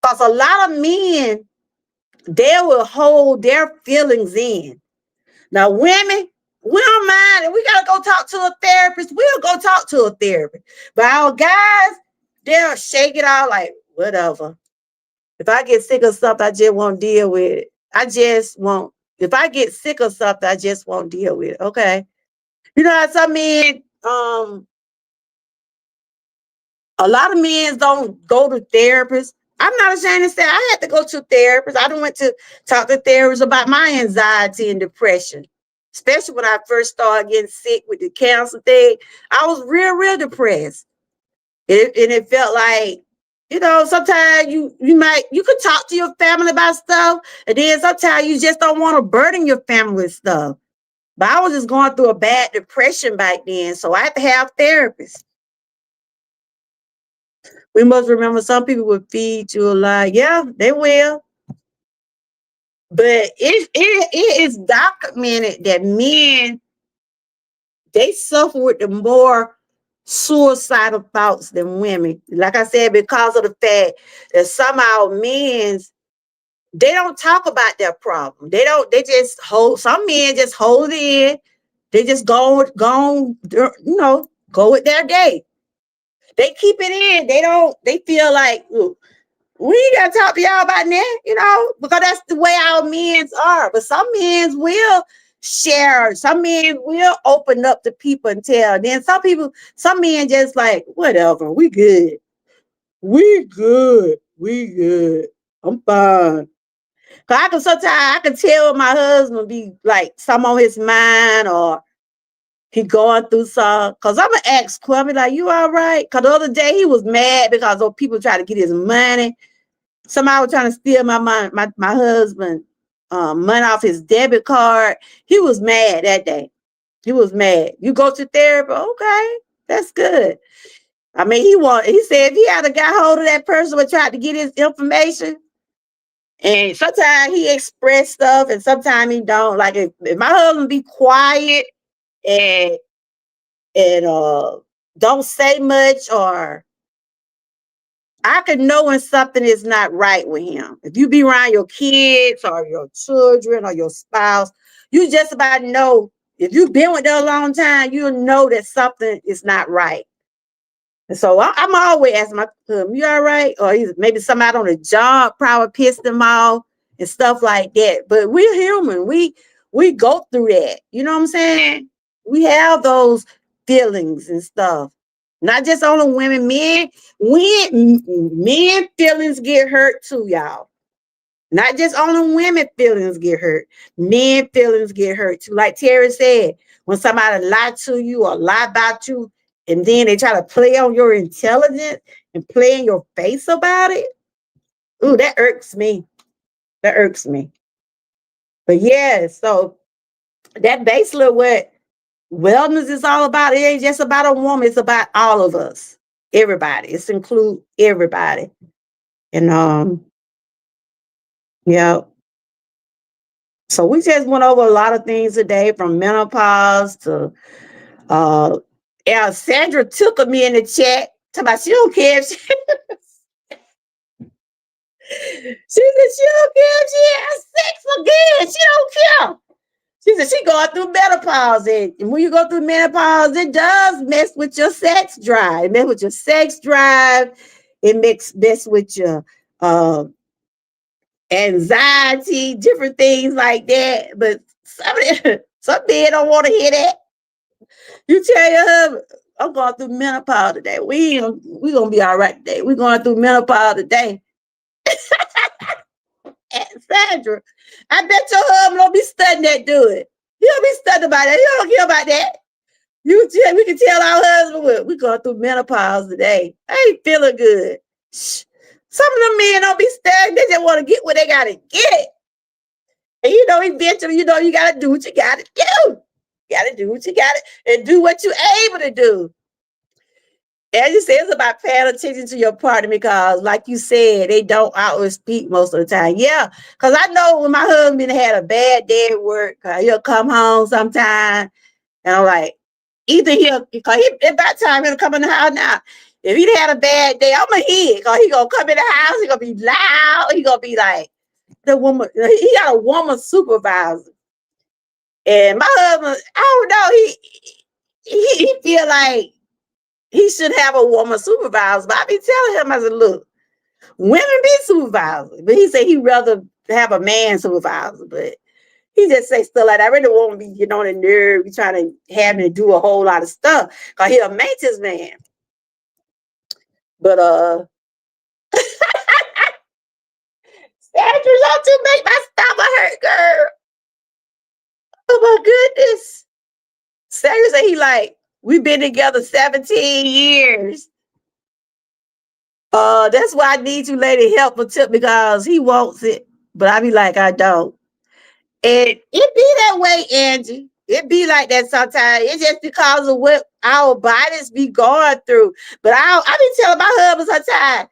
Because a lot of men, they will hold their feelings in. Now, women, we don't mind, and we gotta go talk to a therapist. We'll go talk to a therapist. But our guys, they'll shake it out like whatever. If I get sick of something, I just won't deal with it. I just won't. If I get sick of something, I just won't deal with it. Okay. You know how some men, a lot of men don't go to therapists. I'm not ashamed to say I had to go to a therapist. I went to talk to therapists about my anxiety and depression, especially when I first started getting sick with the cancer thing. I was real, real depressed. And it felt like, sometimes you could talk to your family about stuff, and then sometimes you just don't want to burden your family with stuff. But I was just going through a bad depression back then, so I had to have therapists. We must remember some people will feed you a lie. Yeah, they will. But it is documented that men, they suffer with the more suicidal thoughts than women. Like I said, because of the fact that some of our men, they don't talk about their problem. They just hold, some men just hold it in. They just go, go with their day. They keep it in. They feel like, "Ooh, we ain't gotta talk to y'all about that, because that's the way our men are. But some men will share, some men will open up to people and tell. Then some men just like, whatever, we good. We good. We good. I'm fine. Cause sometimes I can tell my husband be like some on his mind, or he going through some. Cause I'm gonna ask Kwame, like, you all right? Cause the other day he was mad because those people try to get his money. Somebody was trying to steal my money, my husband money off his debit card. He was mad that day. He was mad. You go to therapy, okay, that's good. I mean, he said if he had got hold of that person who tried to get his information, and sometimes he express stuff and sometimes he don't. Like if my husband be quiet and don't say much, or I can know when something is not right with him. If you be around your kids or your children or your spouse, you just about know. If you've been with them a long time, you'll know that something is not right. And so I'm always asking my husband, you all right? Or maybe somebody on the job probably pissed him off and stuff like that. But we're human. We go through that. You know what I'm saying? We have those feelings and stuff. Not just only women, men feelings get hurt too, y'all. Not just only women feelings get hurt. Men feelings get hurt too. Like Terry said, when somebody lie to you or lie about you, and then they try to play on your intelligence and play in your face about it. Ooh, that irks me. That irks me. But yeah, so that basically what wellness is all about. It ain't just about a woman, it's about all of us. Everybody. It's include everybody. And yeah. So we just went over a lot of things today, from menopause to Sandra took me in the chat. Talking about she don't care if she said she don't care if she has sex again. She don't care. She said she going through menopause. And when you go through menopause, it does mess with your sex drive. It mess with your sex drive. It mess with your anxiety, different things like that. But some men don't want to hear that. You tell your husband, I'm going through menopause today. We gonna be all right today. We're going through menopause today. And Sandra, I bet your husband don't be studying that, do it. He don't be studying about that. He don't care about that. We can tell our husband we going through menopause today. I ain't feeling good. Shh. Some of them men don't be studying. They just want to get what they gotta get. And eventually, you gotta do what you gotta do. You gotta do what you gotta and do what you're able to do. As you said, it's about paying attention to your partner, because, like you said, they don't always speak most of the time. Yeah, because I know when my husband had a bad day at work, he'll come home sometime, and I'm like, either it's about time he'll come in the house now. If he had a bad day, I'm going to hear it, because he going to come in the house, he going to be loud, he going to be like, the woman, he got a woman supervisor. And my husband, I don't know, he feel like he should have a woman supervisor. But I be telling him, I said, look, women be supervisors. But he said he'd rather have a man supervisor. But he just say stuff like that. I really won't be getting on the nerve, be trying to have me do a whole lot of stuff. Because he's a maintenance man. But Sandra's on to make my stomach hurt, girl. Oh my goodness. Sandra said he like, we've been together 17 years. That's why I need you, lady, help a tip, because he wants it. But I be like, I don't. And it be that way, Angie. It be like that sometimes. It's just because of what our bodies be going through. But I be telling my husband sometimes,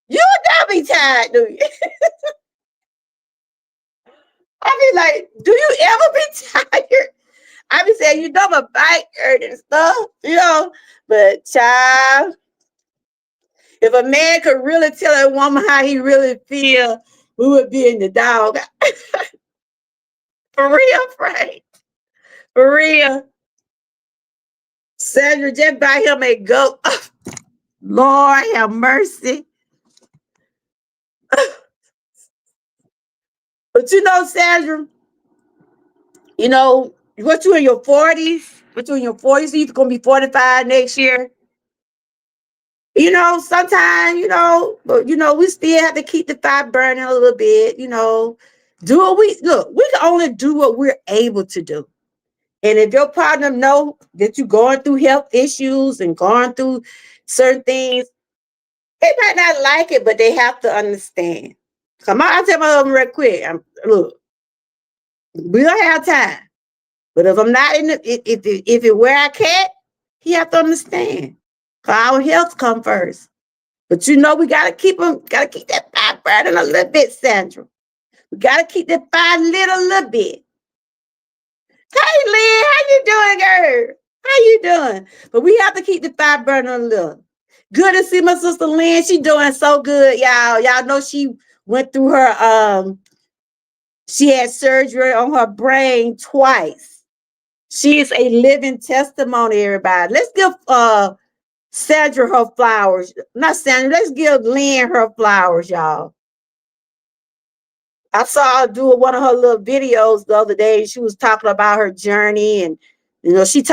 you don't be tired, do you? I be like, do you ever be tired? I be saying, my back hurt and stuff, But child, if a man could really tell a woman how he really feel, we would be in the dog. For real, Frank. For real. Sandra, just buy him a goat. Lord have mercy. But Sandra, what you in your 40s? What you in your 40s? You're going to be 45 next year. Sometimes, but we still have to keep the fire burning a little bit, Do what we can only do what we're able to do. And if your partner know that you're going through health issues and going through certain things, they might not like it, but they have to understand. Come on, I'll tell my husband real quick. Look, we don't have time. But if I'm not in the, if it where I can't, he have to understand. 'Cause our health come first. But we gotta keep that fire burning a little bit, Sandra. We gotta keep that fire lit a little bit. Hey, Lynn, how you doing, girl? How you doing? But we have to keep the fire burning a little. Good to see my sister Lynn. She doing so good, y'all. Y'all know she went through her she had surgery on her brain twice. She is a living testimony, everybody. Let's give Sandra her flowers. Not Sandra, let's give Lynn her flowers, y'all. I saw her do one of her little videos the other day. She was talking about her journey, and she's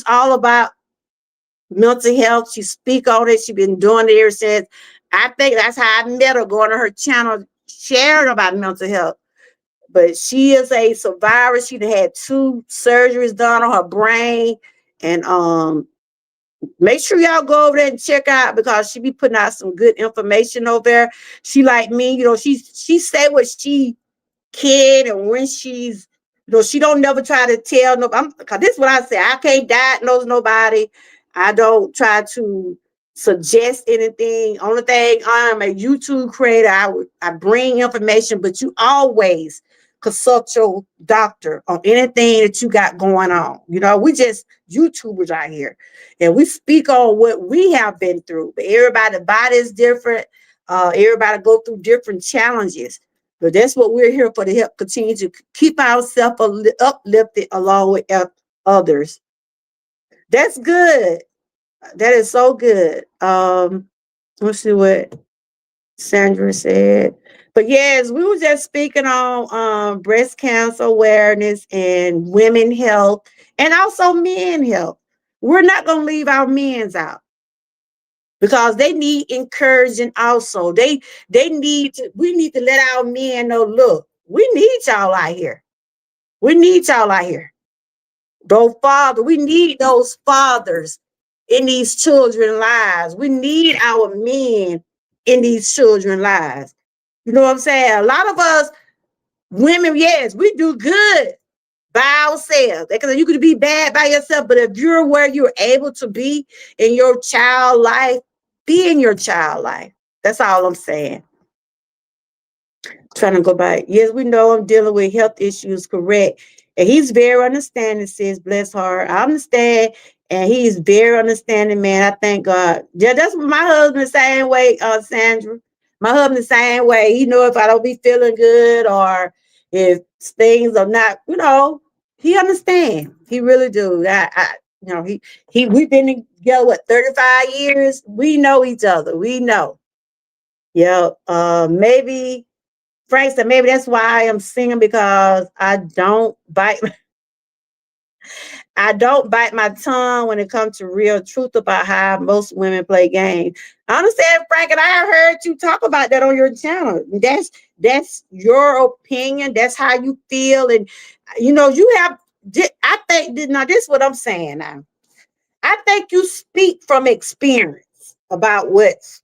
all about mental health. She speak on it. She's been doing it ever since. I think that's how I met her, going to her channel, sharing about mental health. But she is a survivor. She had 2 surgeries done on her brain, and make sure y'all go over there and check out, because she be putting out some good information over there. She like me, she say what she can, and when she's, she don't never try to tell nobody. Cause this is what I say. I can't diagnose nobody. I don't try to suggest anything. Only thing, I'm a YouTube creator. I bring information, but you always consult your doctor on anything that you got going on. We just YouTubers out here, and we speak on what we have been through. But everybody's body is different. Everybody go through different challenges. But that's what we're here for, to help continue to keep ourselves uplifted along with others. That's good. That is so good. Let's see what Sandra said. But yes, we were just speaking on breast cancer awareness and women health, and also men health. We're not going to leave our men's out, because they need encouraging also. We need to let our men know, look, we need y'all out here. We need y'all out here. We need those fathers in these children's lives. We need our men in these children's lives. You know what I'm saying? A lot of us women, yes, we do good by ourselves. Because you could be bad by yourself, but if you're where you're able to be in your child life, be in your child life. That's all I'm saying. Trying to go back. Yes, we know I'm dealing with health issues, correct. And he's very understanding, sis. Bless her. I understand. And he's very understanding, man. I thank God. Yeah, that's my husband the same way, Sandra. My husband the same way. He know if I don't be feeling good, or if things are not, he understand. He really do. We've been together 35 years. We know each other. We know. Yeah. Maybe Frank said maybe that's why I am singing, because I don't bite my tongue when it comes to real truth about how most women play games. I understand, Frank, and I have heard you talk about that on your channel. That's your opinion. That's how you feel. And you have, I think, now this is what I'm saying now. I think you speak from experience about what's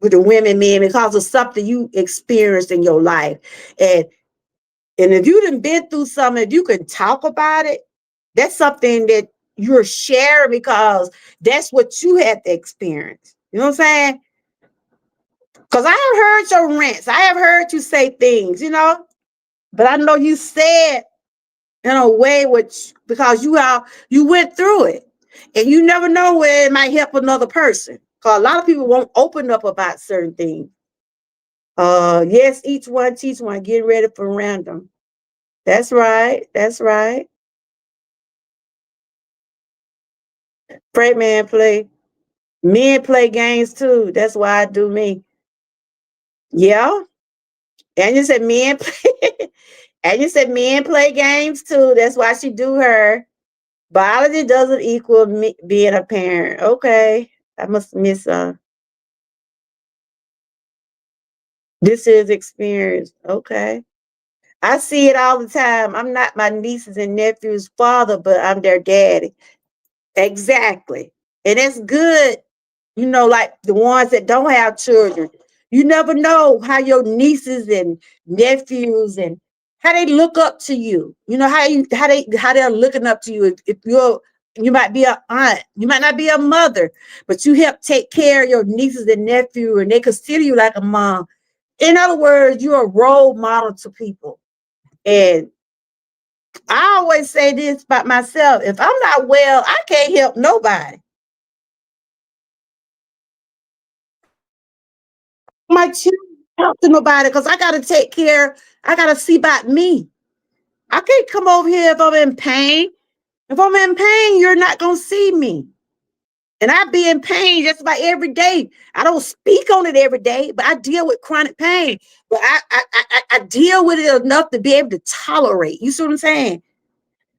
with the women, men, because of something you experienced in your life. And if you done been through something, if you can talk about it, that's something that you're sharing, because that's what you had to experience. You know what I'm saying? Because I have heard your rants. I have heard you say things, But I know you said in a way which because you went through it. And you never know where it might help another person. Because a lot of people won't open up about certain things. Yes, each one teach one. Get ready for random. That's right. That's right. Freight man play. Men play games too. That's why I do me. Yeah. And you said men play. And you said men play games too. That's why she do her. Biology doesn't equal me being a parent. Okay. I must miss this is experience. Okay. I see it all the time. I'm not my nieces and nephews' father, but I'm their daddy. Exactly. And it's good, like the ones that don't have children. You never know how your nieces and nephews and how they look up to you. You know how they're looking up to you. If you might be an aunt, you might not be a mother, but you help take care of your nieces and nephew, and they consider you like a mom. In other words, you're a role model to people. And I always say this about myself. If I'm not well, I can't help nobody. My children help to nobody because I gotta take care, I gotta see about me. I can't come over here if I'm in pain. If I'm in pain, you're not gonna see me. And I be in pain just about every day. I don't speak on it every day, but I deal with chronic pain. But I deal with it enough to be able to tolerate. You see what I'm saying?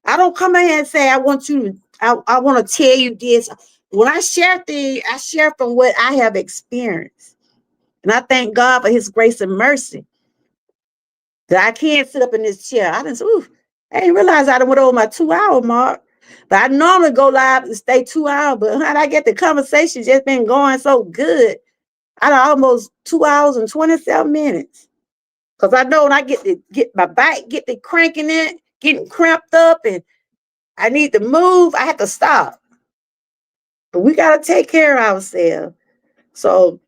I don't come in here and say I want you to, I want to tell you this. When I share things, I share from what I have experienced. And I thank God for his grace and mercy that I can't sit up in this chair. I didn't realize I went over my 2 hour mark. But I normally go live and stay 2 hours. But how I get the conversation just been going so good. I done almost 2 hours and 27 minutes. Because I know when I get my back, get the cranking it, getting cramped up, and I need to move, I have to stop. But we got to take care of ourselves. So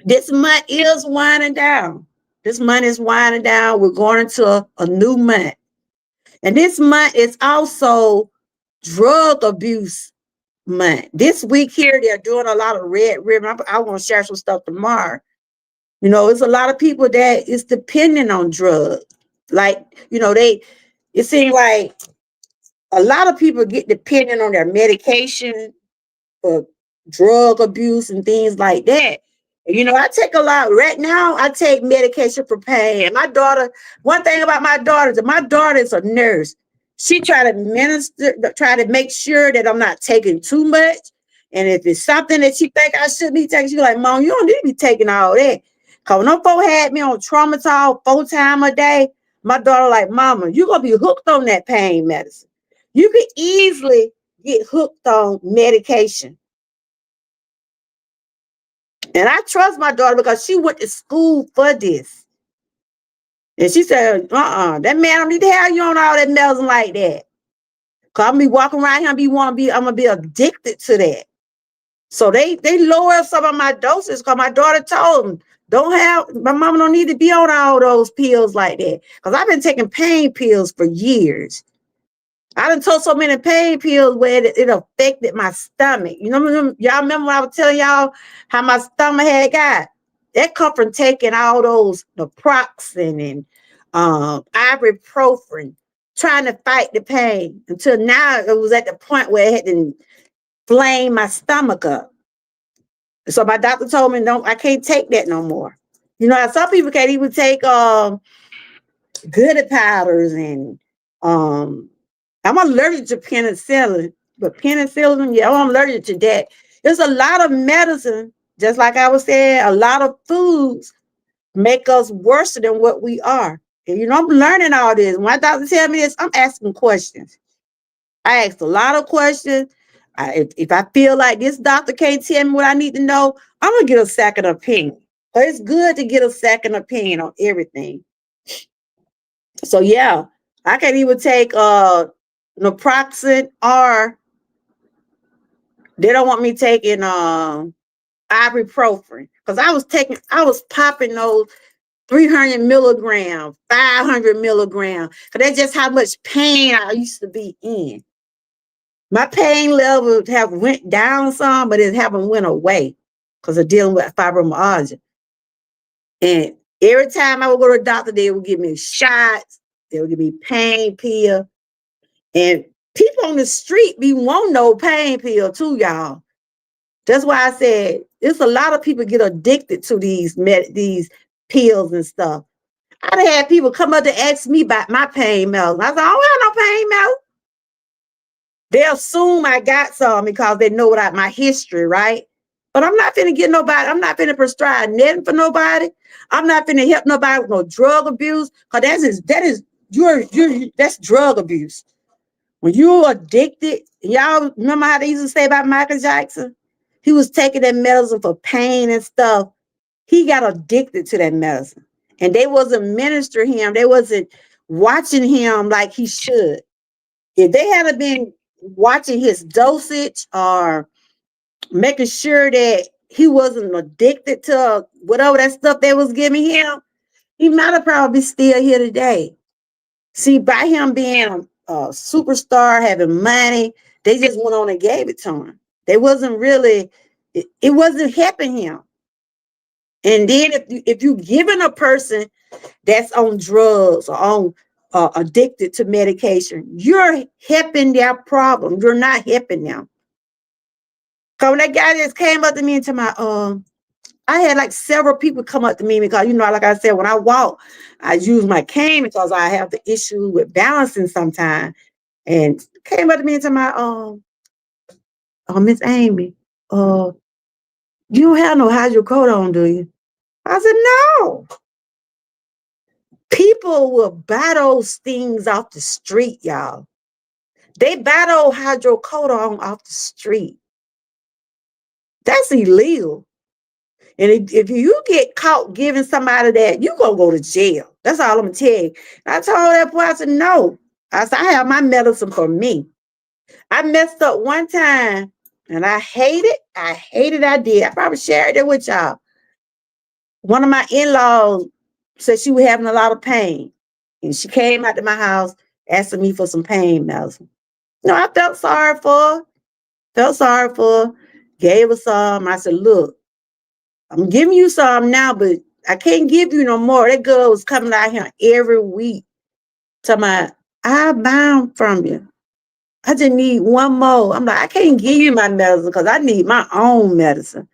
this month is winding down. This month is winding down. We're going into a new month. And this month is also drug abuse month. This week here, they're doing a lot of red ribbon. I want to share some stuff tomorrow. It's a lot of people that is dependent on drugs. Like, it seems like a lot of people get dependent on their medication for drug abuse and things like that. I take a lot right now. I take medication for pain. And my daughter, one thing about my daughter is that my daughter is a nurse. She try to try to make sure that I'm not taking too much. And if it's something that she think I should be taking, she's like, Mom, you don't need to be taking all that. Cause when them folks had me on Traumatol 4 times a day, my daughter like, Mama, you're gonna be hooked on that pain medicine. You could easily get hooked on medication. And I trust my daughter because she went to school for this. And she said, that man don't need to have you on all that medicine like that. Cause I'm be walking around here I'm gonna be addicted to that. So they lower some of my doses because my daughter told them, my mama don't need to be on all those pills like that. Because I've been taking pain pills for years. I done took so many pain pills where it affected my stomach. Y'all remember when I was telling y'all how my stomach had got? That come from taking all those naproxen and ibuprofen, trying to fight the pain until now it was at the point where it had to flame my stomach up. So my doctor told me, no, I can't take that no more. Some people can't even take goody powders and I'm allergic to penicillin, but penicillin, yeah, I'm allergic to that. There's a lot of medicine, just like I was saying, a lot of foods make us worse than what we are. And I'm learning all this. When my doctor tell me this, I'm asking questions. I asked a lot of questions. If I feel like this doctor can't tell me what I need to know, I'm gonna get a second opinion. But it's good to get a second opinion on everything. So yeah, I can't even take naproxen, or they don't want me taking ibuprofen because I was popping those. 300 milligrams, 500 milligrams. Because that's just how much pain I used to be in. My pain levels have went down some, but it haven't went away because of dealing with fibromyalgia. And every time I would go to the doctor, they would give me shots. They would give me pain pill. And people on the street be wanting no pain pill too, y'all. That's why I said it's a lot of people get addicted to these pills and stuff. I've had people come up to ask me about my pain medicine. I said, I don't have no pain medicine. They assume I got some because they know about my history, right? But I'm not finna get nobody, I'm not finna prescribe nothing for nobody. I'm not finna help nobody with no drug abuse, because that's drug abuse. When you're addicted, y'all remember how they used to say about Michael Jackson? He was taking that medicine for pain and stuff. He got addicted to that medicine. And they wasn't ministering him. They wasn't watching him like he should. If they hadn't been watching his dosage or making sure that he wasn't addicted to whatever that stuff they was giving him, he might have probably still here today. See, by him being a superstar, having money, they just went on and gave it to him. They wasn't really, it wasn't helping him. And then if you giving a person that's on drugs or on addicted to medication, you're helping their problem. You're not helping them. Cause when that guy just came up to me into my I had like several people come up to me because, like I said, when I walk, I use my cane because I have the issue with balancing sometimes. And came up to me into my Miss Amy, you don't have no hydrocodone, do you? I said, no. People will buy those things off the street, y'all. They buy those hydrocodone off the street. That's illegal. And if you get caught giving somebody that, you're going to go to jail. That's all I'm going to tell you. And I told that boy, I said, no. I said, I have my medicine for me. I messed up one time and I hate it. I did. I probably shared it with y'all. One of my in-laws said she was having a lot of pain. And she came out to my house asking me for some pain medicine. I felt sorry for her. Gave her some. I said, look, I'm giving you some now, but I can't give you no more. That girl was coming out here every week. Talking about, I bound from you. I just need one more. I'm like, I can't give you my medicine because I need my own medicine.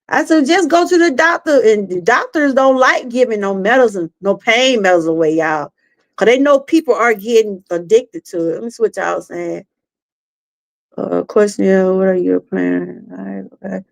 I said, just go to the doctor. And the doctors don't like giving no medicine, no pain medicine away, y'all. Because they know people are getting addicted to it. Let me see what y'all saying. Question, what are you planning? Okay.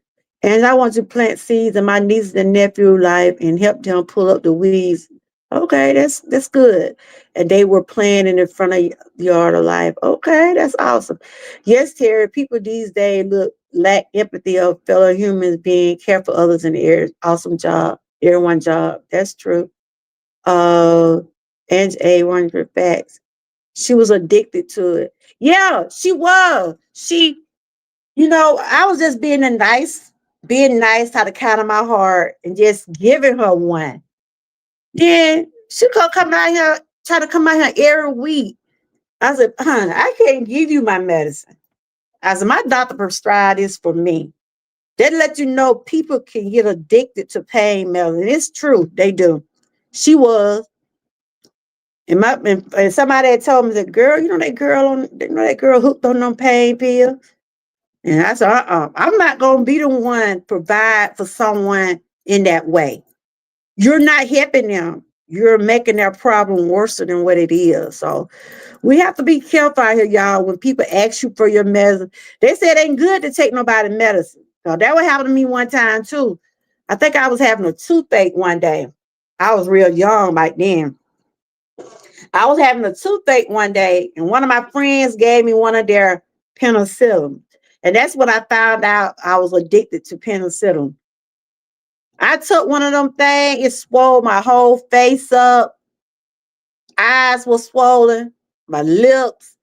And I want to plant seeds in my nieces and nephew life and help them pull up the weeds. Okay, that's good. And they were playing in the front of the yard of life. Okay, that's awesome. Yes, Terry, people these days lack empathy of fellow humans being careful others in the air. Awesome job. Everyone job. That's true. And A 100 facts. She was addicted to it. Yeah, she was. I was just being nice, out of kind of my heart, and just giving her one. Then she could come out here, try to come out here every week. I said, honey, I can't give you my medicine. I said, my doctor prescribed this for me. That let you know people can get addicted to pain medicine. It's true, they do. She was. And somebody had told me that girl, that girl hooked on them pain pills. And I said, I'm not going to be the one provide for someone in that way. You're not helping them. You're making their problem worse than what it is. So we have to be careful out here, y'all, when people ask you for your medicine. They said it ain't good to take nobody's medicine. So that would happen to me one time, too. I think I was having a toothache one day. I was real young back then. I was having a toothache one day, and one of my friends gave me one of their penicillin. And that's when I found out I was addicted to penicillin. I took one of them things, it swelled my whole face up. Eyes were swollen, my lips,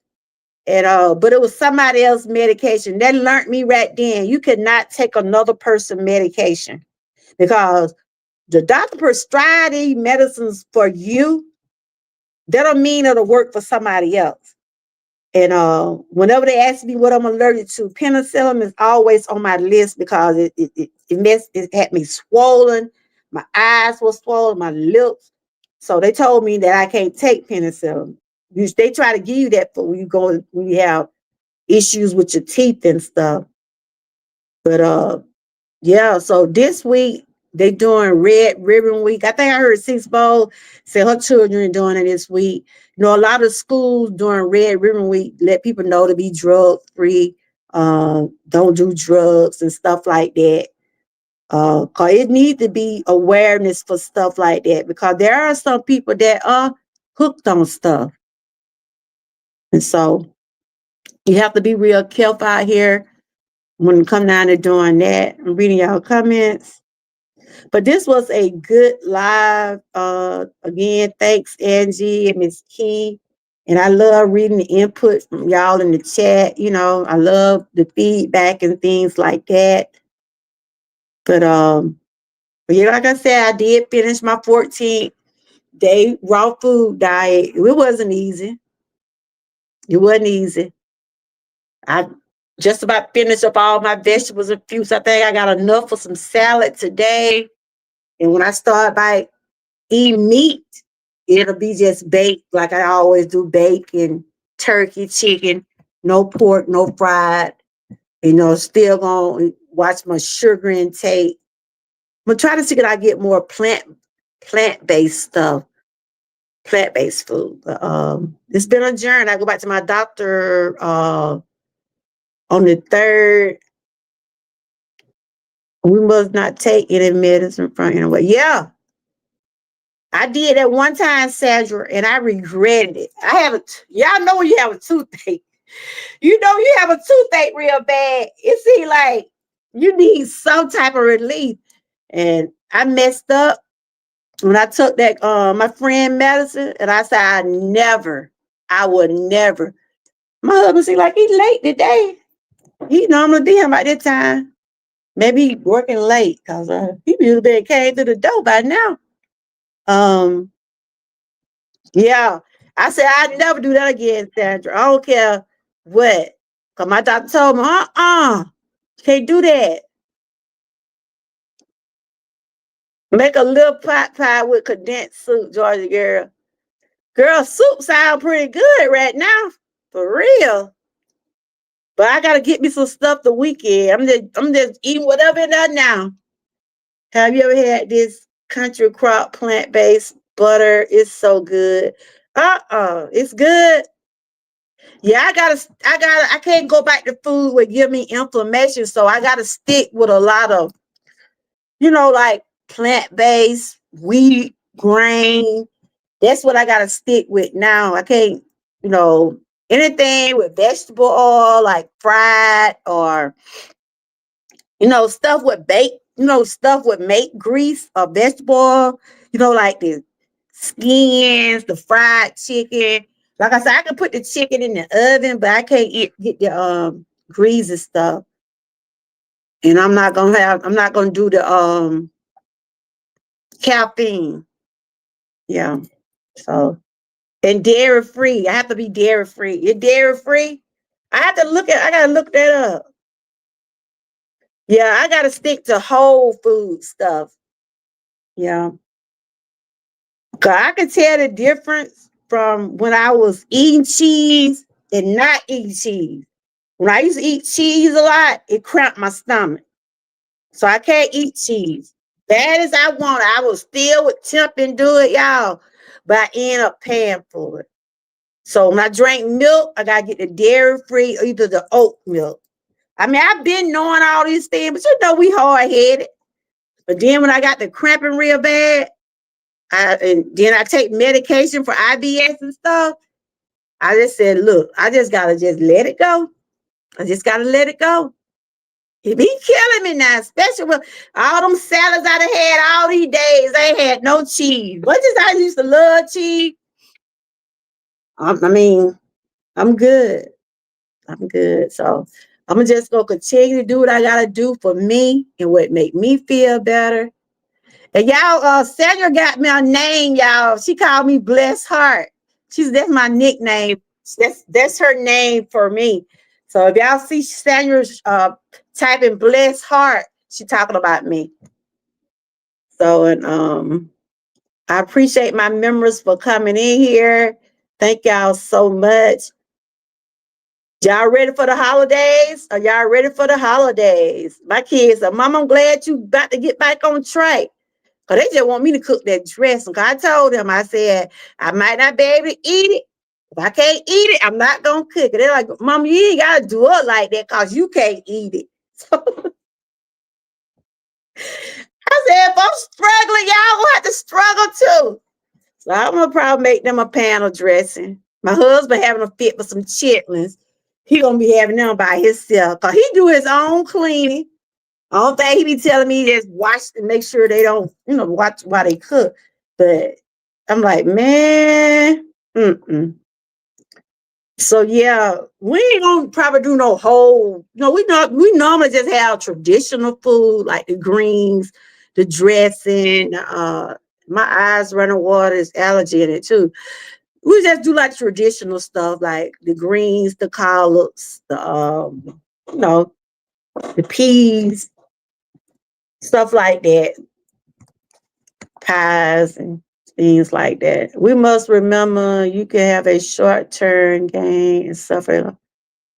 and but it was somebody else's medication. That learned me right then. You could not take another person's medication because the doctor prescribe these medicines for you, that don't mean it'll work for somebody else. And whenever they ask me what I'm allergic to, penicillin is always on my list because it had me swollen. My eyes were swollen, my lips. So they told me that I can't take penicillin. They try to give you that for when you have issues with your teeth and stuff. But yeah, so this week they doing Red Ribbon Week. I think I heard Six Bowl say her children are doing it this week. You know, a lot of schools during Red Ribbon Week let people know to be drug free, don't do drugs and stuff like that. Cause it needs to be awareness for stuff like that because there are some people that are hooked on stuff, and so you have to be real careful out here when it come down to doing that. I'm reading y'all comments. But this was a good live. Again, thanks Angie and Miss Key. And I love reading the input from y'all in the chat. You know, I love the feedback and things like that. But yeah, like I said, I did finish my 14th day raw food diet. It wasn't easy. It wasn't easy. I just about finished up all my vegetables and fruits. I think I got enough for some salad today. And when I start by eat meat, it'll be just baked like I always do, bacon, turkey, chicken, no pork, no fried. You know, still gonna watch my sugar intake. I'm gonna try to see if I get more plant-based stuff, plant-based food. But it's been a journey. I go back to my doctor on the 3rd. We must not take any medicine from anyway. Yeah, I did that one time, Sandra, and I regretted it. Y'all know when you have a toothache. You know you have a toothache real bad. It seems like you need some type of relief. And I messed up when I took that my friend medicine, and I said I would never. My husband seemed like he's late today. He normally be him at that time. Maybe he working late because he usually been came to the door by now. Um, Yeah. I said, I'd never do that again, Sandra. I don't care what. Because my doctor told me, you can't do that. Make a little pot pie with condensed soup, Georgia girl. Girl, soup sound pretty good right now. For real. But I gotta get me some stuff the weekend. I'm just eating whatever in there now. Have you ever had this country crop plant-based butter? It's so good. It's good. Yeah, I can't go back to food would give me inflammation. So I gotta stick with a lot of, like plant-based, wheat, grain. That's what I gotta stick with now. I can't, anything with vegetable oil, like fried or stuff with bake, stuff with make grease or vegetable oil, like the skins, the fried chicken. Like I said, I can put the chicken in the oven, but I can't get the greasy stuff. And I'm not gonna do the caffeine. Yeah. So and dairy free. I have to be dairy free. You're dairy free? I gotta look that up. Yeah, I gotta stick to whole food stuff. Yeah. 'Cause I can tell the difference from when I was eating cheese and not eating cheese. When I used to eat cheese a lot, it cramped my stomach. So I can't eat cheese. Bad as I want it, I will still would tempt and do it, y'all. But I end up paying for it. So when I drink milk, I gotta get the dairy free or either the oat milk. I mean, I've been knowing all these things, but we hard headed. But then when I got the cramping real bad, and then I take medication for IBS and stuff. I just said, look, I just gotta just let it go. I just gotta let it go. It be killing me now, especially with all them salads I done had all these days. I ain't had no cheese. What is I used to love cheese? I mean, I'm good. I'm good. So I'm just gonna continue to do what I gotta do for me and what make me feel better. And y'all, Sandra got me a name, y'all. She called me Bless Heart. That's my nickname. That's her name for me. So if y'all see Sandra typing Bless Heart, she talking about me. So and I appreciate my members for coming in here. Thank y'all so much. Y'all ready for the holidays? Are y'all ready for the holidays? My kids are, Mom, I'm glad you about to get back on track. Because they just want me to cook that dressing. Because I told them, I said, I might not be able to eat it. If I can't eat it, I'm not going to cook it. They're like, Mom, you ain't got to do it like that because you can't eat it. So I said, if I'm struggling, y'all going to have to struggle too. So I'm going to probably make them a panel dressing. My husband having a fit for some chitlins. He going to be having them by himself because he do his own cleaning. I don't think he be telling me just watch and make sure they don't, watch while they cook. But I'm like, man, So yeah, we ain't gonna probably do no whole. We normally just have traditional food like the greens, the dressing. My eyes running water is allergy in it too. We just do like traditional stuff like the greens, the collards, you know, the peas, stuff like that, pies and things like that. We must remember you can have a short-term gain and suffer.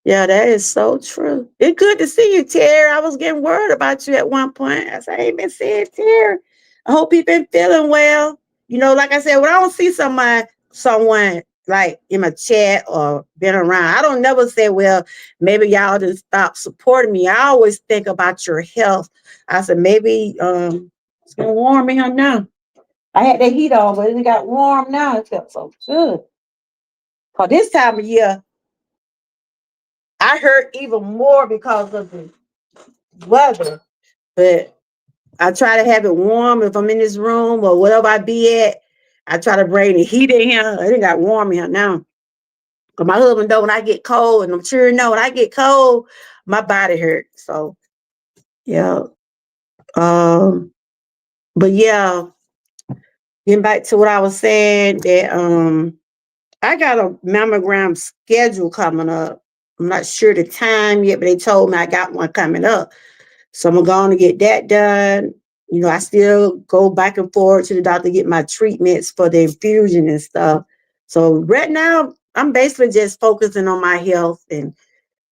Yeah, that is so true. It's good to see you, Terry. I was getting worried about you at one point. I said, I ain't been seeing Terry. I hope you've been feeling well. Like I said, when I don't see someone like in my chat or been around, I don't never say, well, maybe y'all just stop supporting me. I always think about your health. I said, maybe it's getting warm in here now. I had that heat on, but it got warm now. It felt so good. For this time of year, I hurt even more because of the weather. But I try to have it warm if I'm in this room or whatever I be at. I try to bring the heat in here. It got warm in here now. Because my husband know when I get cold, and I'm sure you know when I get cold, my body hurts. So yeah. But yeah, getting back to what I was saying, that I got a mammogram schedule coming up. I'm not sure the time yet, but they told me I got one coming up. So I'm going to get that done. I still go back and forth to the doctor to get my treatments for the infusion and stuff. So right now, I'm basically just focusing on my health and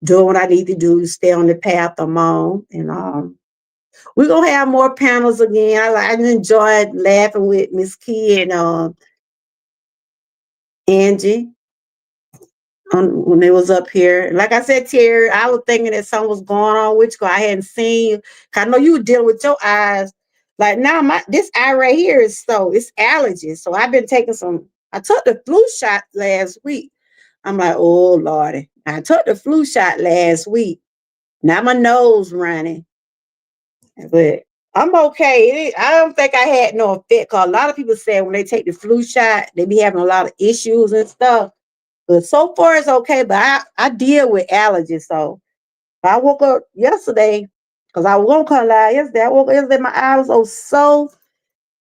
doing what I need to do to stay on the path I'm on. And we're going to have more panels again. I enjoyed laughing with Miss Key and Angie when they was up here. Like I said, Terry, I was thinking that something was going on with you. I hadn't seen you. I know you were dealing with your eyes. Like now, this eye right here it's allergies. So I've been taking I took the flu shot last week. I'm like, oh Lordy. I took the flu shot last week. Now my nose running. But I'm okay. I don't think I had no effect. Cause a lot of people say when they take the flu shot, they be having a lot of issues and stuff. But so far it's okay. But I deal with allergies. So I woke up yesterday because I won't come lie. Yesterday I woke up yesterday, my eye was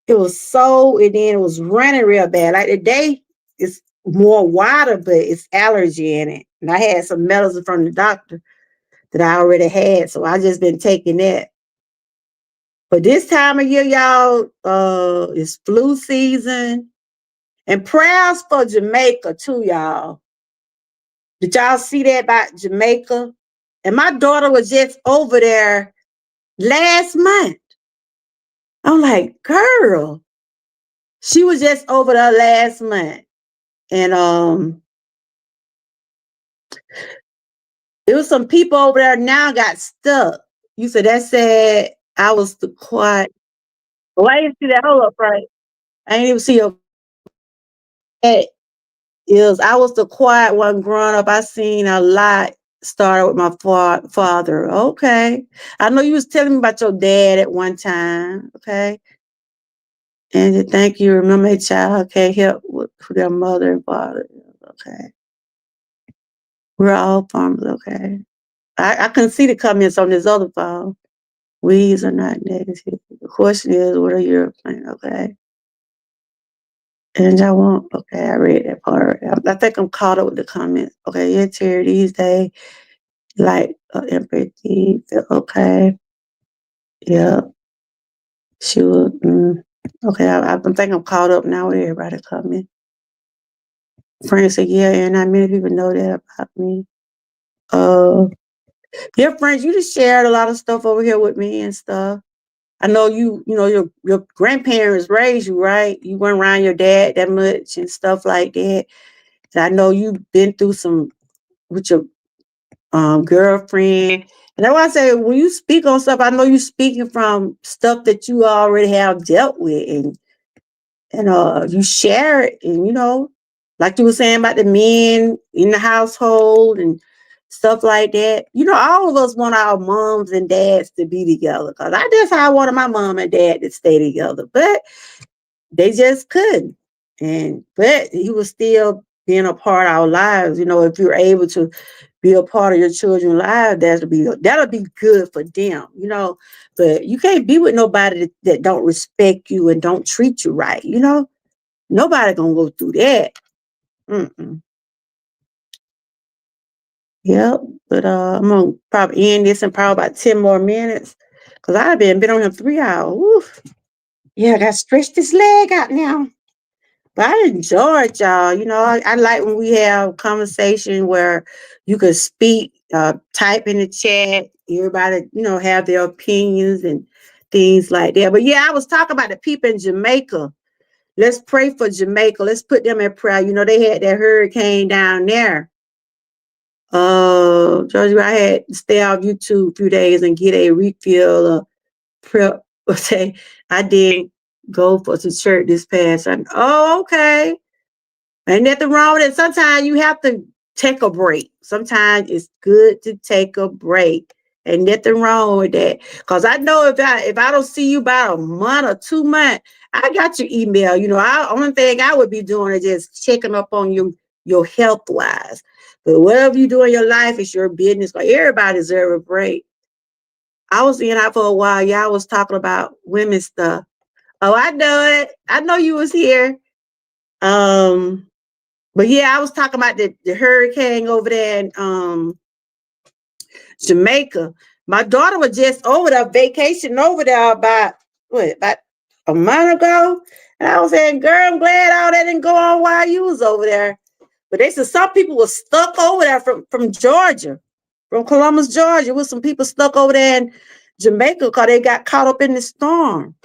it was so, and then it was running real bad. Like today, it's more water, but it's allergy in it. And I had some medicine from the doctor that I already had, so I just been taking that. But this time of year, y'all, it's flu season. And prayers for Jamaica too, y'all. Did y'all see that about Jamaica? And my daughter was just over there last month. I'm like, girl, she was just over there last month. And there was some people over there now got stuck. You said that said I was the quiet. Oh, I didn't see that. Hold up, right? I didn't even see your is I was the quiet one growing up. I seen a lot started with my father. Okay. I know you was telling me about your dad at one time. Okay. And thank you. Remember a child can't help with their mother and father. Okay. We're all farmers. Okay. I couldn't see the comments on this other phone. Weeds are not negative. The question is, what are your plans? Okay. And I won't. Okay, I read that part. I think I'm caught up with the comments. Okay, yeah, Terry, these days, like empathy. Okay. Yeah. She will. Okay, I think I'm caught up now with everybody coming. Frank said, yeah, and not many people know that about me. Yeah, Frank, you just shared a lot of stuff over here with me and stuff. I know your grandparents raised you, right? You weren't around your dad that much and stuff like that. And I know you've been through some with your girlfriend. And that's why I say when you speak on stuff, I know you're speaking from stuff that you already have dealt with, and you share it, and like you were saying about the men in the household and stuff like that. All of us want our moms and dads to be together, because that's how I wanted my mom and dad to stay together, but they just couldn't. But he was still being a part of our lives. If you're able to be a part of your children's lives, that'll be good for them. But you can't be with nobody that don't respect you and don't treat you right. Nobody gonna go through that. Mm-mm. Yep. But I'm gonna probably end this in probably about 10 more minutes, because I've been on here 3 hours. Oof. Yeah, I got to stretch this leg out now. But I enjoyed y'all. I like when we have conversation where you could speak, type in the chat. Everybody, have their opinions and things like that. But yeah, I was talking about the people in Jamaica. Let's pray for Jamaica. Let's put them in prayer. They had that hurricane down there. Georgia, I had to stay off YouTube a few days and get a refill of prep. Say I did go to church this past Sunday. Oh, okay. Ain't nothing wrong with it. Sometimes you have to take a break. Sometimes it's good to take a break. Ain't nothing wrong with that. Because I know if I don't see you about a month or 2 months, I got your email. Only thing I would be doing is just checking up on you, your health wise. But whatever you do in your life is your business. Because everybody deserves a break. I was in out for a while. Y'all was talking about women stuff. Oh, I know it. I know you was here. But yeah, I was talking about the hurricane over there in Jamaica. My daughter was just over there, vacation over there about a month ago. And I was saying, girl, I'm glad all that didn't go on while you was over there. But they said some people were stuck over there from Georgia, from Columbus, Georgia, with some people stuck over there in Jamaica because they got caught up in the storm.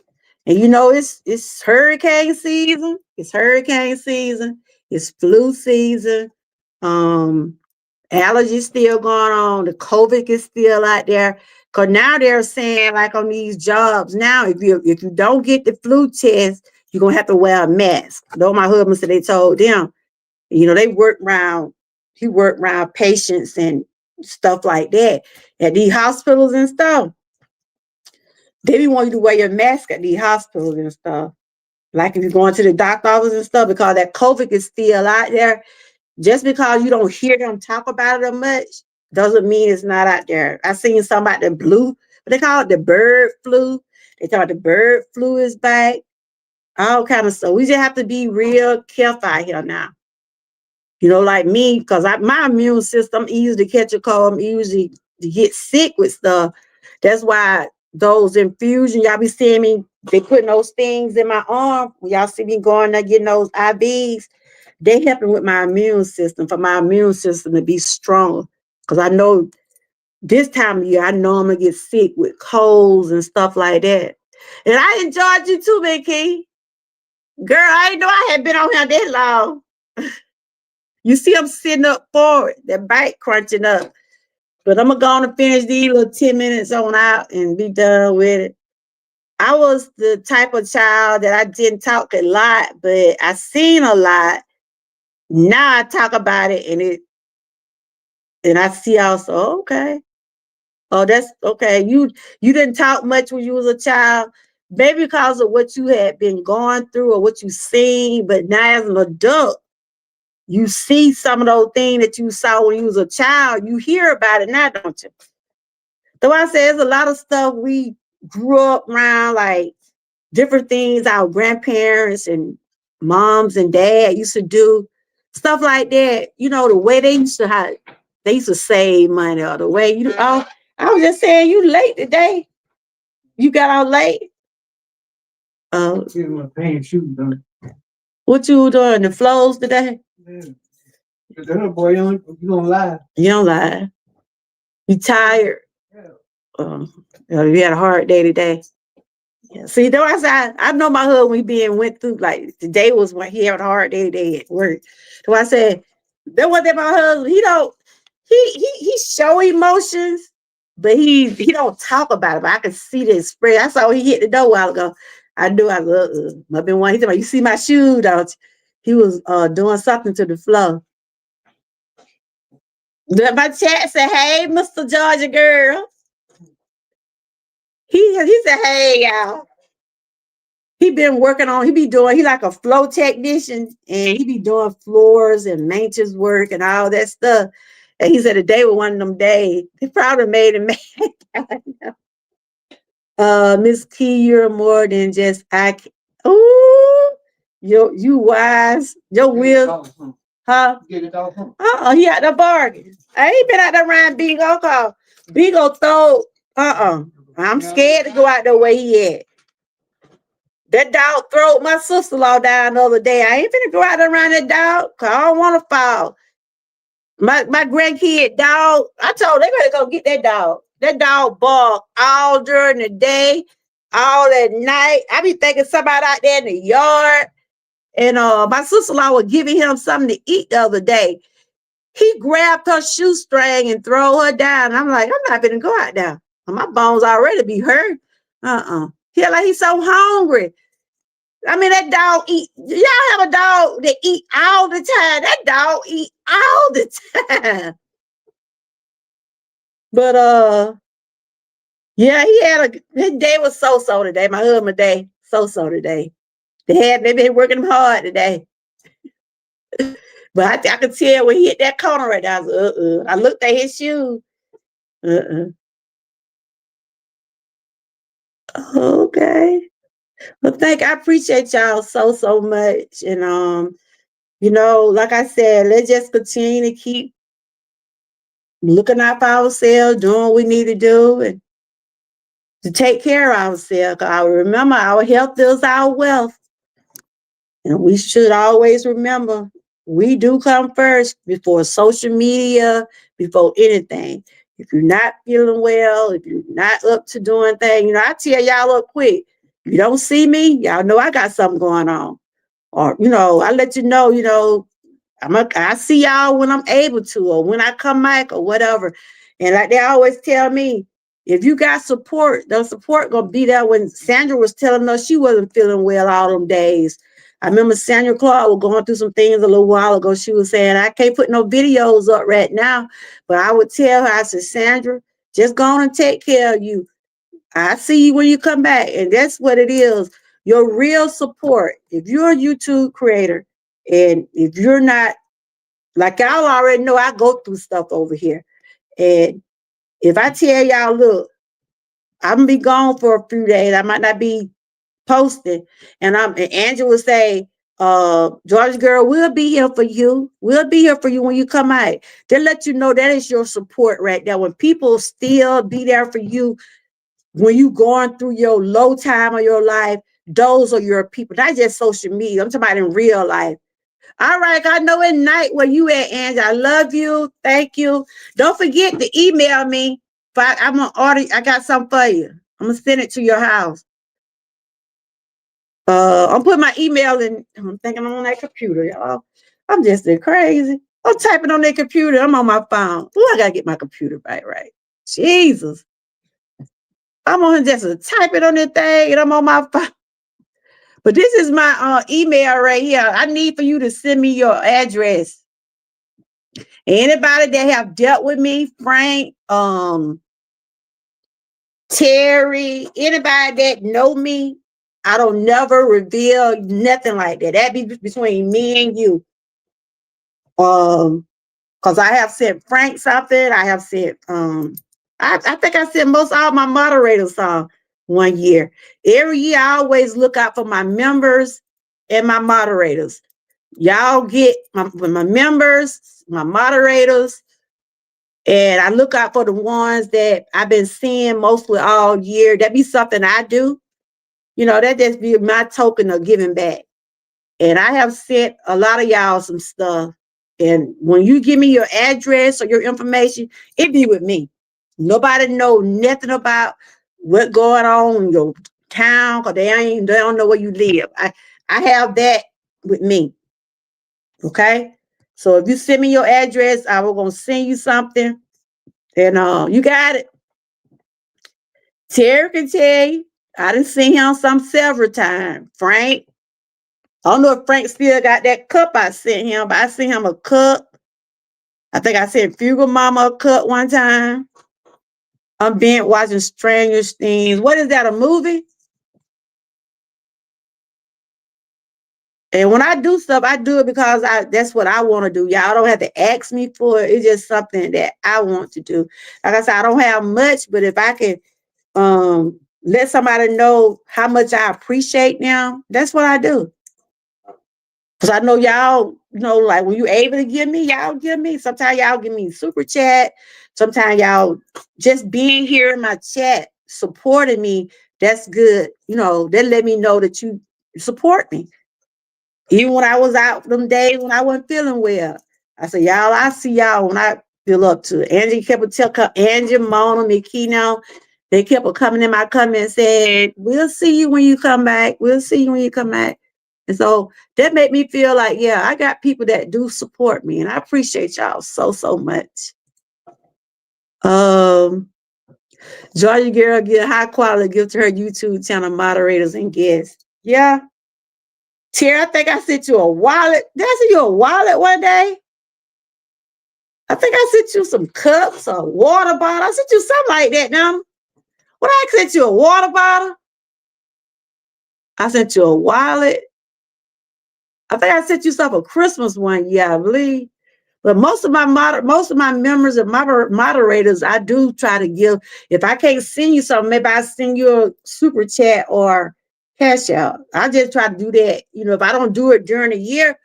And it's hurricane season. It's hurricane season. It's flu season. Allergies still going on. The COVID is still out there. Cause now they're saying, like on these jobs now, if you don't get the flu test, you're gonna have to wear a mask. Though my husband said they told them, they he worked around patients and stuff like that at these hospitals and stuff. They didn't want you to wear your mask at these hospitals and stuff. Like if you're going to the doctor office and stuff, because that COVID is still out there. Just because you don't hear them talk about it much doesn't mean it's not out there. I seen something about the what they call it, the bird flu. They thought the bird flu is back. All kind of stuff. We just have to be real careful out here now. Like me, because my immune system, I'm easy to catch a cold. I'm easy to get sick with stuff. That's why those infusions, y'all be seeing me, they putting those things in my arm. Y'all see me going there getting those IVs. They helping with my immune system, for my immune system to be stronger. Because I know this time of year, I know I'm going to get sick with colds and stuff like that. And I enjoyed you too, Big Key. Girl, I didn't know I had been on here that long. You see I'm sitting up forward, that bite crunching up. But I'm going to go on and finish these little 10 minutes on out and be done with it. I was the type of child that I didn't talk a lot, but I seen a lot. Now I talk about it and I see also, okay. Oh, that's okay. You didn't talk much when you was a child, maybe because of what you had been going through or what you seen, but now as an adult, you see some of those things that you saw when you was a child. You hear about it now, don't you? So I say there's a lot of stuff we grew up around like different things our grandparents and moms and dad used to do, stuff like that. You know, the way they used to save money, or the way I was just saying, you late today. You got out late. What you doing? The flows today? Yeah. Boy, you don't lie. You don't lie. You tired? Yeah. You had a hard day today. Yeah. See, though I said I know my husband went through, like today was when he had a hard day today at work. So I said, that was that my husband, he show emotions, but he don't talk about it. But I can see the expression. I saw he hit the door a while ago. I knew I was I've been one. He said, you see my shoe, don't you? He was doing something to the floor. My chat said, hey, Mr. Georgia girl. He said, hey, y'all. He be like a flow technician, and he be doing floors and maintenance work and all that stuff. And he said today was one of them days. He probably made him mad. Miss Key, you're more than just ooh, you wise. Your will, huh? He out the bargain. I ain't been out there around Bingo call. Bingo throw, I'm scared to go out the way he at. That dog throwed my sister-in-law down the other day. I ain't finna go out around that dog, because I don't want to fall. My grandkid dog, I told them they better go get that dog. That dog barked all during the day, all at night. I be thinking somebody out there in the yard. And my sister-in-law was giving him something to eat the other day. He grabbed her shoestring and throw her down. I'm like, I'm not gonna go out there. My bones already be hurt. He's so hungry. I mean, that dog eat. Y'all have a dog that eat all the time. That dog eat all the time. But yeah, his day was so today. My husband day so today. They been working hard today. But I could tell when he hit that corner right now. I was, I looked at his shoes. Okay. Well, I appreciate y'all so much. And like I said, let's just continue to keep looking out for ourselves, doing what we need to do, and to take care of ourselves. I remember our health is our wealth. And we should always remember we do come first before social media, before anything. If you're not feeling well, if you're not up to doing things, I tell y'all up quick. If you don't see me, y'all know I got something going on. Or, I let you know, I see y'all when I'm able to, or when I come back, or whatever. And like they always tell me, if you got support, the support gonna be there. When Sandra was telling us she wasn't feeling well all them days, I remember Sandra Clark was going through some things a little while ago. She was saying, I can't put no videos up right now, but I would tell her, I said, Sandra, just go on and take care of you. I see you when you come back. And that's what it is. Your real support. If you're a YouTube creator, and if you're not, like y'all already know, I go through stuff over here. And if I tell y'all, look, I'm gonna be gone for a few days. I might not be posting. And Angela would say, George girl, we'll be here for you. We'll be here for you when you come out. They let you know that is your support right there. When people still be there for you when you going through your low time of your life, those are your people. Not just social media. I'm talking about in real life. All right, I know at night where you at, Angie. I love you. Thank you. Don't forget to email me. I'm gonna order. I got something for you. I'm gonna send it to your house. I'm putting my email in. I'm thinking I'm on that computer, y'all. I'm just crazy. I'm typing on that computer. I'm on my phone. Ooh, I gotta get my computer back right. Jesus. I'm on just typing on that thing, and I'm on my phone. But this is my email right here. I need for you to send me your address. Anybody that have dealt with me, Frank, Terry, anybody that know me, I don't never reveal nothing like that. That be between me and you. Because I have sent Frank something. I have sent I think I sent most all my moderators some. 1 year. Every year, I always look out for my members and my moderators. Y'all get my members, my moderators, and I look out for the ones that I've been seeing mostly all year. That be something I do. You know, that just be my token of giving back. And I have sent a lot of y'all some stuff. And when you give me your address or your information, it be with me. Nobody know nothing about what going on in your town because they don't know where you live. I have that with me. Okay. So if you send me your address, I will gonna send you something. And you got it. Terry can tell you. I done seen him several times. Frank. I don't know if Frank still got that cup I sent him, but I sent him a cup. I think I sent Fugal Mama a cup one time. I'm bent watching Stranger Things. What is that, a movie? And when I do stuff, I do it because that's what I want to do. Y'all don't have to ask me for it. It's just something that I want to do. Like I said, I don't have much, but if I can let somebody know how much I appreciate them, that's what I do. Because I know y'all, like when you able to give me, y'all give me. Sometimes y'all give me super chat. Sometimes y'all just being here in my chat, supporting me, that's good. That let me know that you support me. Even when I was out them days when I wasn't feeling well, I said, y'all, I see y'all when I feel up to it. Angie kept Angie, Mona, Mikino, they kept coming in my comments saying, we'll see you when you come back. We'll see you when you come back. And so that made me feel like, yeah, I got people that do support me, and I appreciate y'all so, so much. Georgia girl get high quality gift to her YouTube channel moderators and guests. Yeah. Tara, I think I sent you a wallet. Did I send you a wallet one day? I think I sent you some cups, a water bottle. I sent you something like that now. What I sent you, a water bottle? I sent you a wallet. I think I sent you stuff for Christmas one year, I believe. But most of my members and moderators, I do try to give. If I can't send you something, maybe I send you a super chat or cash out. I just try to do that. If I don't do it during the year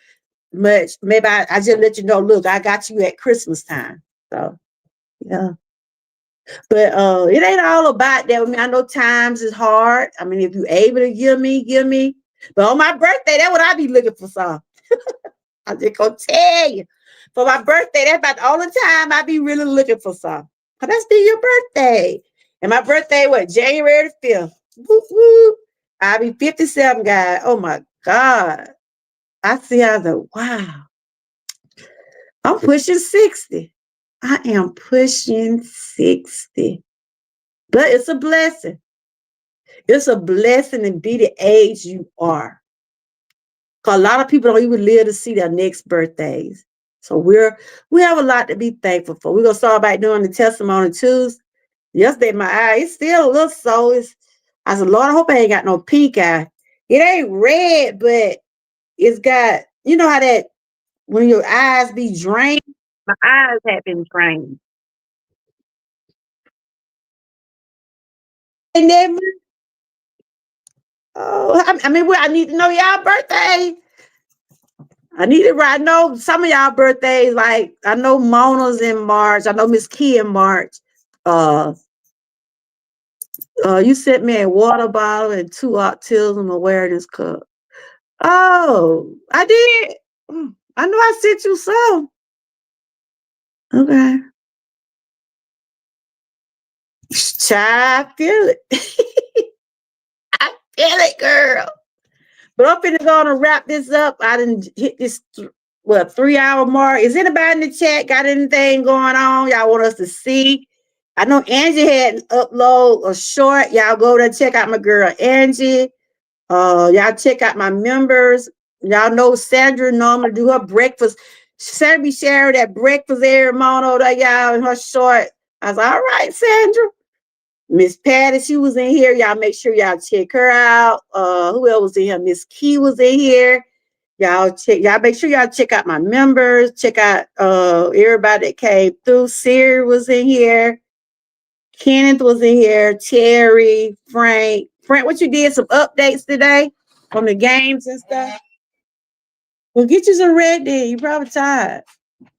much, maybe I just let you know, look, I got you at Christmas time. So, yeah. But it ain't all about that. I mean, I know times is hard. I mean, if you're able to give me, give me. But on my birthday, that's what I be looking for some. I just gonna tell you. For my birthday, that's about the only time I be really looking for some. Cause that's be your birthday. And my birthday, January the 5th. Woo, woo. I'll be 57, guys. Oh my God. I see I was like, wow. I'm pushing 60. I am pushing 60. But it's a blessing. It's a blessing to be the age you are. Because a lot of people don't even live to see their next birthdays. So we have a lot to be thankful for. We're going to start back doing the testimony Tuesday. Yesterday, my eye, it's still a little sore. I said, Lord, I hope I ain't got no pink eye. It ain't red, but it's got, you know how that, when your eyes be drained, my eyes have been drained. And then, I need to know y'all birthday. I know some of y'all birthdays, like I know Mona's in March. I know Miss Key in March. You sent me a water bottle and 2 autism awareness cup. Oh, I did. I know I sent you some. Okay. Child, feel it. I feel it, girl. But I'm finna go on and wrap this up. I didn't hit this 3-hour mark. Is anybody in the chat got anything going on y'all want us to see? I know Angie had upload a short. Y'all go there, check out my girl Angie. Y'all check out my members. Y'all know Sandra normally do her breakfast. Sandra be sharing that breakfast every morning that y'all in her short. I was like, all right, Sandra. Miss Patty, she was in here. Y'all make sure y'all check her out. Who else was in here? Miss Key was in here. Y'all make sure y'all check out my members. Check out everybody that came through. Siri was in here. Kenneth was in here. Terry, Frank. Frank, what you did? Some updates today on the games and stuff? Well, get you some red then. You probably tired.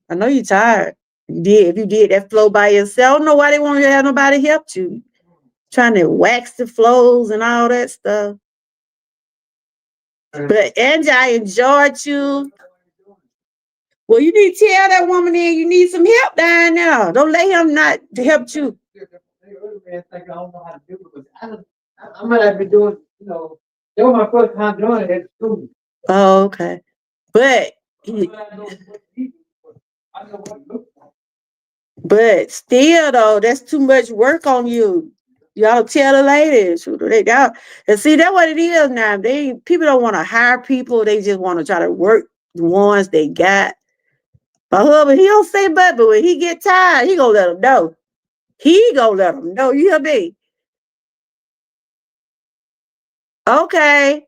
I know you're tired. You did. If you did that flow by yourself, I don't know why they want you to have nobody help you. Trying to wax the flows and all that stuff. But Angie, I enjoyed you. Well, you need to tell that woman then you need some help down there. Don't let him not help you. I might have been doing, that was my first time doing it at school. Oh, okay. But still though, that's too much work on you. Y'all tell the ladies. And see, that's what it is now. People don't want to hire people. They just want to try to work the ones they got. My husband, he don't say but when he get tired, he gonna let them know. He gonna let them know. You hear me? Okay.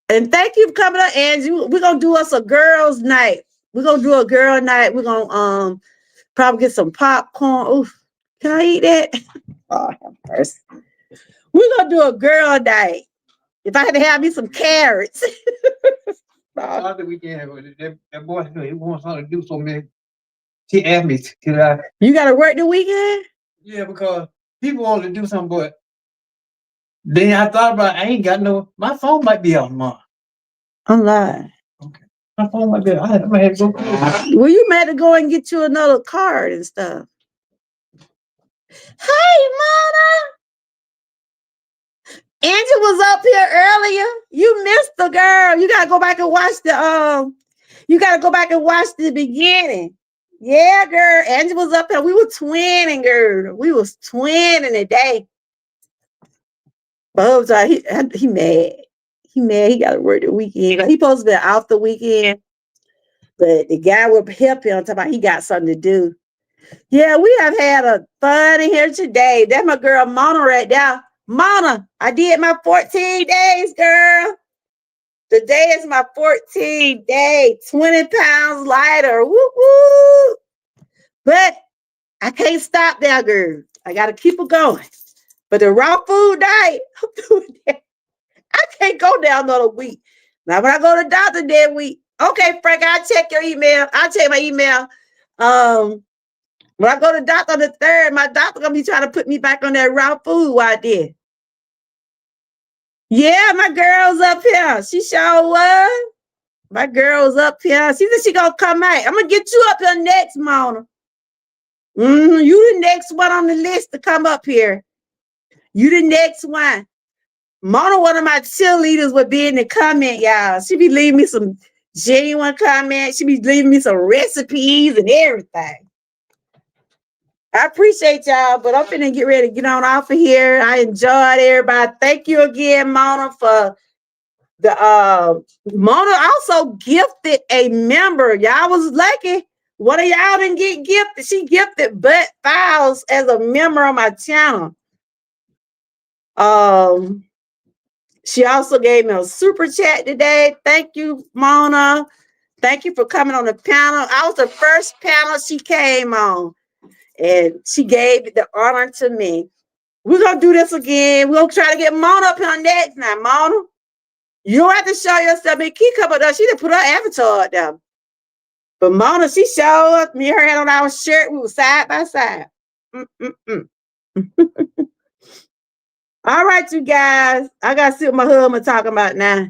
And thank you for coming up, Angie. We're gonna do us a girls' night. We're gonna do a girl night. We're gonna probably get some popcorn. Oof. Can I eat that? Oh, have mercy. We're gonna do a girl night. If I had to have me some carrots. Other weekend, that boy, he wants something to do so many. He asked me, You gotta work the weekend? Yeah, because people want to do something, but then I thought about I ain't got my phone might be off tomorrow. I'm lying. Okay. My phone might be off. I might have to go. Well, you might have to go and get you another card and stuff. Hey, Mona. Angie was up here earlier. You missed the girl. You gotta go back and watch the beginning. Yeah, girl. Angie was up here. We were twinning, girl. We was twinning today. But he mad. He mad. He gotta work the weekend. He supposed to be off the weekend. But the guy would help him talking about he got something to do. Yeah, we have had a fun in here today. That's my girl Mona right there. Mona, I did my 14 days, girl. Today is my 14th day, 20 pounds lighter. Woo woo. But I can't stop there, girl. I got to keep it going. But the raw food diet, I'm doing that. I can't go down another week. Now, when I go to the doctor that week, okay, Frank, I'll check your email. I'll check my email. When I go to the doctor on the 3rd, my doctor gonna be trying to put me back on that raw food while I did. Yeah, my girl's up here. She sure was. My girl's up here. She said she gonna come out. I'm gonna get you up here next, Mona. You the next one on the list to come up here. You the next one. Mona, one of my cheerleaders, would be in the comment, y'all. She be leaving me some genuine comments. She be leaving me some recipes and everything. I appreciate y'all, but I'm finna get ready to get on off of here. I enjoyed everybody. Thank you again, Mona, for the Mona also gifted a member. Y'all was lucky. One of y'all didn't get gifted. She gifted Butt Files as a member on my channel. She also gave me a super chat today. Thank you, Mona. Thank you for coming on the panel. I was the first panel she came on. And she gave the honor to me. We're going to do this again. We're going to try to get Mona up here next now. Mona, you don't have to show yourself. Me, Key couple of she didn't put her avatar up there. But Mona, she showed up. Me and her had on our shirt. We were side by side. All right, you guys. I got to see what my husband talking about now.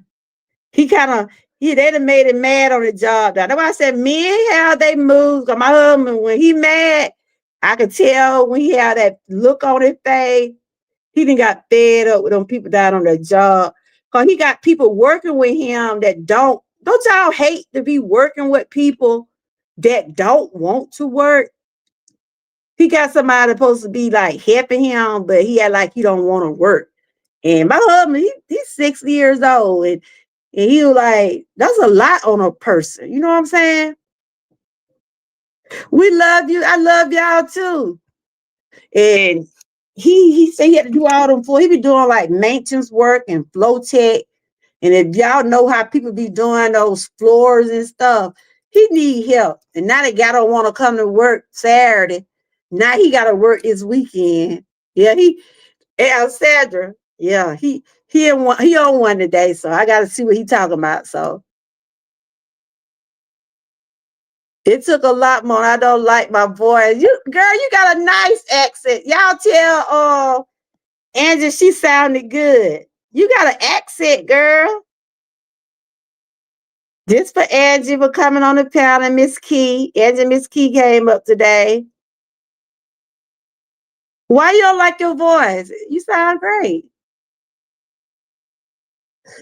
They done made him mad on the job. That's why I said men, how they move. Because my husband, when he mad, I could tell when he had that look on his face, he done got fed up with them people down on their job. Because he got people working with him that don't y'all hate to be working with people that don't want to work? He got somebody supposed to be like helping him, but he had like he don't want to work. And my husband, he's 60 years old, and he was like, that's a lot on a person. You know what I'm saying? We love you. I love y'all too. And he said he had to do all them for. He be doing like maintenance work and flow tech. And if y'all know how people be doing those floors and stuff, he need help. And now the guy don't want to come to work Saturday. Now he got to work this weekend. Yeah, Sandra. Yeah, he on one today, so I got to see what he talking about. So it took a lot more. I don't like my voice. Girl, you got a nice accent. Y'all tell Angie she sounded good. You got an accent, girl. This for Angie for coming on the panel, Miss Key. Angie, Miss Key came up today. Why you don't like your voice? You sound great.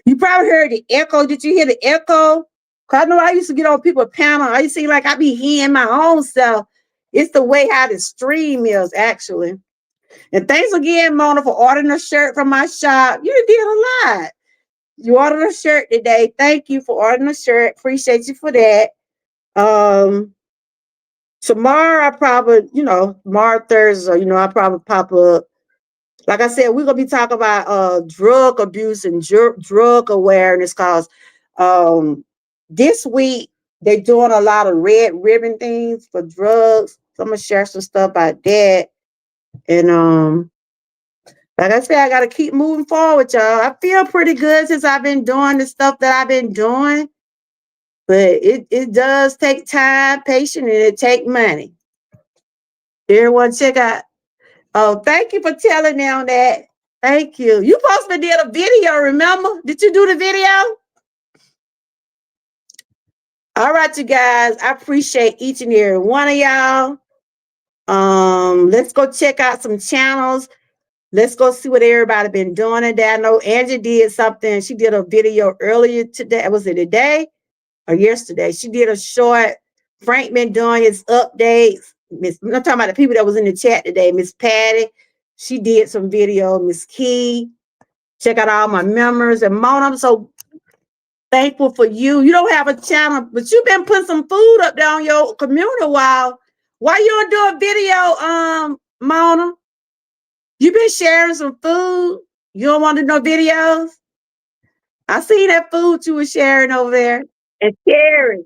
You probably heard the echo. Did you hear the echo? Cause I know I used to get on people's panel. I used to see like I be hearing my own self. It's the way how the stream is actually. And thanks again, Mona, for ordering a shirt from my shop. You did a lot. You ordered a shirt today. Thank you for ordering a shirt. Appreciate you for that. Tomorrow I probably, tomorrow Thursday, I probably pop up. Like I said, we're gonna be talking about drug abuse and drug awareness cause this week they're doing a lot of red ribbon things for drugs. So I'm gonna share some stuff about that. And like I said, I gotta keep moving forward, y'all. I feel pretty good since I've been doing the stuff that I've been doing. But it does take time, patience, and it take money. Everyone check out. Oh, thank you for telling them that. Thank you. You supposed to did a video, remember? Did you do the video? All right, you guys. I appreciate each and every one of y'all. Let's go check out some channels. Let's go see what everybody been doing today. I know Angie did something. She did a video earlier today. Was it today or yesterday? She did a short. Frank been doing his updates. I'm talking about the people that was in the chat today. Miss Patty, she did some video. Miss Key, check out all my members. And Mona, I'm so thankful for you. You don't have a channel, but you've been putting some food up there on your community while. Why you don't do a video, Mona? You been sharing some food. You don't want to do no videos? I see that food you were sharing over there. And Terry,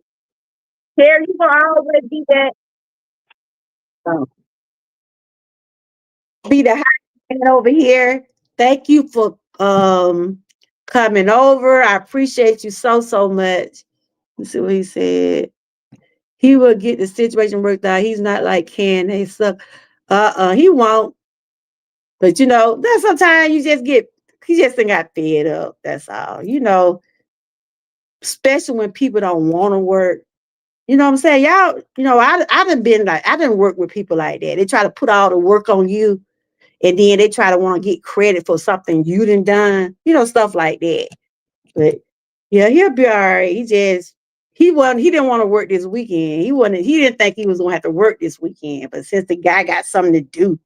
you gonna always be that. Be the hot man over here. Thank you for coming over. I appreciate you so much. Let's see what he said. He will get the situation worked out. He's not like Ken. They suck. He won't. But that sometimes he just got fed up. That's all. Especially when people don't want to work. You know what I'm saying? Y'all, I done work with people like that. They try to put all the work on you. And then they try to want to get credit for something you done, stuff like that. But yeah, he'll be all right. He didn't want to work this weekend. He didn't think he was gonna have to work this weekend. But since the guy got something to do,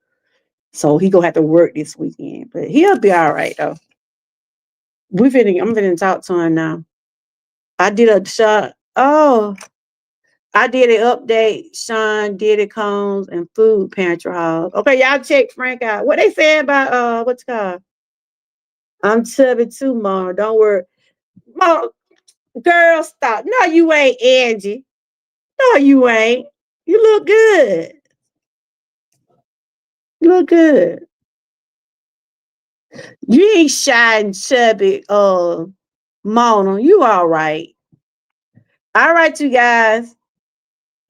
so he gonna have to work this weekend. But he'll be all right though. I'm finna talk to him now. I did a shot. Oh, I did an update. Sean did it Combs and food pantry haul. Okay, y'all check Frank out. What they say about what's it called? I'm chubby too, Mom. Don't worry. Mom, girl, stop. No, you ain't, Angie. No, you ain't. You look good. You look good. You ain't shy and chubby, Mona. You all right. All right, you guys.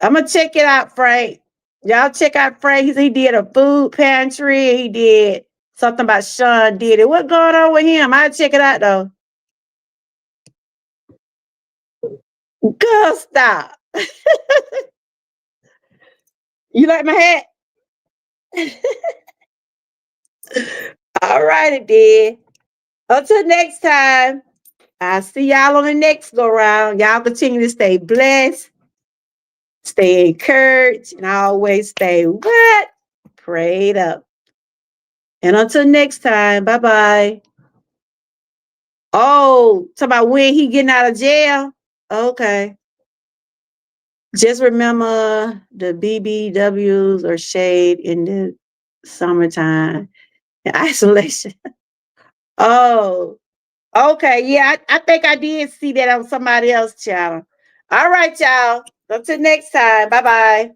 I'm gonna check it out, Frank. Y'all check out Frank. He did a food pantry. He did something about Sean did it. What going on with him? I'll check it out though. Girl, stop. You like my hat? All righty, then. Until next time, I'll see y'all on the next go round. Y'all continue to stay blessed, stay encouraged, and always stay what? Prayed up. And until next time, bye-bye. Oh, talk about when he getting out of jail? Okay. Just remember the BBWs are shade in the summertime. Isolation. Oh, okay. Yeah, I think I did see that on somebody else's channel. All right, y'all. Until next time. Bye-bye.